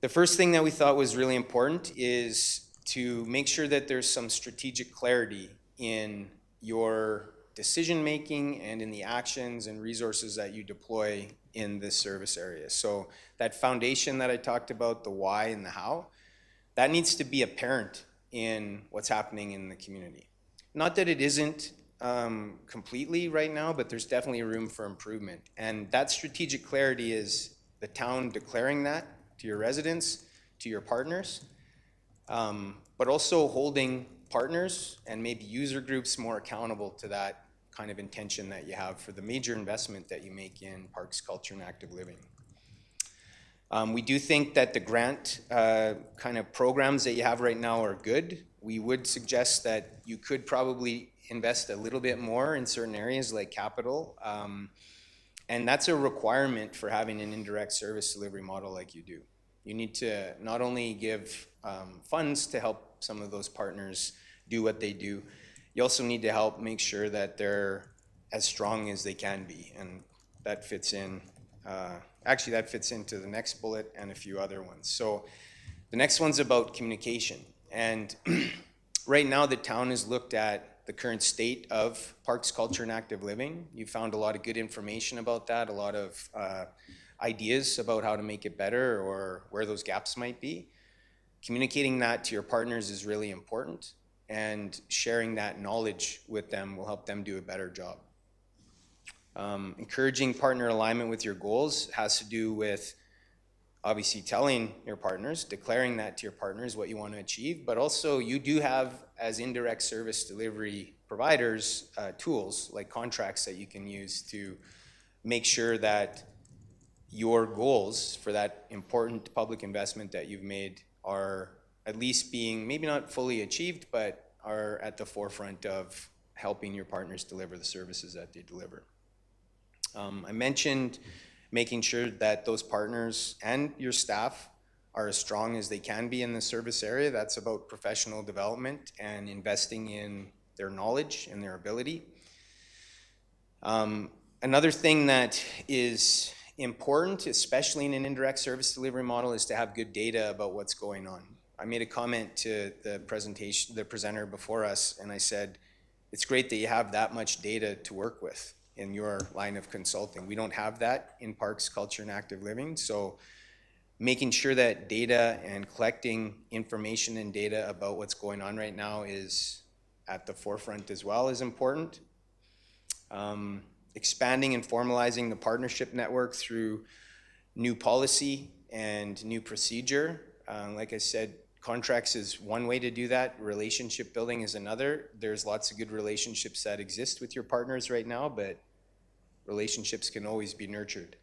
The first thing that we thought was really important is to make sure that there's some strategic clarity in your decision-making and in the actions and resources that you deploy in this service area. So that foundation that I talked about, the why and the how, that needs to be apparent in what's happening in the community. Not that it isn't completely right now, but there's definitely room for improvement. And that strategic clarity is the town declaring that to your residents, to your partners, but also holding partners and maybe user groups more accountable to that kind of intention that you have for the major investment that you make in parks, culture, and active living. We do think that the grant kind of programs that you have right now are good. We would suggest that you could probably invest a little bit more in certain areas like capital. And that's a requirement for having an indirect service delivery model like you do. You need to not only give funds to help some of those partners do what they do, you also need to help make sure that they're as strong as they can be. And that fits in, actually that fits into the next bullet and a few other ones. So the next one's about communication. And right now the town has looked at the current state of parks, culture, and active living. You found a lot of good information about that, a lot of ideas about how to make it better or where those gaps might be. Communicating that to your partners is really important, and sharing that knowledge with them will help them do a better job. Encouraging partner alignment with your goals has to do with obviously telling your partners, declaring that to your partners what you want to achieve, but also you do have, as indirect service delivery providers, tools like contracts that you can use to make sure that your goals for that important public investment that you've made are at least being maybe not fully achieved, but are at the forefront of helping your partners deliver the services that they deliver. I mentioned making sure that those partners and your staff are as strong as they can be in the service area. That's about professional development and investing in their knowledge and their ability. Another thing that is important, especially in an indirect service delivery model, is to have good data about what's going on. I made a comment to the presenter before us, and I said, it's great that you have that much data to work with in your line of consulting. We don't have that in parks, culture, and active living. So making sure that data and collecting information and data about what's going on right now is at the forefront as well is important. Expanding and formalizing the partnership network through new policy and new procedure. Like I said, contracts is one way to do that. Relationship building is another. There's lots of good relationships that exist with your partners right now, but relationships can always be nurtured.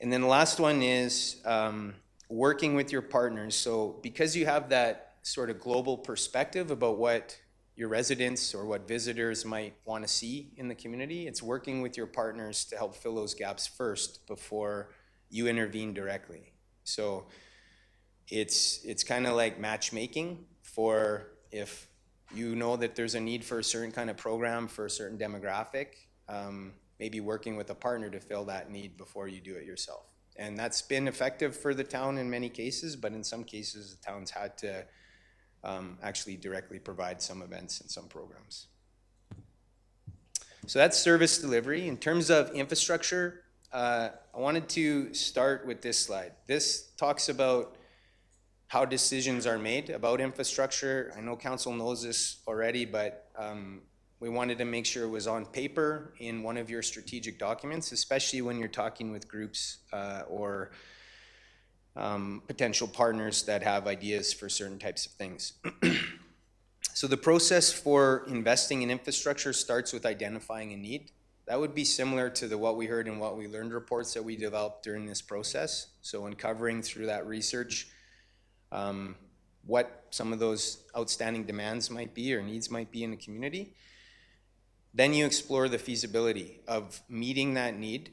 And then the last one is working with your partners. So because you have that sort of global perspective about what your residents or what visitors might want to see in the community, it's working with your partners to help fill those gaps first before you intervene directly. So it's kind of like matchmaking for if you know that there's a need for a certain kind of program for a certain demographic, maybe working with a partner to fill that need before you do it yourself. And that's been effective for the town in many cases, but in some cases the town's had to actually directly provide some events and some programs. So that's service delivery. In terms of infrastructure, I wanted to start with this slide. This talks about how decisions are made about infrastructure. I know council knows this already, but We wanted to make sure it was on paper in one of your strategic documents, especially when you're talking with groups or potential partners that have ideas for certain types of things. So the process for investing in infrastructure starts with identifying a need. That would be similar to the What We Heard and What We Learned reports that we developed during this process. So uncovering through that research what some of those outstanding demands might be or needs might be in the community. Then you explore the feasibility of meeting that need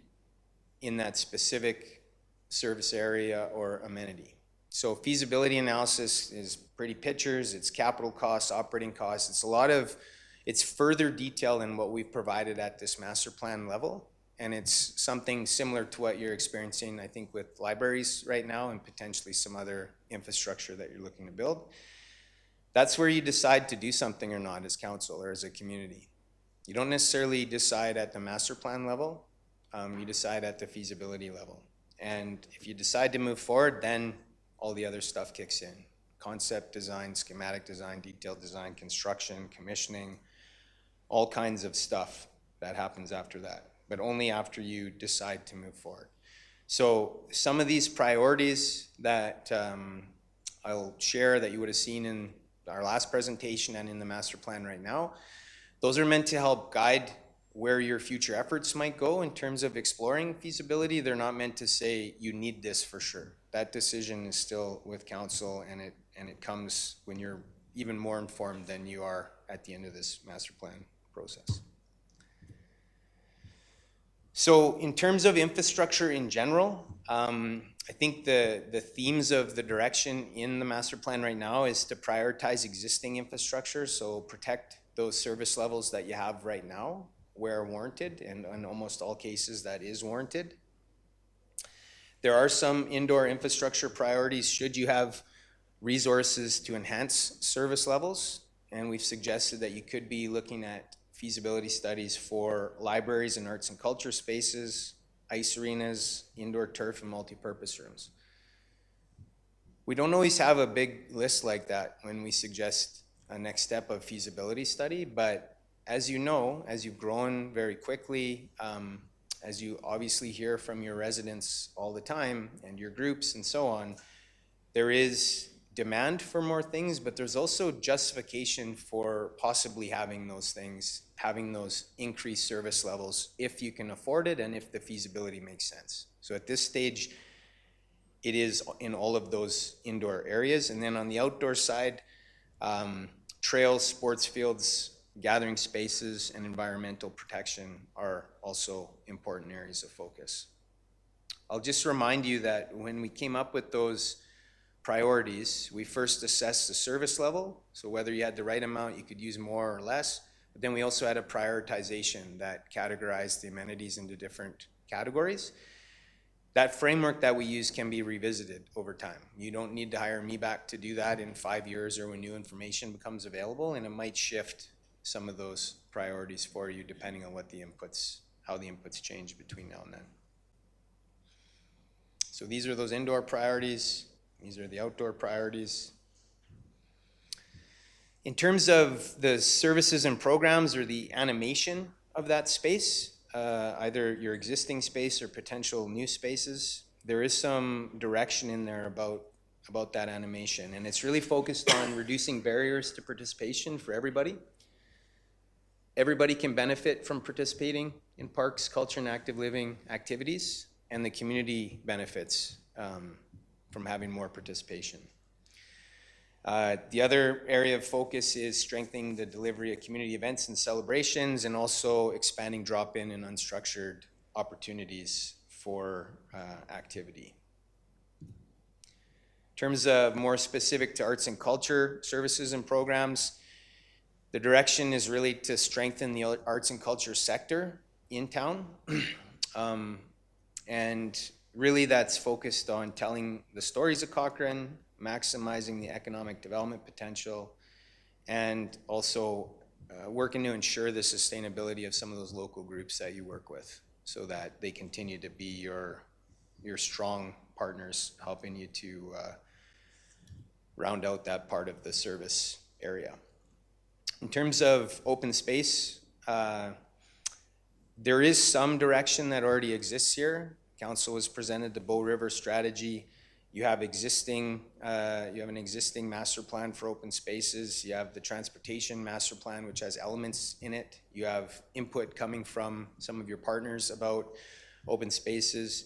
in that specific service area or amenity. So feasibility analysis is pretty pictures, it's capital costs, operating costs, it's further detail than what we've provided at this master plan level. And it's something similar to what you're experiencing, I think, with libraries right now and potentially some other infrastructure that you're looking to build. That's where you decide to do something or not as council or as a community. You don't necessarily decide at the master plan level, you decide at the feasibility level. And if you decide to move forward, then all the other stuff kicks in. Concept design, schematic design, detailed design, construction, commissioning, all kinds of stuff that happens after that, but only after you decide to move forward. So some of these priorities that I'll share that you would have seen in our last presentation and in the master plan right now, those are meant to help guide where your future efforts might go in terms of exploring feasibility. They're not meant to say you need this for sure. That decision is still with council, and it comes when you're even more informed than you are at the end of this master plan process. So in terms of infrastructure in general, I think the themes of the direction in the master plan right now is to prioritize existing infrastructure, so protect those service levels that you have right now where warranted, and in almost all cases that is warranted. There are some indoor infrastructure priorities should you have resources to enhance service levels, and we've suggested that you could be looking at feasibility studies for libraries and arts and culture spaces, ice arenas, indoor turf, and multi-purpose rooms. We don't always have a big list like that when we suggest a next step of feasibility study, but as you know, as you've grown very quickly, as you obviously hear from your residents all the time and your groups and so on, there is demand for more things, but there's also justification for possibly having those things, having those increased service levels if you can afford it and if the feasibility makes sense. So at this stage, it is in all of those indoor areas. And then on the outdoor side, trails, sports fields, gathering spaces, and environmental protection are also important areas of focus. I'll just remind you that when we came up with those priorities, we first assessed the service level, so whether you had the right amount, you could use more or less, but then we also had a prioritization that categorized the amenities into different categories. That framework that we use can be revisited over time. You don't need to hire me back to do that in 5 years or when new information becomes available, and it might shift some of those priorities for you depending on what the inputs, how the inputs change between now and then. So these are those indoor priorities. These are the outdoor priorities. In terms of the services and programs or the animation of that space, either your existing space or potential new spaces, there is some direction in there about that animation. And it's really focused on reducing barriers to participation for everybody. Everybody can benefit from participating in parks, culture, and active living activities, and the community benefits from having more participation. The other area of focus is strengthening the delivery of community events and celebrations, and also expanding drop-in and unstructured opportunities for activity. In terms of more specific to arts and culture services and programs, the direction is really to strengthen the arts and culture sector in town. And really that's focused on telling the stories of Cochrane, maximizing the economic development potential, and also working to ensure the sustainability of some of those local groups that you work with so that they continue to be your strong partners helping you to round out that part of the service area. In terms of open space, there is some direction that already exists here. Council has presented the Bow River strategy. You have an existing master plan for open spaces. You have the transportation master plan, which has elements in it. You have input coming from some of your partners about open spaces.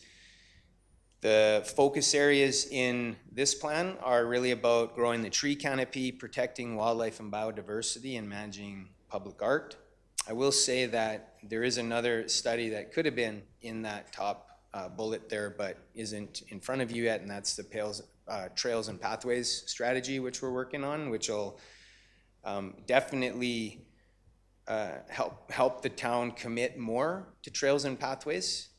The focus areas in this plan are really about growing the tree canopy, protecting wildlife and biodiversity, and managing public art. I will say that there is another study that could have been in that top bullet there, but isn't in front of you yet, and that's the Trails and Pathways strategy, which we're working on, which will definitely help the town commit more to trails and pathways,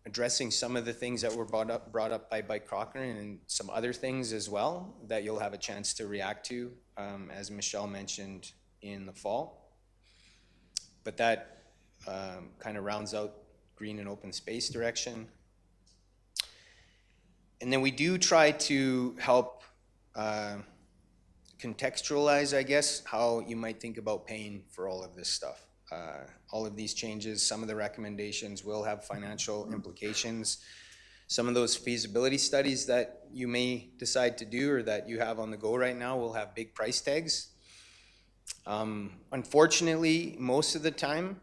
addressing some of the things that were brought up by Cochrane, and some other things as well that you'll have a chance to react to, as Michelle mentioned, in the fall. But that kind of rounds out green and open space direction. And then we do try to help contextualize, I guess, how you might think about paying for all of this stuff. All of these changes, some of the recommendations will have financial implications. Some of those feasibility studies that you may decide to do or that you have on the go right now will have big price tags. Unfortunately, most of the time,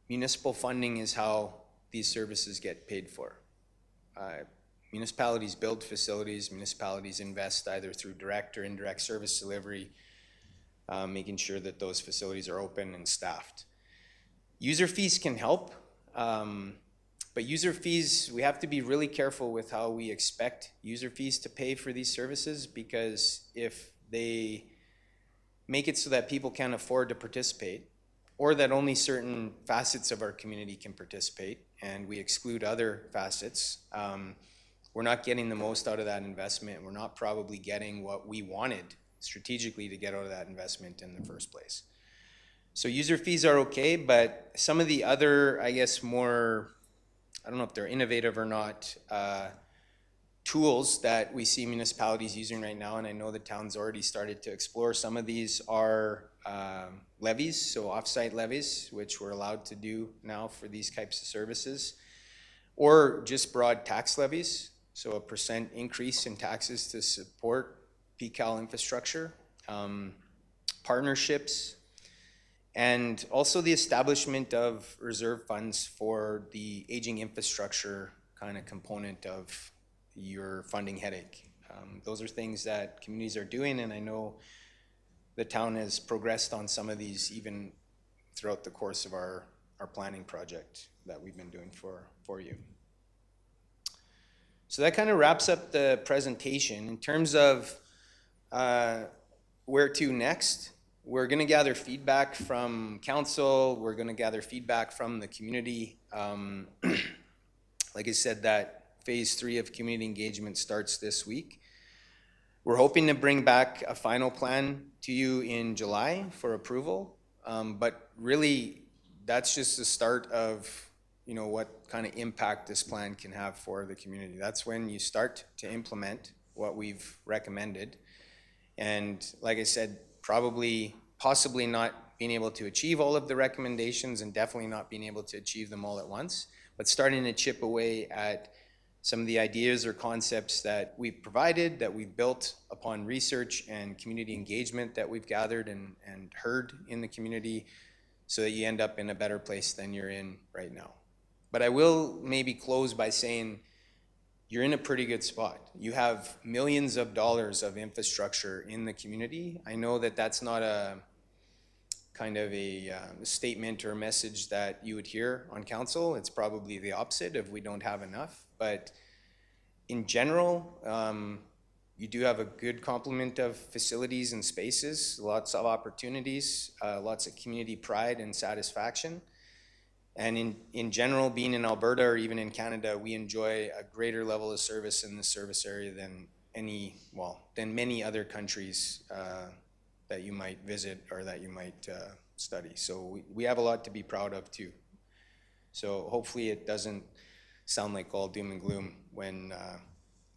municipal funding is how these services get paid for. Municipalities build facilities, municipalities invest either through direct or indirect service delivery, making sure that those facilities are open and staffed. User fees can help, but user fees, we have to be really careful with how we expect user fees to pay for these services, because if they make it so that people can't afford to participate, or that only certain facets of our community can participate, and we exclude other facets, we're not getting the most out of that investment. We're not probably getting what we wanted strategically to get out of that investment in the first place. So user fees are okay, but some of the other, I guess, more, I don't know if they're innovative or not, tools that we see municipalities using right now, and I know the town's already started to explore some of these, are levies, so offsite levies, which we're allowed to do now for these types of services, or just broad tax levies, so a % increase in taxes to support PCAL infrastructure, partnerships, and also the establishment of reserve funds for the aging infrastructure kind of component of your funding headache. Those are things that communities are doing, and I know the town has progressed on some of these even throughout the course of our planning project that we've been doing for you. So that kind of wraps up the presentation. In terms of where to next, we're going to gather feedback from council. We're going to gather feedback from the community. Like I said, that phase 3 of community engagement starts this week. We're hoping to bring back a final plan to you in July for approval, but really that's just the start of what kind of impact this plan can have for the community. That's when you start to implement what we've recommended. And like I said, possibly not being able to achieve all of the recommendations, and definitely not being able to achieve them all at once, but starting to chip away at some of the ideas or concepts that we've provided, that we've built upon research and community engagement that we've gathered and heard in the community, so that you end up in a better place than you're in right now. But I will maybe close by saying you're in a pretty good spot. You have millions of dollars of infrastructure in the community. I know that that's not a kind of a statement or a message that you would hear on council. It's probably the opposite of we don't have enough. But in general, you do have a good complement of facilities and spaces, lots of opportunities, lots of community pride and satisfaction. And in general, being in Alberta or even in Canada, we enjoy a greater level of service in the service area than many other countries that you might visit or that you might study. So we have a lot to be proud of too. So hopefully it doesn't sound like all doom and gloom when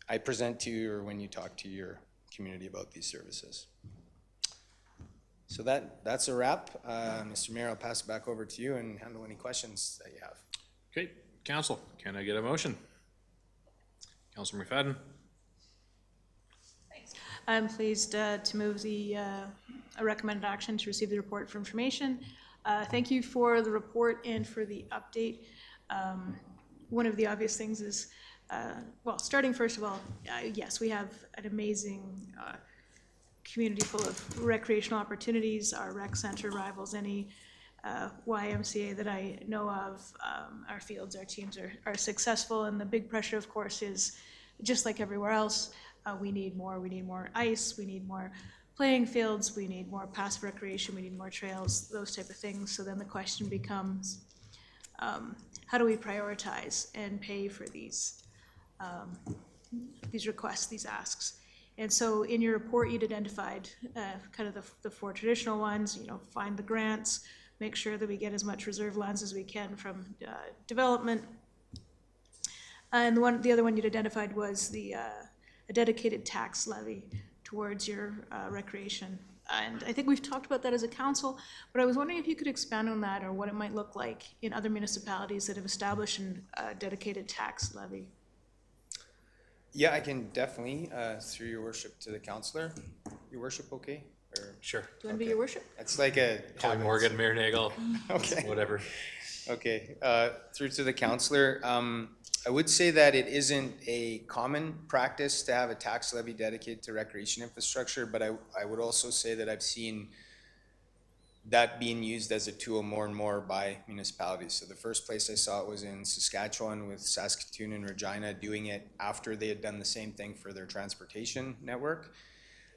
I present to you or when you talk to your community about these services. So that's a wrap. Mr. Mayor, I'll pass it back over to you and handle any questions that you have. Okay, council, can I get a motion? Councilor McFadden? I'm pleased to move the a recommended action to receive the report for information. Thank you for the report and for the update. One of the obvious things is, well, starting first of all, yes, we have an amazing community full of recreational opportunities. Our rec center rivals any YMCA that I know of. Our fields, our teams are successful, and the big pressure, of course, is just like everywhere else. We need more ice, we need more playing fields, we need more passive recreation, we need more trails, those type of things. So then the question becomes, how do we prioritize and pay for these requests, these asks? And so in your report, you'd identified kind of the four traditional ones, find the grants, make sure that we get as much reserve lands as we can from development. And the other one you'd identified was a dedicated tax levy towards your recreation. And I think we've talked about that as a council, but I was wondering if you could expand on that or what it might look like in other municipalities that have established a dedicated tax levy. Yeah, I can definitely, through your worship to the councillor. Your worship, okay? Or, Sure. Do you want to be your worship? it's like a. Call me Morgan, Mayor Nagel, Okay. whatever. Okay, through to the councillor. I would say that it isn't a common practice to have a tax levy dedicated to recreation infrastructure, but I would also say that I've seen that being used as a tool more and more by municipalities. So the first place I saw it was in Saskatchewan with Saskatoon and Regina doing it after they had done the same thing for their transportation network.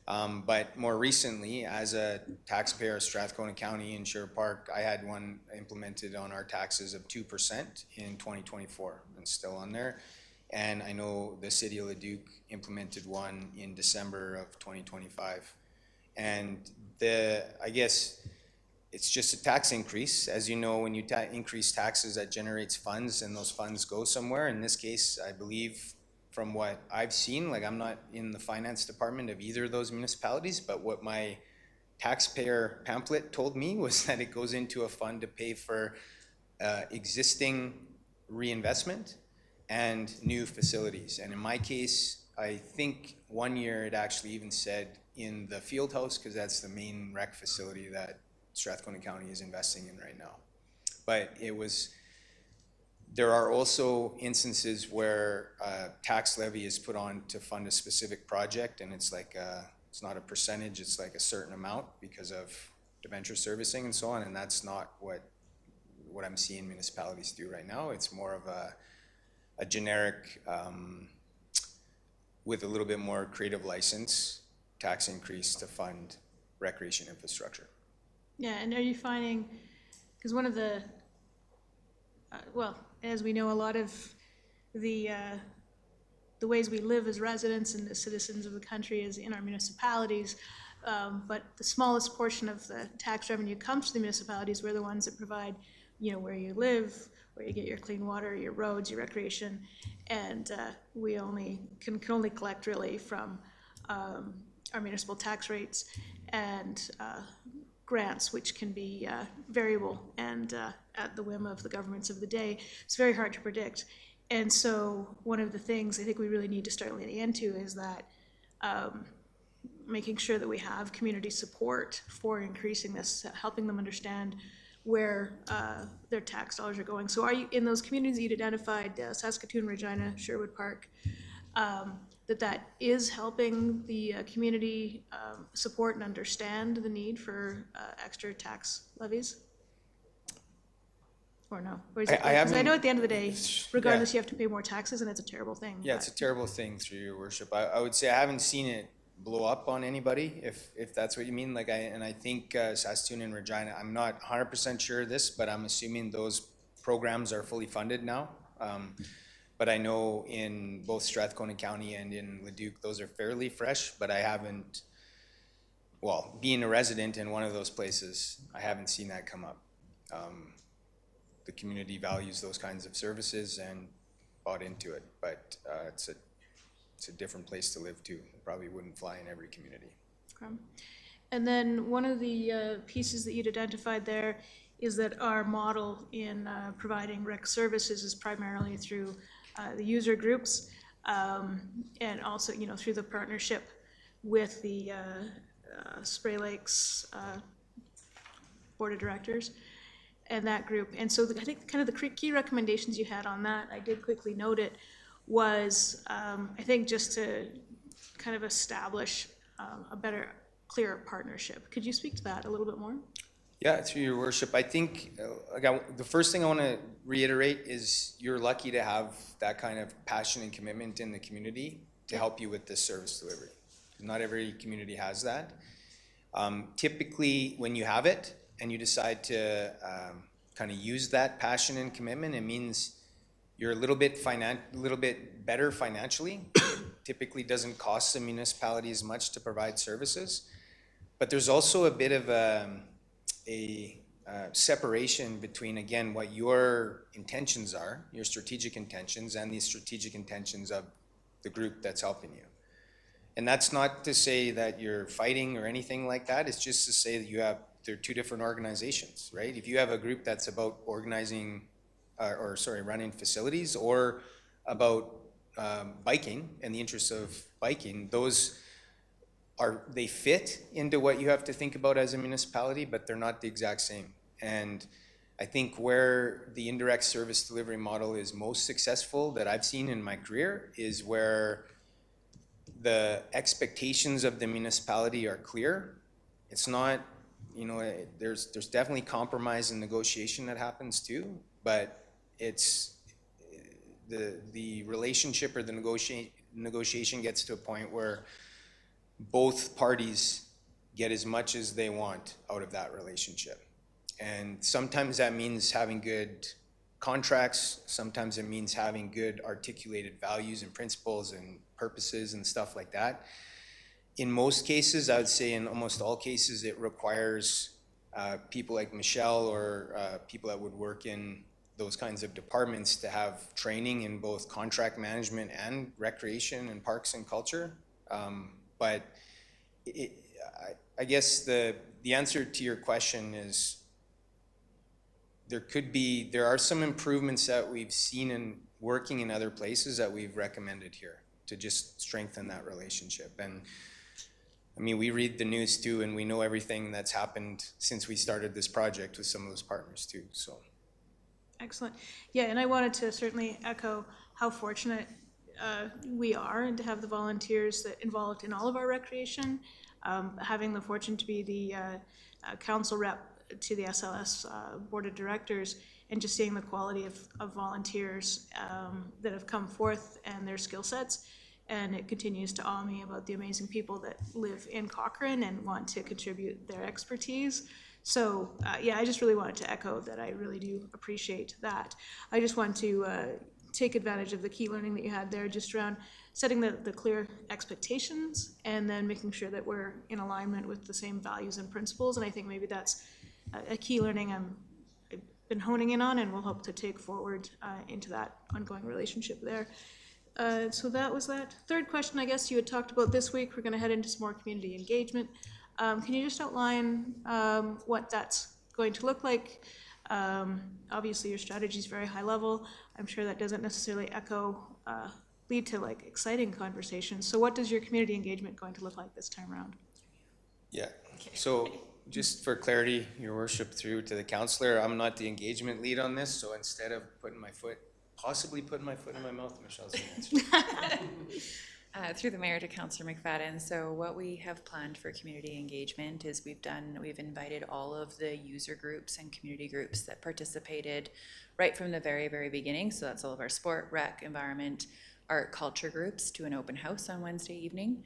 But more recently, as a taxpayer of Strathcona County in Sherwood Park, I had one implemented on our taxes of 2% in 2024 and still on there. And I know the city of Leduc implemented one in December of 2025. And I guess it's just a tax increase. As you know, when you increase taxes, that generates funds and those funds go somewhere. In this case, I believe from what I've seen, like I'm not in the finance department of either of those municipalities, but what my taxpayer pamphlet told me was that it goes into a fund to pay for existing reinvestment and new facilities. And in my case, I think one year it actually even said in the field house, because that's the main rec facility that Strathcona County is investing in right now. But there are also instances where tax levy is put on to fund a specific project, and it's like it's not a percentage, it's like a certain amount because of debenture servicing and so on, and that's not what I'm seeing municipalities do right now. It's more of a generic, with a little bit more creative license, tax increase to fund recreation infrastructure. Yeah, and are you finding, because one of the, well, as we know, a lot of the ways we live as residents and as citizens of the country is in our municipalities, but the smallest portion of the tax revenue comes to the municipalities. We're the ones that provide, where you live, where you get your clean water, your roads, your recreation, and we can only collect really from our municipal tax rates and grants, which can be variable and at the whim of the governments of the day. It's very hard to predict. And so one of the things I think we really need to start leaning into is that making sure that we have community support for increasing this, helping them understand where their tax dollars are going. So are you, in those communities you'd identified, Saskatoon, Regina, Sherwood Park, that is helping the community support and understand the need for extra tax levies? Or no? Or is it, because I know at the end of the day, regardless, you have to pay more taxes, and it's a terrible thing. Yeah, it's a terrible thing, through your worship. I would say I haven't seen it blow up on anybody, if that's what you mean. I think Saskatoon and Regina, I'm not 100% sure of this, but I'm assuming those programs are fully funded now. But I know in both Strathcona County and in Leduc, those are fairly fresh, but I haven't, well, being a resident in one of those places, I haven't seen that come up. The community values those kinds of services and bought into it, but it's a different place to live too. It probably wouldn't fly in every community. Okay. And then one of the pieces that you'd identified there is that our model in providing rec services is primarily through the user groups, and also, you know, through the partnership with the Spray Lakes Board of Directors and that group. And so I think kind of the key recommendations you had on that, I did quickly note it, was I think just to kind of establish a better, clearer partnership. Could you speak to that a little bit more? Yeah, through your worship, I think the first thing I want to reiterate is you're lucky to have that kind of passion and commitment in the community to help you with this service delivery. Not every community has that. Typically, when you have it and you decide to kind of use that passion and commitment, it means you're a little bit better financially. It typically doesn't cost the municipality as much to provide services, but there's also a bit of a separation between, again, what your intentions are, your strategic intentions, and the strategic intentions of the group that's helping you. And that's not to say that you're fighting or anything like that. It's just to say that they're two different organizations, right? If you have a group that's about organizing, running facilities, or about biking and the interests of biking, they fit into what you have to think about as a municipality, but they're not the exact same. And I think where the indirect service delivery model is most successful that I've seen in my career is where the expectations of the municipality are clear. It's not, you know, there's definitely compromise and negotiation that happens too, but it's the relationship or the negotiation gets to a point where both parties get as much as they want out of that relationship. And sometimes that means having good contracts, sometimes it means having good articulated values and principles and purposes and stuff like that. In most cases, I would say in almost all cases, it requires people like Michelle or people that would work in those kinds of departments to have training in both contract management and recreation and parks and culture. But I guess the answer to your question is there are some improvements that we've seen in working in other places that we've recommended here to just strengthen that relationship. And I mean, we read the news too, and we know everything that's happened since we started this project with some of those partners too, so. Excellent. Yeah, and I wanted to certainly echo how fortunate we are and to have the volunteers that involved in all of our recreation, having the fortune to be the council rep to the SLS Board of Directors, and just seeing the quality of volunteers that have come forth and their skill sets. And it continues to awe me about the amazing people that live in Cochrane and want to contribute their expertise. So yeah, I just really wanted to echo that I really do appreciate that. I just want to take advantage of the key learning that you had there, just around setting the clear expectations and then making sure that we're in alignment with the same values and principles. And I think maybe that's a key learning I've been honing in on and will hope to take forward into that ongoing relationship there. So that was that. Third question, I guess you had talked about this week, we're gonna head into some more community engagement. Can you just outline what that's going to look like? Obviously your strategy is very high level. I'm sure that doesn't necessarily lead to like exciting conversations. So what does your community engagement going to look like this time around? Yeah, so just for clarity, your worship, through to the councillor, I'm not the engagement lead on this, so instead of possibly putting my foot in my mouth, Michelle's gonna answer. Through the mayor to Councillor McFadden. So what we have planned for community engagement is we've invited all of the user groups and community groups that participated right from the very, very beginning. So that's all of our sport, rec, environment, art, culture groups to an open house on Wednesday evening.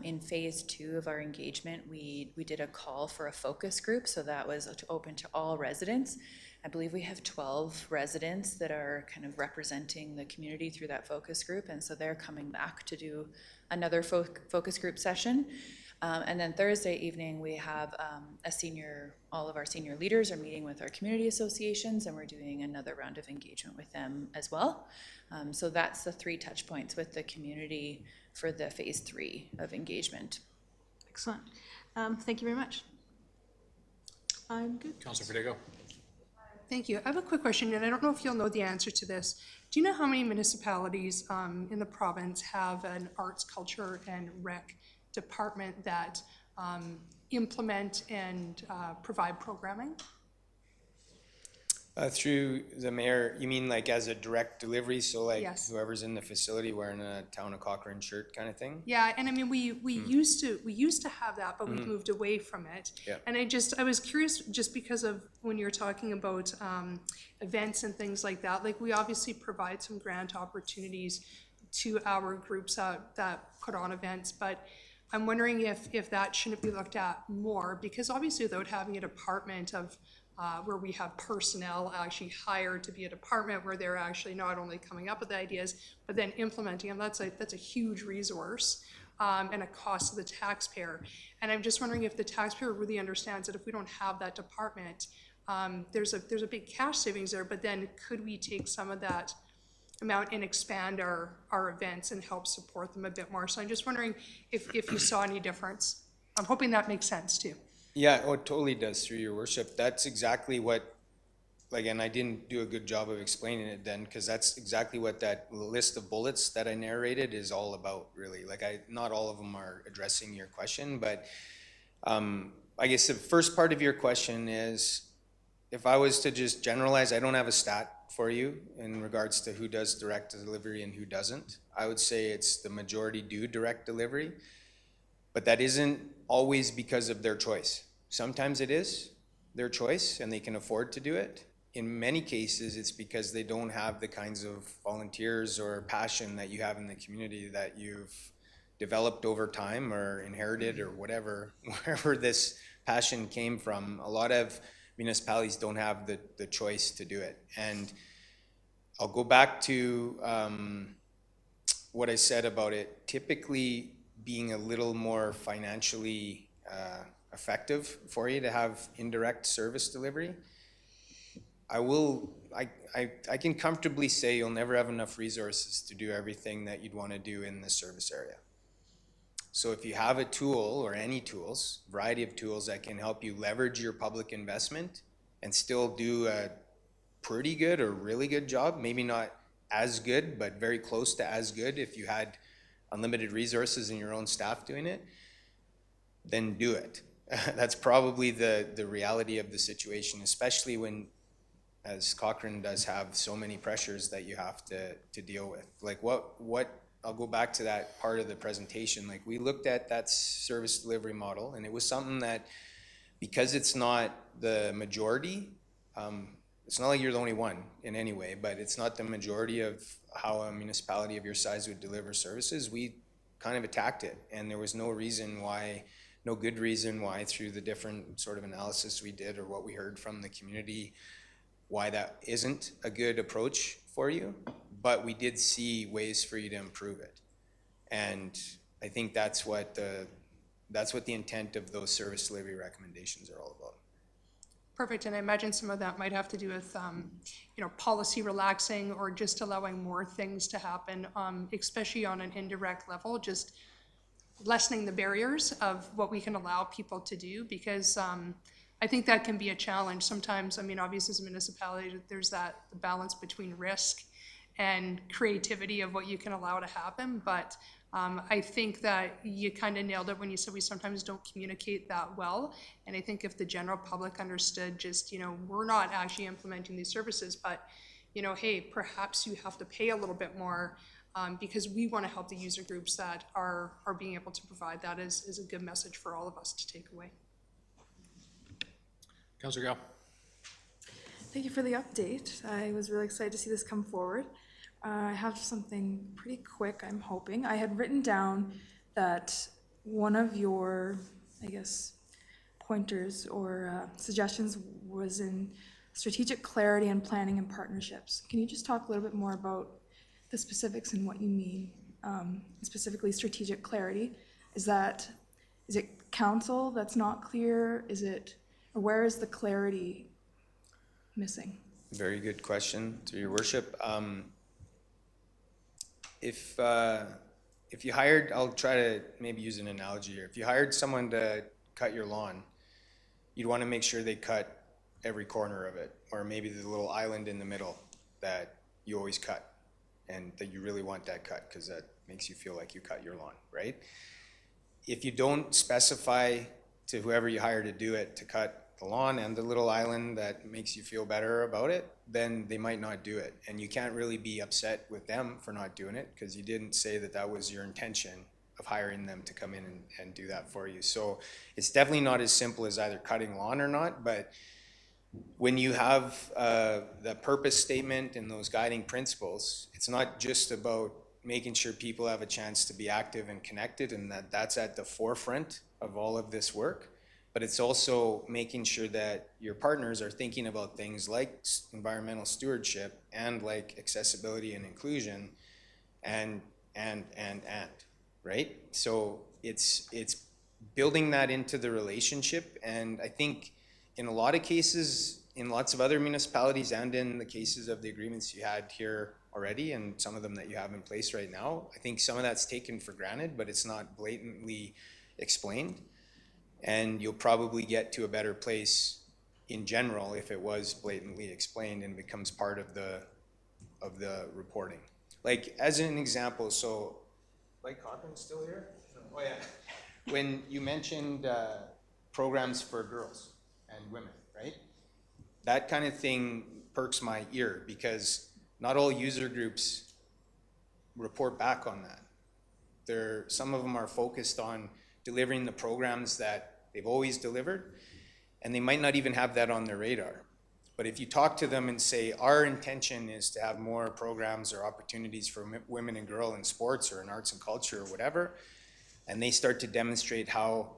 In phase 2 of our engagement, we did a call for a focus group. So that was open to all residents. I believe we have 12 residents that are kind of representing the community through that focus group, and so they're coming back to do another focus group session. And then Thursday evening, we have all of our senior leaders are meeting with our community associations, and we're doing another round of engagement with them as well. So that's the 3 touch points with the community for the phase 3 of engagement. Excellent. Thank you very much. I'm good. Councillor Fidego. Thank you. I have a quick question, and I don't know if you'll know the answer to this. Do you know how many municipalities in the province have an arts, culture, and rec department that implement and provide programming? Through the mayor, you mean like as a direct delivery, so like Yes. whoever's in the facility wearing a Town of Cochrane shirt kind of thing? Yeah, and I mean, we used to have that, but we've moved away from it. Yeah. And I was curious, just because of when you're talking about events and things like that, like we obviously provide some grant opportunities to our groups that put on events, but I'm wondering if that shouldn't be looked at more, because obviously without having a department of where we have personnel actually hired to be a department where they're actually not only coming up with ideas, but then implementing them, that's a huge resource and a cost to the taxpayer. And I'm just wondering if the taxpayer really understands that if we don't have that department, there's a big cash savings there, but then could we take some of that amount and expand our events and help support them a bit more? So I'm just wondering if you saw any difference. I'm hoping that makes sense too. Yeah, oh, it totally does, through your worship. That's exactly what, like, and I didn't do a good job of explaining it then, because that's exactly what that list of bullets that I narrated is all about, really. Like, not all of them are addressing your question, but I guess the first part of your question is, if I was to just generalize, I don't have a stat for you in regards to who does direct delivery and who doesn't. I would say it's the majority do direct delivery, but that isn't always because of their choice. Sometimes it is their choice and they can afford to do it. In many cases, it's because they don't have the kinds of volunteers or passion that you have in the community that you've developed over time or inherited or whatever, wherever this passion came from. A lot of municipalities don't have the choice to do it. And I'll go back to what I said about it typically being a little more financially effective for you to have indirect service delivery. I can comfortably say you'll never have enough resources to do everything that you'd want to do in the service area. So if you have a tool or any tools, variety of tools that can help you leverage your public investment and still do a pretty good or really good job, maybe not as good, but very close to as good if you had unlimited resources and your own staff doing it, then do it. That's probably the reality of the situation, especially when, as Cochrane does have so many pressures that you have to deal with. Like what I'll go back to that part of the presentation. Like we looked at that service delivery model, and it was something that, because it's not the majority, it's not like you're the only one in any way, but it's not the majority of how a municipality of your size would deliver services. We kind of attacked it, and there was no good reason why through the different sort of analysis we did or what we heard from the community, why that isn't a good approach for you, but we did see ways for you to improve it. And I think that's what the intent of those service delivery recommendations are all about. Perfect, and I imagine some of that might have to do with, policy relaxing or just allowing more things to happen, especially on an indirect level, just lessening the barriers of what we can allow people to do, because I think that can be a challenge sometimes. I mean, obviously as a municipality, there's the balance between risk and creativity of what you can allow to happen, but I think that you kind of nailed it when you said we sometimes don't communicate that well. And I think if the general public understood just, we're not actually implementing these services, but, hey, perhaps you have to pay a little bit more because we want to help the user groups that are being able to provide that is a good message for all of us to take away. Councillor Gao. Thank you for the update. I was really excited to see this come forward. I have something pretty quick, I'm hoping. I had written down that one of your, pointers or suggestions was in strategic clarity and planning and partnerships. Can you just talk a little bit more about the specifics and what you mean, specifically strategic clarity? Is it council that's not clear? Or where is the clarity missing? Very good question, through your worship. If if you hired, I'll try to maybe use an analogy here. If you hired someone to cut your lawn, you'd want to make sure they cut every corner of it, or maybe the little island in the middle that you always cut, and that you really want that cut because that makes you feel like you cut your lawn, right? If you don't specify to whoever you hire to do it to cut the lawn and the little island that makes you feel better about it, then they might not do it. And you can't really be upset with them for not doing it because you didn't say that that was your intention of hiring them to come in and do that for you. So it's definitely not as simple as either cutting lawn or not, but when you have the purpose statement and those guiding principles, it's not just about making sure people have a chance to be active and connected and that's at the forefront of all of this work, but it's also making sure that your partners are thinking about things like environmental stewardship and like accessibility and inclusion and, right? So it's building that into the relationship. And I think in a lot of cases, in lots of other municipalities and in the cases of the agreements you had here already and some of them that you have in place right now, I think some of that's taken for granted, but it's not blatantly explained. And you'll probably get to a better place in general if it was blatantly explained and becomes part of the reporting. Like as an example, so like Cochrane's still here? Oh yeah. When you mentioned programs for girls and women, right? That kind of thing perks my ear because not all user groups report back on that. Some of them are focused on delivering the programs that they've always delivered, and they might not even have that on their radar. But if you talk to them and say, our intention is to have more programs or opportunities for women and girls in sports or in arts and culture or whatever, and they start to demonstrate how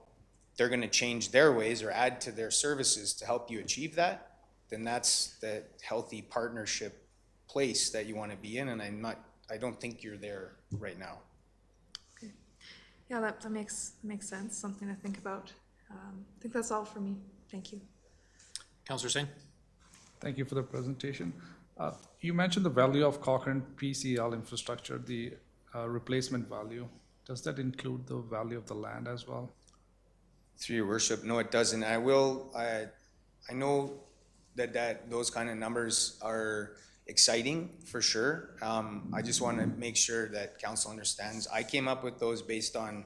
they're going to change their ways or add to their services to help you achieve that, then that's the healthy partnership place that you want to be in, and I don't think you're there right now. Okay. Yeah, that makes sense, something to think about. I think that's all for me. Thank you. Councillor Singh? Thank you for the presentation. You mentioned the value of Cochrane PCL infrastructure, the replacement value. Does that include the value of the land as well? Through your worship, no, it doesn't. I know that those kind of numbers are exciting for sure. I just want to make sure that council understands. I came up with those based on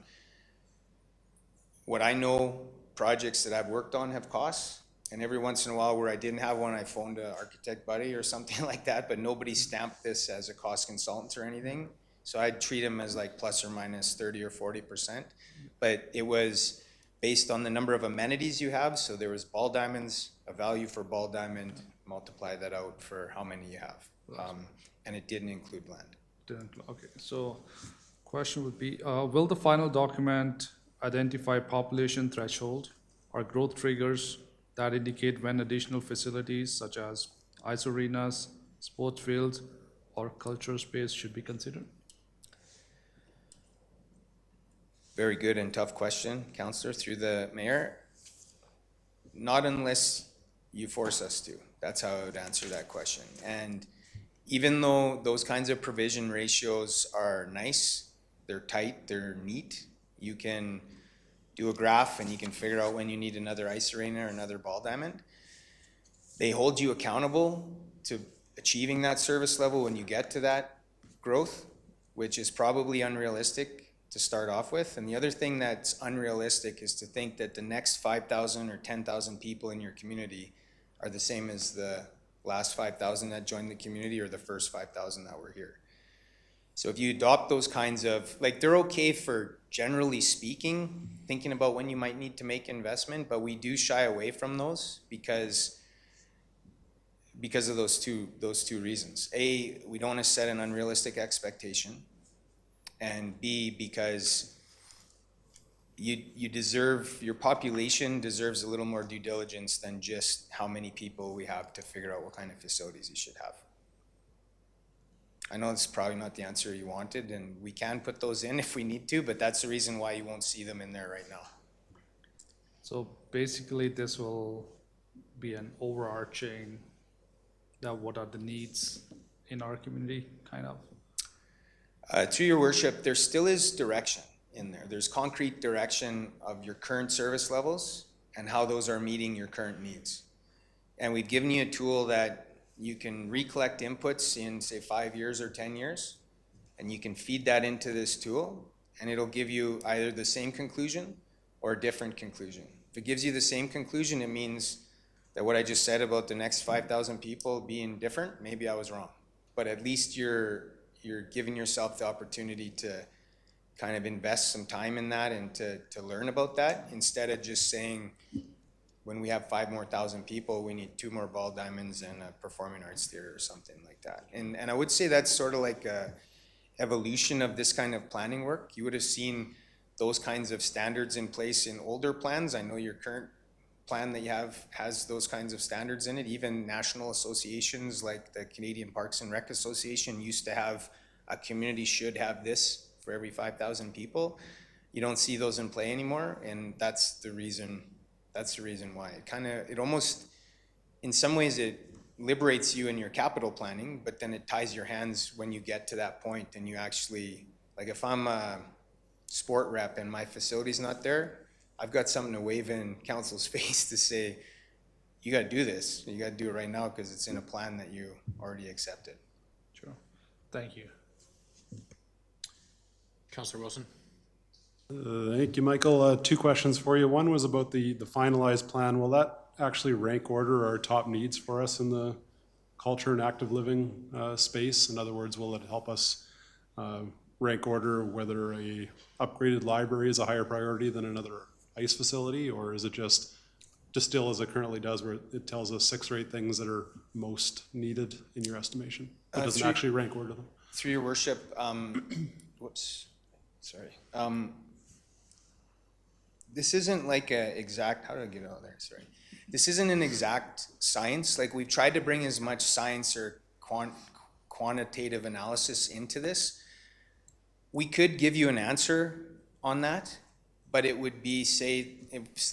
what I know projects that I've worked on have costs. And every once in a while where I didn't have one, I phoned an architect buddy or something like that, but nobody stamped this as a cost consultant or anything. So I'd treat them as like plus or minus 30 or 40%. But it was based on the number of amenities you have. So there was ball diamonds, a value for ball diamond, multiply that out for how many you have. And it didn't include land. Okay, so question would be, will the final document identify population threshold or growth triggers that indicate when additional facilities such as ice arenas, sports fields, or cultural space should be considered? Very good and tough question, Councillor, through the mayor. Not unless you force us to. That's how I would answer that question. And even though those kinds of provision ratios are nice, they're tight, they're neat, you can do a graph and you can figure out when you need another ice arena or another ball diamond. They hold you accountable to achieving that service level when you get to that growth, which is probably unrealistic to start off with. And the other thing that's unrealistic is to think that the next 5,000 or 10,000 people in your community are the same as the last 5,000 that joined the community or the first 5,000 that were here. So if you adopt those kinds of, like, they're okay for generally speaking, thinking about when you might need to make investment, but we do shy away from those because of those two reasons. A, we don't want to set an unrealistic expectation, and B, because your population deserves a little more due diligence than just how many people we have to figure out what kind of facilities you should have. I know it's probably not the answer you wanted, and we can put those in if we need to, but that's the reason why you won't see them in there right now. So basically this will be an overarching, that what are the needs in our community, kind of? Through your worship, there still is direction in there. There's concrete direction of your current service levels and how those are meeting your current needs. And we've given you a tool that you can recollect inputs in, say, 5 years or 10 years, and you can feed that into this tool, and it'll give you either the same conclusion or a different conclusion. If it gives you the same conclusion, it means that what I just said about the next 5,000 people being different, maybe I was wrong. But at least you're giving yourself the opportunity to kind of invest some time in that and to learn about that, instead of just saying, when we have 5,000 more people, we need 2 more ball diamonds and a performing arts theater or something like that. And I would say that's sort of like a evolution of this kind of planning work. You would have seen those kinds of standards in place in older plans. I know your current plan that you have has those kinds of standards in it. Even national associations like the Canadian Parks and Rec Association used to have a community should have this for every 5,000 people. You don't see those in play anymore, and that's the reason why. It almost, in some ways, it liberates you in your capital planning, but then it ties your hands when you get to that point and you actually, like if I'm a sport rep and my facility's not there, I've got something to wave in council's face to say, you gotta do this. You gotta do it right now because it's in a plan that you already accepted. Sure. Thank you. Councillor Wilson? Thank you, Michael. 2 questions for you. One was about the finalized plan. Will that actually rank order our top needs for us in the culture and active living space? In other words, will it help us rank order whether a upgraded library is a higher priority than another ICE facility, or is it just still as it currently does, where it tells us 6 or 8 things that are most needed in your estimation, but doesn't actually rank order them? Through your worship, whoops, sorry. This isn't like a exact, how do I get out of there, sorry. This isn't an exact science. Like, we've tried to bring as much science or quantitative analysis into this. We could give you an answer on that, but it would be,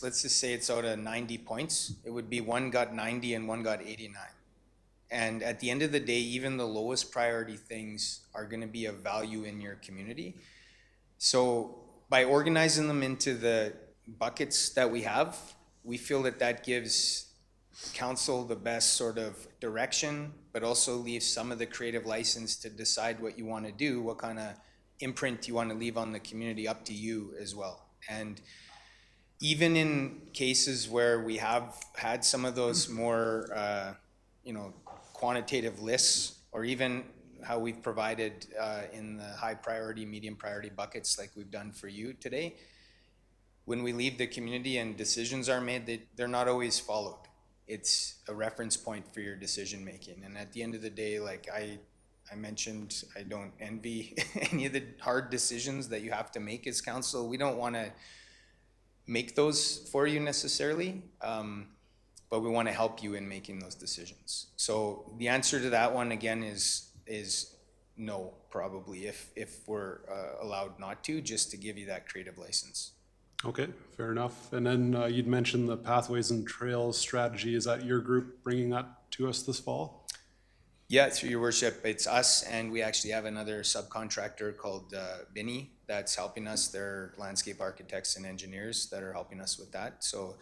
let's just say it's out of 90 points. It would be 1 got 90 and 1 got 89. And at the end of the day, even the lowest priority things are gonna be of value in your community. So by organizing them into the buckets that we have, we feel that that gives council the best sort of direction, but also leaves some of the creative license to decide what you want to do, what kind of imprint you want to leave on the community, up to you as well. And even in cases where we have had some of those more, quantitative lists, or even how we've provided in the high priority, medium priority buckets like we've done for you today, when we leave the community and decisions are made, they're not always followed. It's a reference point for your decision making. And at the end of the day, like I mentioned, I don't envy any of the hard decisions that you have to make as council. We don't want to make those for you necessarily, but we want to help you in making those decisions. So the answer to that one, again, is no, probably, if we're allowed not to, just to give you that creative license. Okay, fair enough. And then you'd mentioned the Pathways and Trails strategy. Is that your group bringing that to us this fall? Yeah, through your worship, it's us, and we actually have another subcontractor called Binny that's helping us. They're landscape architects and engineers that are helping us with that. So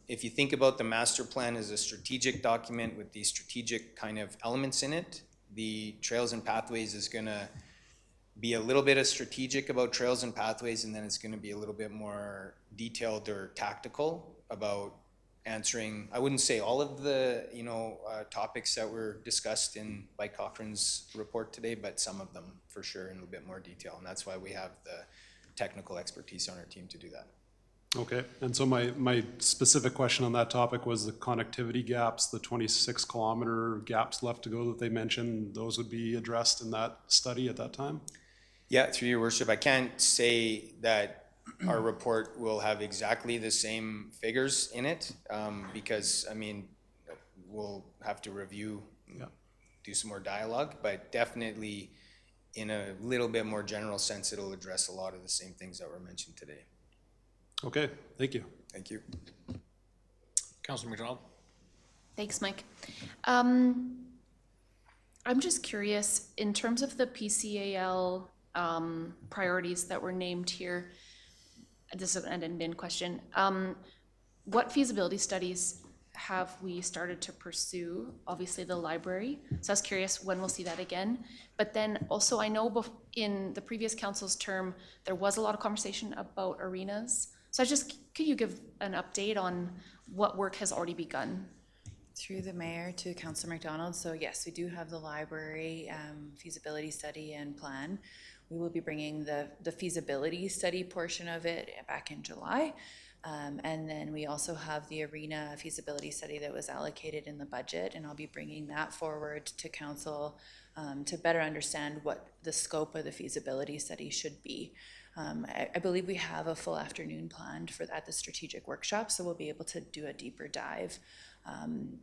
if you think about the master plan as a strategic document with these strategic kind of elements in it, the Trails and Pathways is gonna be a little bit of strategic about trails and pathways, and then it's gonna be a little bit more detailed or tactical about answering, I wouldn't say all of the, topics that were discussed by Cochrane's report today, but some of them for sure in a bit more detail. And that's why we have the technical expertise on our team to do that. Okay, and so my specific question on that topic was the connectivity gaps, the 26-kilometer gaps left to go that they mentioned. Those would be addressed in that study at that time? Yeah, through your worship, I can't say that our report will have exactly the same figures in it, because, we'll have to review, do some more dialogue, but definitely in a little bit more general sense, it'll address a lot of the same things that were mentioned today. Okay, thank you. Thank you. Councillor McDonald? Thanks, Mike. I'm just curious, in terms of the PCAL priorities that were named here, this is an admin question, what feasibility studies have we started to pursue? Obviously the library, so I was curious when we'll see that again. But then also I know in the previous council's term, there was a lot of conversation about arenas. So could you give an update on what work has already begun? Through the mayor to Councillor McDonald. So yes, we do have the library feasibility study and plan. We will be bringing the feasibility study portion of it back in July. And then we also have the arena feasibility study that was allocated in the budget, and I'll be bringing that forward to council to better understand what the scope of the feasibility study should be. I believe we have a full afternoon planned at the strategic workshop, so we'll be able to do a deeper dive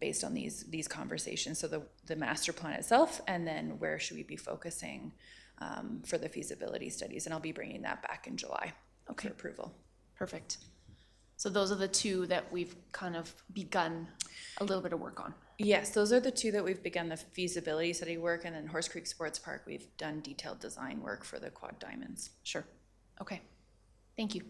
based on these conversations. So the master plan itself, and then where should we be focusing for the feasibility studies, and I'll be bringing that back in July for approval. Perfect. So those are the two that we've kind of begun a little bit of work on. Yes, those are the two that we've begun the feasibility study work, and then Horse Creek Sports Park, we've done detailed design work for the quad diamonds. Sure. Okay. Thank you.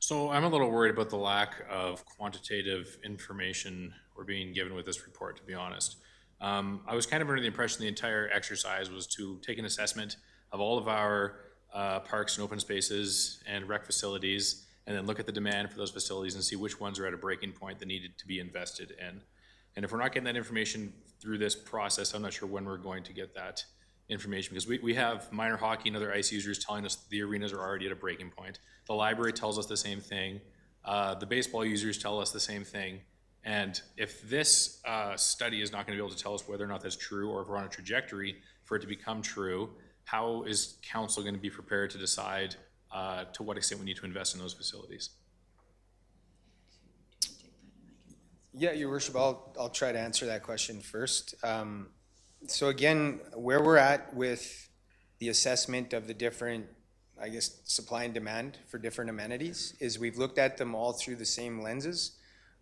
So I'm a little worried about the lack of quantitative information we're being given with this report, to be honest. I was kind of under the impression the entire exercise was to take an assessment of all of our parks and open spaces and rec facilities, and then look at the demand for those facilities and see which ones are at a breaking point that needed to be invested in. And if we're not getting that information through this process, I'm not sure when we're going to get that information, because we have minor hockey and other ice users telling us the arenas are already at a breaking point. The library tells us the same thing. The baseball users tell us the same thing. And if this study is not going to be able to tell us whether or not that's true, or if we're on a trajectory for it to become true, how is council going to be prepared to decide to what extent we need to invest in those facilities? Yeah, Your Worship, I'll try to answer that question first. So again, where we're at with the assessment of the different, I guess, supply and demand for different amenities is we've looked at them all through the same lenses,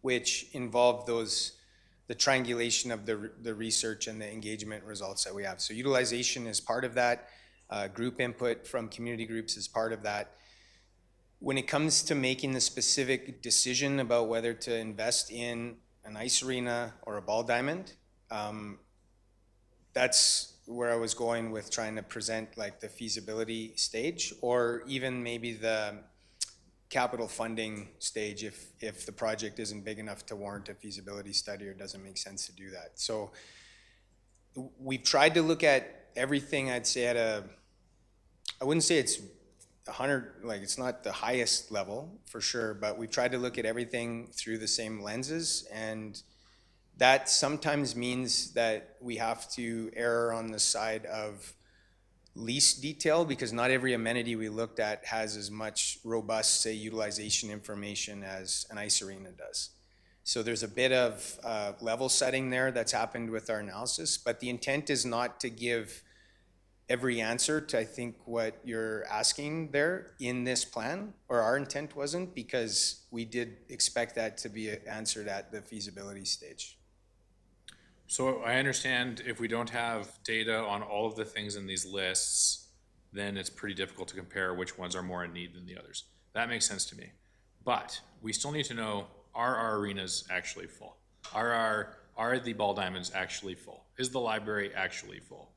which involve the triangulation of the research and the engagement results that we have. So utilization is part of that. Group input from community groups is part of that. When it comes to making the specific decision about whether to invest in an ice arena or a ball diamond, that's where I was going with trying to present like the feasibility stage, or even maybe the capital funding stage if the project isn't big enough to warrant a feasibility study or doesn't make sense to do that. So we've tried to look at everything, I'd say I wouldn't say it's 100, like it's not the highest level for sure, but we've tried to look at everything through the same lenses, and that sometimes means that we have to err on the side of least detail, because not every amenity we looked at has as much robust, say, utilization information as an ice arena does. So there's a bit of level setting there that's happened with our analysis, but the intent is not to give every answer to, I think, what you're asking there in this plan, or our intent wasn't, because we did expect that to be answered at the feasibility stage. So I understand if we don't have data on all of the things in these lists, then it's pretty difficult to compare which ones are more in need than the others. That makes sense to me. But we still need to know, are our arenas actually full? Are the ball diamonds actually full? Is the library actually full?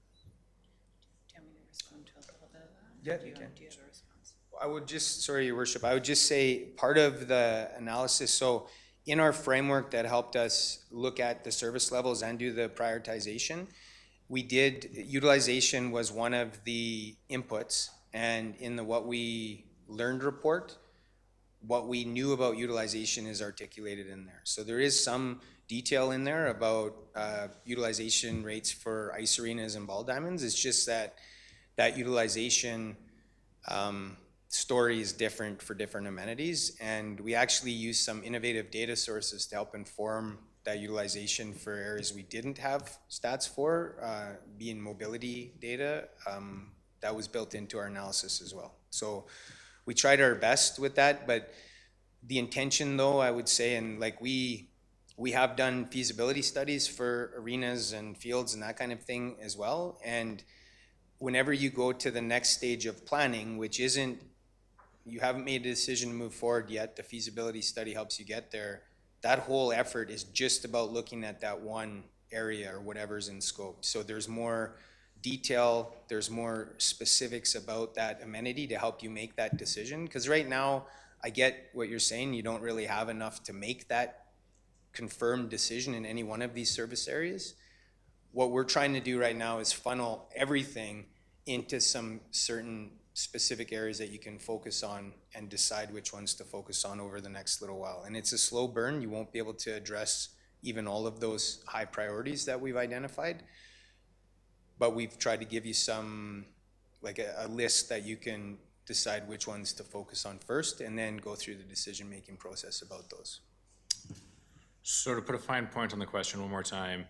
Do you want me to respond to a little bit of that? Yeah, Do you can. Do you have a response? I would just, sorry, Your Worship, I would just say part of the analysis, so in our framework that helped us look at the service levels and do the prioritization, utilization was one of the inputs, and in the what we learned report, what we knew about utilization is articulated in there. So there is some detail in there about utilization rates for ice arenas and ball diamonds. It's just that utilization story is different for different amenities, and we actually use some innovative data sources to help inform that utilization for areas we didn't have stats for, being mobility data, that was built into our analysis as well. So we tried our best with that, but the intention though, I would say, and like we We have done feasibility studies for arenas and fields and that kind of thing as well. And whenever you go to the next stage of planning, which isn't, you haven't made a decision to move forward yet, the feasibility study helps you get there. That whole effort is just about looking at that one area or whatever's in scope. So there's more detail, there's more specifics about that amenity to help you make that decision. Because right now, I get what you're saying, you don't really have enough to make that confirmed decision in any one of these service areas. What we're trying to do right now is funnel everything into some certain specific areas that you can focus on and decide which ones to focus on over the next little while. And it's a slow burn. You won't be able to address even all of those high priorities that we've identified. But we've tried to give you some, like a list that you can decide which ones to focus on first and then go through the decision-making process about those. So to put a fine point on the question one more time,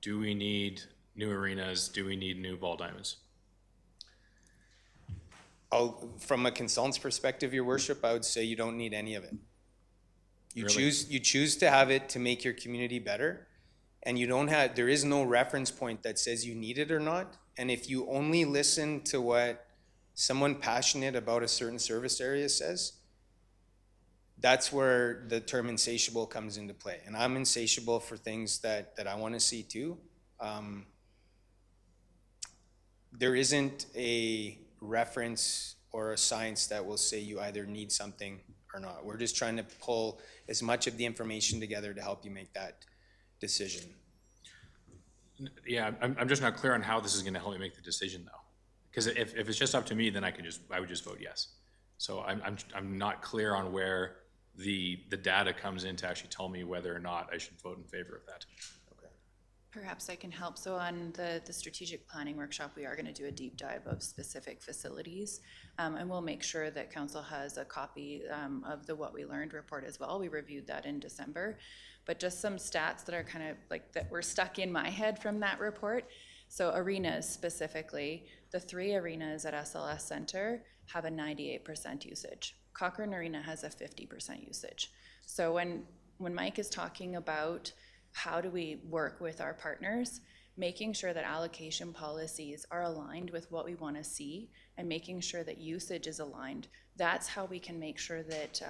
do we need new arenas? Do we need new ball diamonds? From a consultant's perspective, Your Worship, I would say you don't need any of it. You Really? choose to have it to make your community better, and you don't have, there is no reference point that says you need it or not. And if you only listen to what someone passionate about a certain service area says, that's where the term insatiable comes into play. And I'm insatiable for things that I want to see too. There isn't a reference or a science that will say you either need something or not. We're just trying to pull as much of the information together to help you make that decision. Yeah, I'm just not clear on how this is gonna help me make the decision though. Because if it's just up to me, then I would just vote yes. So I'm not clear on where the data comes in to actually tell me whether or not I should vote in favor of that. Perhaps I can help. So on the strategic planning workshop, we are going to do a deep dive of specific facilities. And we'll make sure that council has a copy of the What We Learned report as well. We reviewed that in December. But just some stats that are kind of like that were stuck in my head from that report. So arenas specifically, the 3 arenas at SLS Center have a 98% usage. Cochrane Arena has a 50% usage. So when Mike is talking about how do we work with our partners, making sure that allocation policies are aligned with what we want to see and making sure that usage is aligned, that's how we can make sure that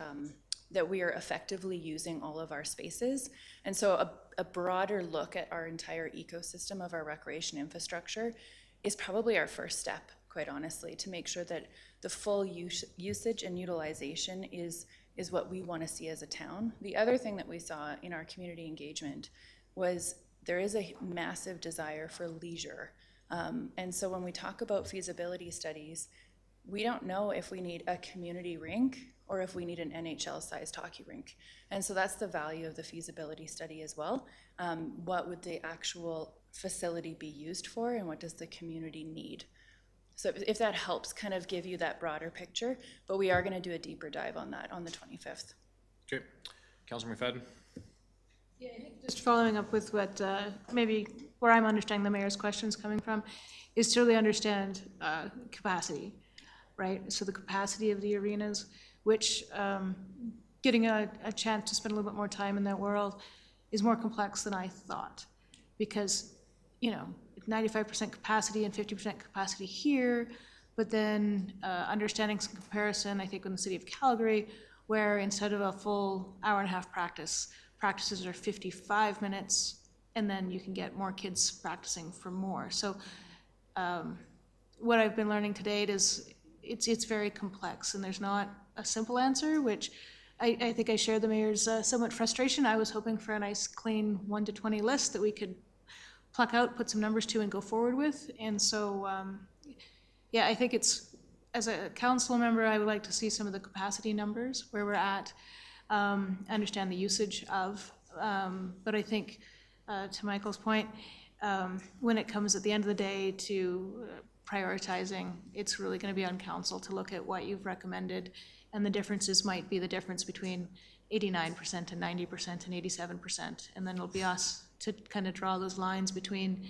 that we are effectively using all of our spaces. And so a broader look at our entire ecosystem of our recreation infrastructure is probably our first step, quite honestly, to make sure that the full usage and utilization is what we want to see as a town. The other thing that we saw in our community engagement was there is a massive desire for leisure. And so when we talk about feasibility studies, we don't know if we need a community rink or if we need an NHL-sized hockey rink. And so that's the value of the feasibility study as well. What would the actual facility be used for and what does the community need? So if that helps kind of give you that broader picture, but we are going to do a deeper dive on that on the 25th. Okay, Councilor McFadden. Yeah, I think just following up with what maybe where I'm understanding the mayor's questions coming from is to really understand capacity, right? So the capacity of the arenas, which getting a chance to spend a little bit more time in that world is more complex than I thought, because 95% capacity and 50% capacity here, but then understanding some comparison, I think in the city of Calgary, where instead of a full hour-and-a-half practices are 55 minutes, and then you can get more kids practicing for more. So what I've been learning to date is it's very complex, and there's not a simple answer, which I think I share the mayor's somewhat frustration. I was hoping for a nice, clean 1 to 20 list that we could pluck out, put some numbers to, and go forward with. And so, yeah, I think it's, as a council member, I would like to see some of the capacity numbers, where we're at, understand the usage of, but I think, to Michael's point, when it comes at the end of the day to prioritizing, it's really going to be on council to look at what you've recommended, and the differences might be the difference between 89% and 90% and 87%, and then it'll be us to kind of draw those lines between,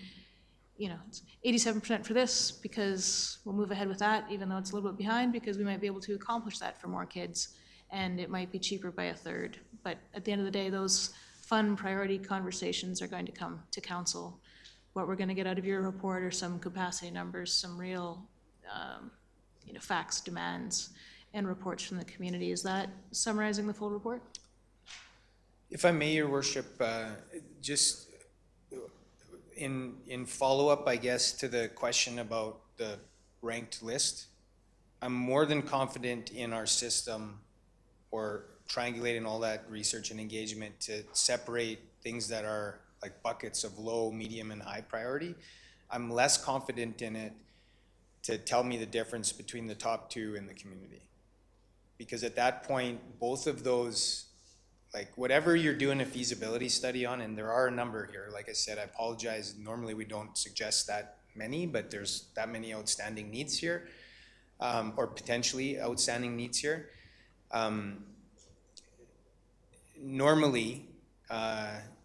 it's 87% for this because we'll move ahead with that, even though it's a little bit behind, because we might be able to accomplish that for more kids, and it might be cheaper by a third. But at the end of the day, those fun priority conversations are going to come to council. What we're gonna get out of your report are some capacity numbers, some real, facts, demands, and reports from the community. Is that summarizing the full report? If I may, Your Worship, just in follow-up, I guess, to the question about the ranked list, I'm more than confident in our system or triangulating all that research and engagement to separate things that are like buckets of low, medium, and high priority. I'm less confident in it to tell me the difference between the top two in the community. Because at that point, both of those, like whatever you're doing a feasibility study on, and there are a number here, like I said, I apologize, normally we don't suggest that many, but there's that many outstanding needs here, or potentially outstanding needs here. Normally,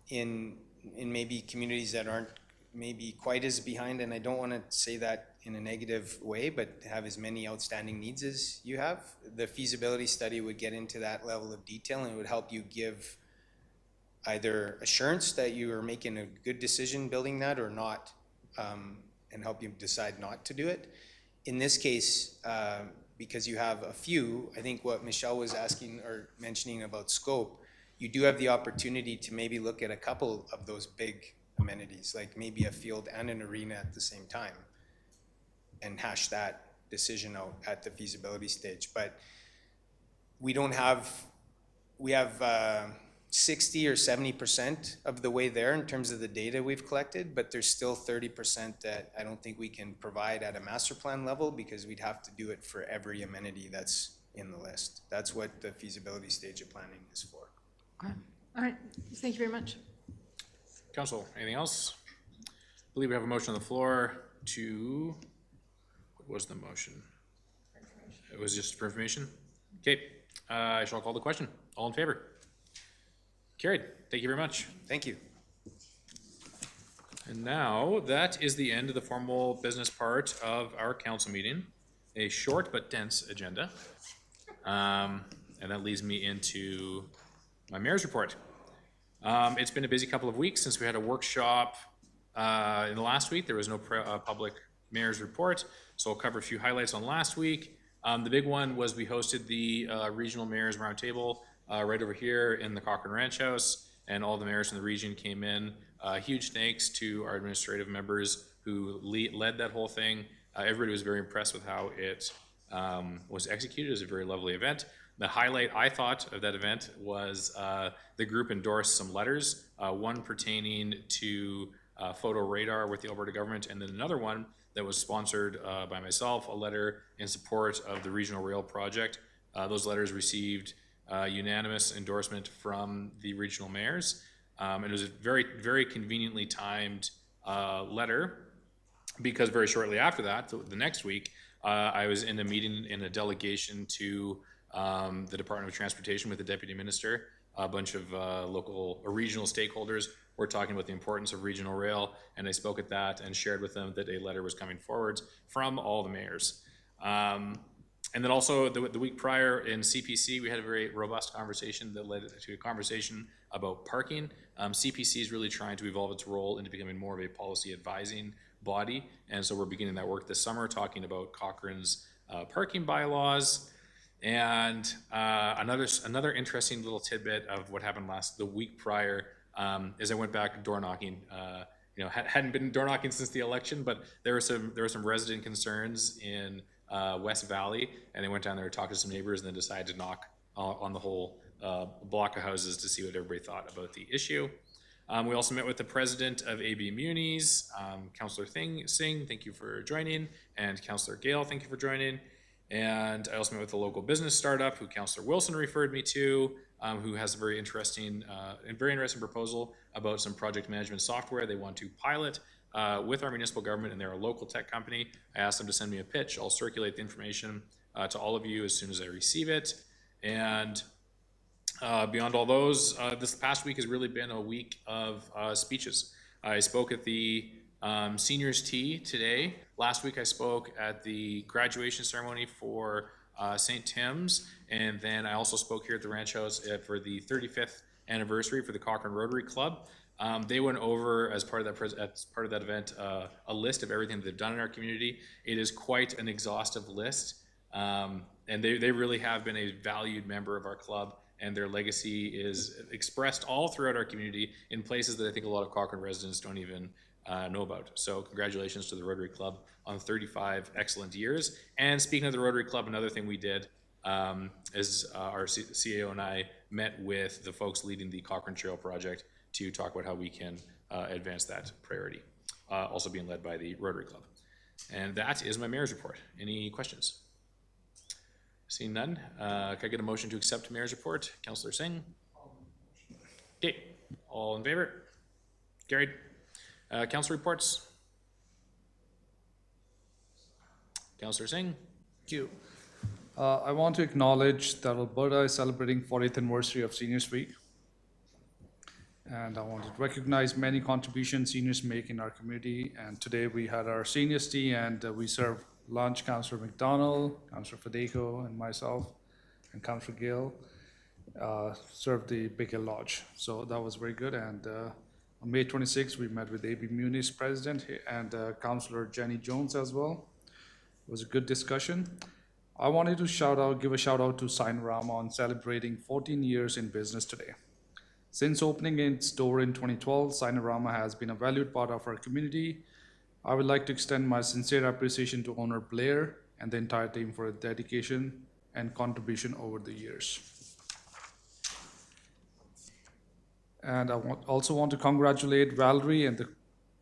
in maybe communities that aren't maybe quite as behind, and I don't want to say that in a negative way, but have as many outstanding needs as you have, the feasibility study would get into that level of detail and it would help you give either assurance that you are making a good decision building that or not, and help you decide not to do it. In this case, because you have a few, I think what Michelle was asking or mentioning about scope, you do have the opportunity to maybe look at a couple of those big amenities, like maybe a field and an arena at the same time, and hash that decision out at the feasibility stage. But we have 60 or 70% of the way there in terms of the data we've collected, but there's still 30% that I don't think we can provide at a master plan level because we'd have to do it for every amenity that's in the list. That's what the feasibility stage of planning is for. Okay. All right, thank you very much. Council, anything else? I believe we have a motion on the floor to, what was the motion? It was just for information? Okay, I shall call the question. All in favor? Carried. Thank you very much. Thank you. And now, that is the end of the formal business part of our council meeting. A short but dense agenda. And that leads me into my mayor's report. It's been a busy couple of weeks since we had a workshop in the last week. There was no public mayor's report, so I'll cover a few highlights on last week. The big one was we hosted the regional mayors roundtable right over here in the Cochrane Ranch House, and all the mayors from the region came in. Huge thanks to our administrative members who led that whole thing. Everybody was very impressed with how it was executed. It was a very lovely event. The highlight, I thought, of that event was the group endorsed some letters, one pertaining to photo radar with the Alberta government, and then another one that was sponsored by myself, a letter in support of the regional rail project. Those letters received unanimous endorsement from the regional mayors. It was a very, very conveniently timed letter because very shortly after that, the next week, I was in a meeting in a delegation to the Department of Transportation with the Deputy Minister. A bunch of local or regional stakeholders were talking about the importance of regional rail, and I spoke at that and shared with them that a letter was coming forward from all the mayors. And then also the week prior in CPC, we had a very robust conversation that led to a conversation about parking. CPC is really trying to evolve its role into becoming more of a policy advising body, and so we're beginning that work this summer, talking about Cochrane's parking bylaws. And another interesting little tidbit of what happened the week prior is I went back door knocking. Hadn't been door knocking since the election, but there were some resident concerns in West Valley, and I went down there to talk to some neighbors, and then decided to knock on the whole block of houses to see what everybody thought about the issue. We also met with the president of AB Munis, Councillor Singh, thank you for joining, and Councillor Gale, thank you for joining. And I also met with a local business startup who Councillor Wilson referred me to, who has a very interesting proposal about some project management software they want to pilot with our municipal government, and they're a local tech company. I asked them to send me a pitch. I'll circulate the information to all of you as soon as I receive it. And beyond all those, this past week has really been a week of speeches. I spoke at the seniors tea today. Last week I spoke at the graduation ceremony for St. Tim's, and then I also spoke here at the Ranch House for the 35th anniversary for the Cochrane Rotary Club. They went over, as part of that event, a list of everything that they've done in our community. It is quite an exhaustive list, and they really have been a valued member of our club, and their legacy is expressed all throughout our community in places that I think a lot of Cochrane residents don't even know about. So congratulations to the Rotary Club on 35 excellent years. And speaking of the Rotary Club, another thing we did is our CAO and I met with the folks leading the Cochrane Trail project to talk about how we can advance that priority, also being led by the Rotary Club. And that is my mayor's report. Any questions? Seeing none, can I get a motion to accept mayor's report? Councillor Singh? Okay, all in favor? Carried. Council reports. Councillor Singh? Thank you. I want to acknowledge that Alberta is celebrating 40th anniversary of Seniors Week. And I want to recognize many contributions seniors make in our community. And today we had our seniors tea and we served lunch. Councillor McDonald, Councillor Fadeco, and myself, and Councillor Gill served the Big Hill Lodge. So that was very good. And on May 26th, we met with AB Muni's president and Councillor Jenny Jones as well. It was a good discussion. I wanted to give a shout out to Sinorama on celebrating 14 years in business today. Since opening its door in 2012, Sinorama has been a valued part of our community. I would like to extend my sincere appreciation to owner Blair and the entire team for their dedication and contribution over the years. And I also want to congratulate Valerie and the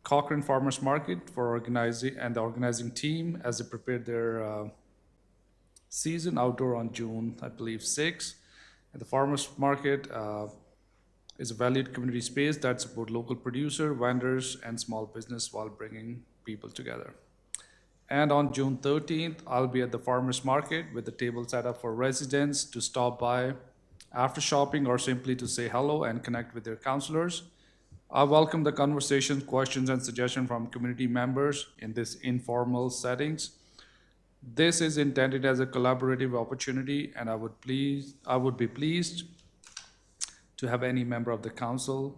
Cochrane Farmers Market for organizing, and the organizing team as they prepared their season outdoor on June, I believe, 6th. And the Farmers Market is a valued community space that supports local producer, vendors, and small business while bringing people together. And on June 13th, I'll be at the Farmers Market with the table set up for residents to stop by after shopping or simply to say hello and connect with their councillors. I welcome the conversations, questions, and suggestions from community members in this informal settings. This is intended as a collaborative opportunity, and I would be pleased to have any member of the council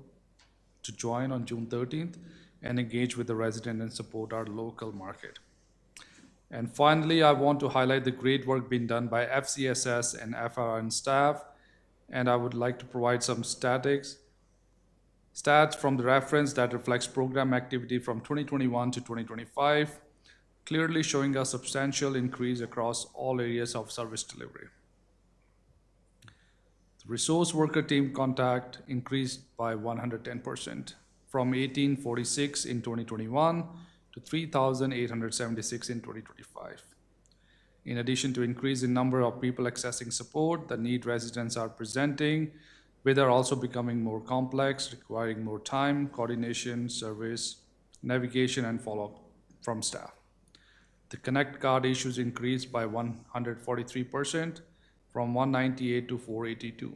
to join on June 13th and engage with the resident and support our local market. And finally, I want to highlight the great work being done by FCSS and FRN staff, and I would like to provide some stats from the reference that reflects program activity from 2021 to 2025, clearly showing a substantial increase across all areas of service delivery. The resource worker team contact increased by 110%, from 1846 in 2021 to 3,876 in 2025. In addition to increase in number of people accessing support, the need residents are presenting with are also becoming more complex, requiring more time, coordination, service, navigation, and follow-up from staff. The Connect card issues increased by 143%, from 198 to 482.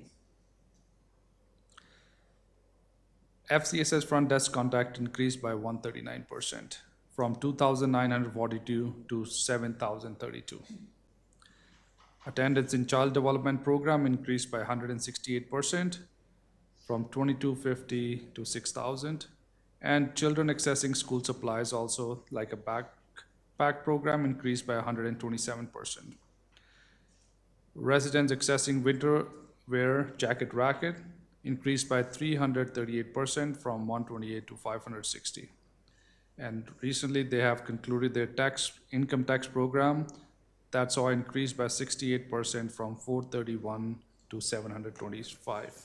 FCSS front desk contact increased by 139%, from 2,942 to 7,032. Attendance in child development program increased by 168%, from 2,250 to 6,000. And children accessing school supplies, also like a backpack program, increased by 127%. Residents accessing winter wear jacket racket increased by 338%, from 128 to 560. And recently they have concluded their income tax program that saw an increase by 68%, from 431 to 725.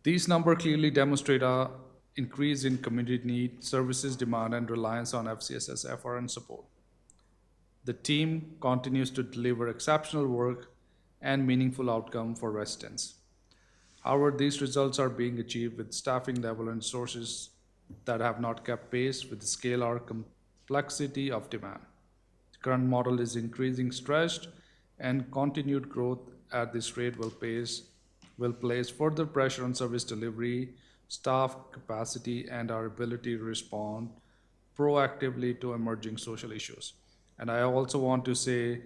These numbers clearly demonstrate an increase in community need, services demand, and reliance on FCSS FRN support. The team continues to deliver exceptional work and meaningful outcome for residents. However, these results are being achieved with staffing level and sources that have not kept pace with the scale or complexity of demand. The current model is increasing stressed, and continued growth at this rate will place further pressure on service delivery, staff capacity, and our ability to respond proactively to emerging social issues. And I also want to say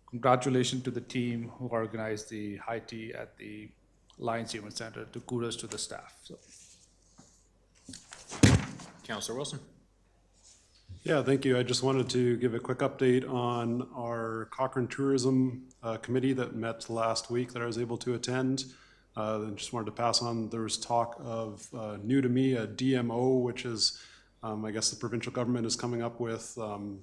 congratulations to the team who organized the high tea at the Lions Event Center. To kudos to the staff. So. Councillor Wilson. Yeah, thank you. I just wanted to give a quick update on our Cochrane Tourism Committee that met last week that I was able to attend. Then just wanted to pass on, there was talk of, new to me, a DMO, which is, I guess the provincial government is coming up with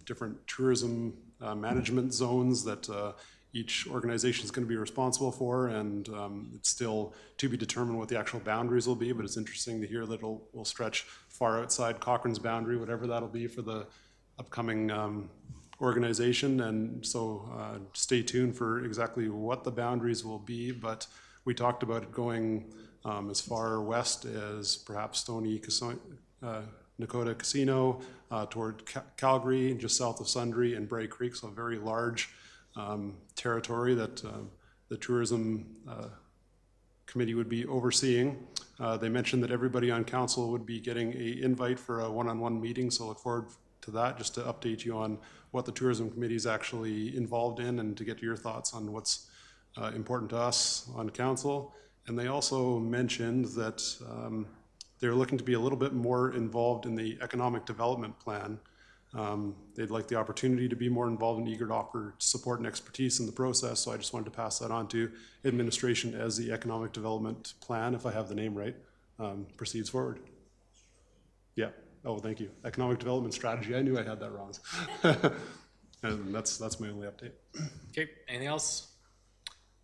different tourism management zones that each organization is going to be responsible for, and it's still to be determined what the actual boundaries will be, but it's interesting to hear that will stretch far outside Cochrane's boundary, whatever that'll be for the upcoming organization. And so stay tuned for exactly what the boundaries will be, but we talked about it going as far west as perhaps Stony Nakota Casino toward Calgary, just south of Sundre and Bray Creek, so a very large territory that the tourism committee would be overseeing. They mentioned that everybody on council would be getting an invite for a one-on-one meeting, so look forward to that, just to update you on what the tourism committee is actually involved in and to get your thoughts on what's important to us on council. And they also mentioned that they're looking to be a little bit more involved in the economic development plan. They'd like the opportunity to be more involved and eager to offer support and expertise in the process. So I just wanted to pass that on to administration as the economic development plan, if I have the name right, proceeds forward. Yeah. Oh, thank you. Economic development strategy. I knew I had that wrong. And that's my only update. Okay, anything else?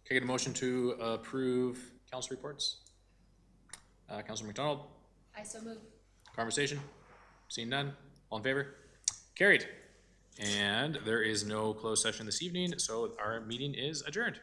Can I get a motion to approve council reports? Councilor McDonald, I so move. conversation? Seeing none, all in favor? Carried. And there is no closed session this evening, so our meeting is adjourned.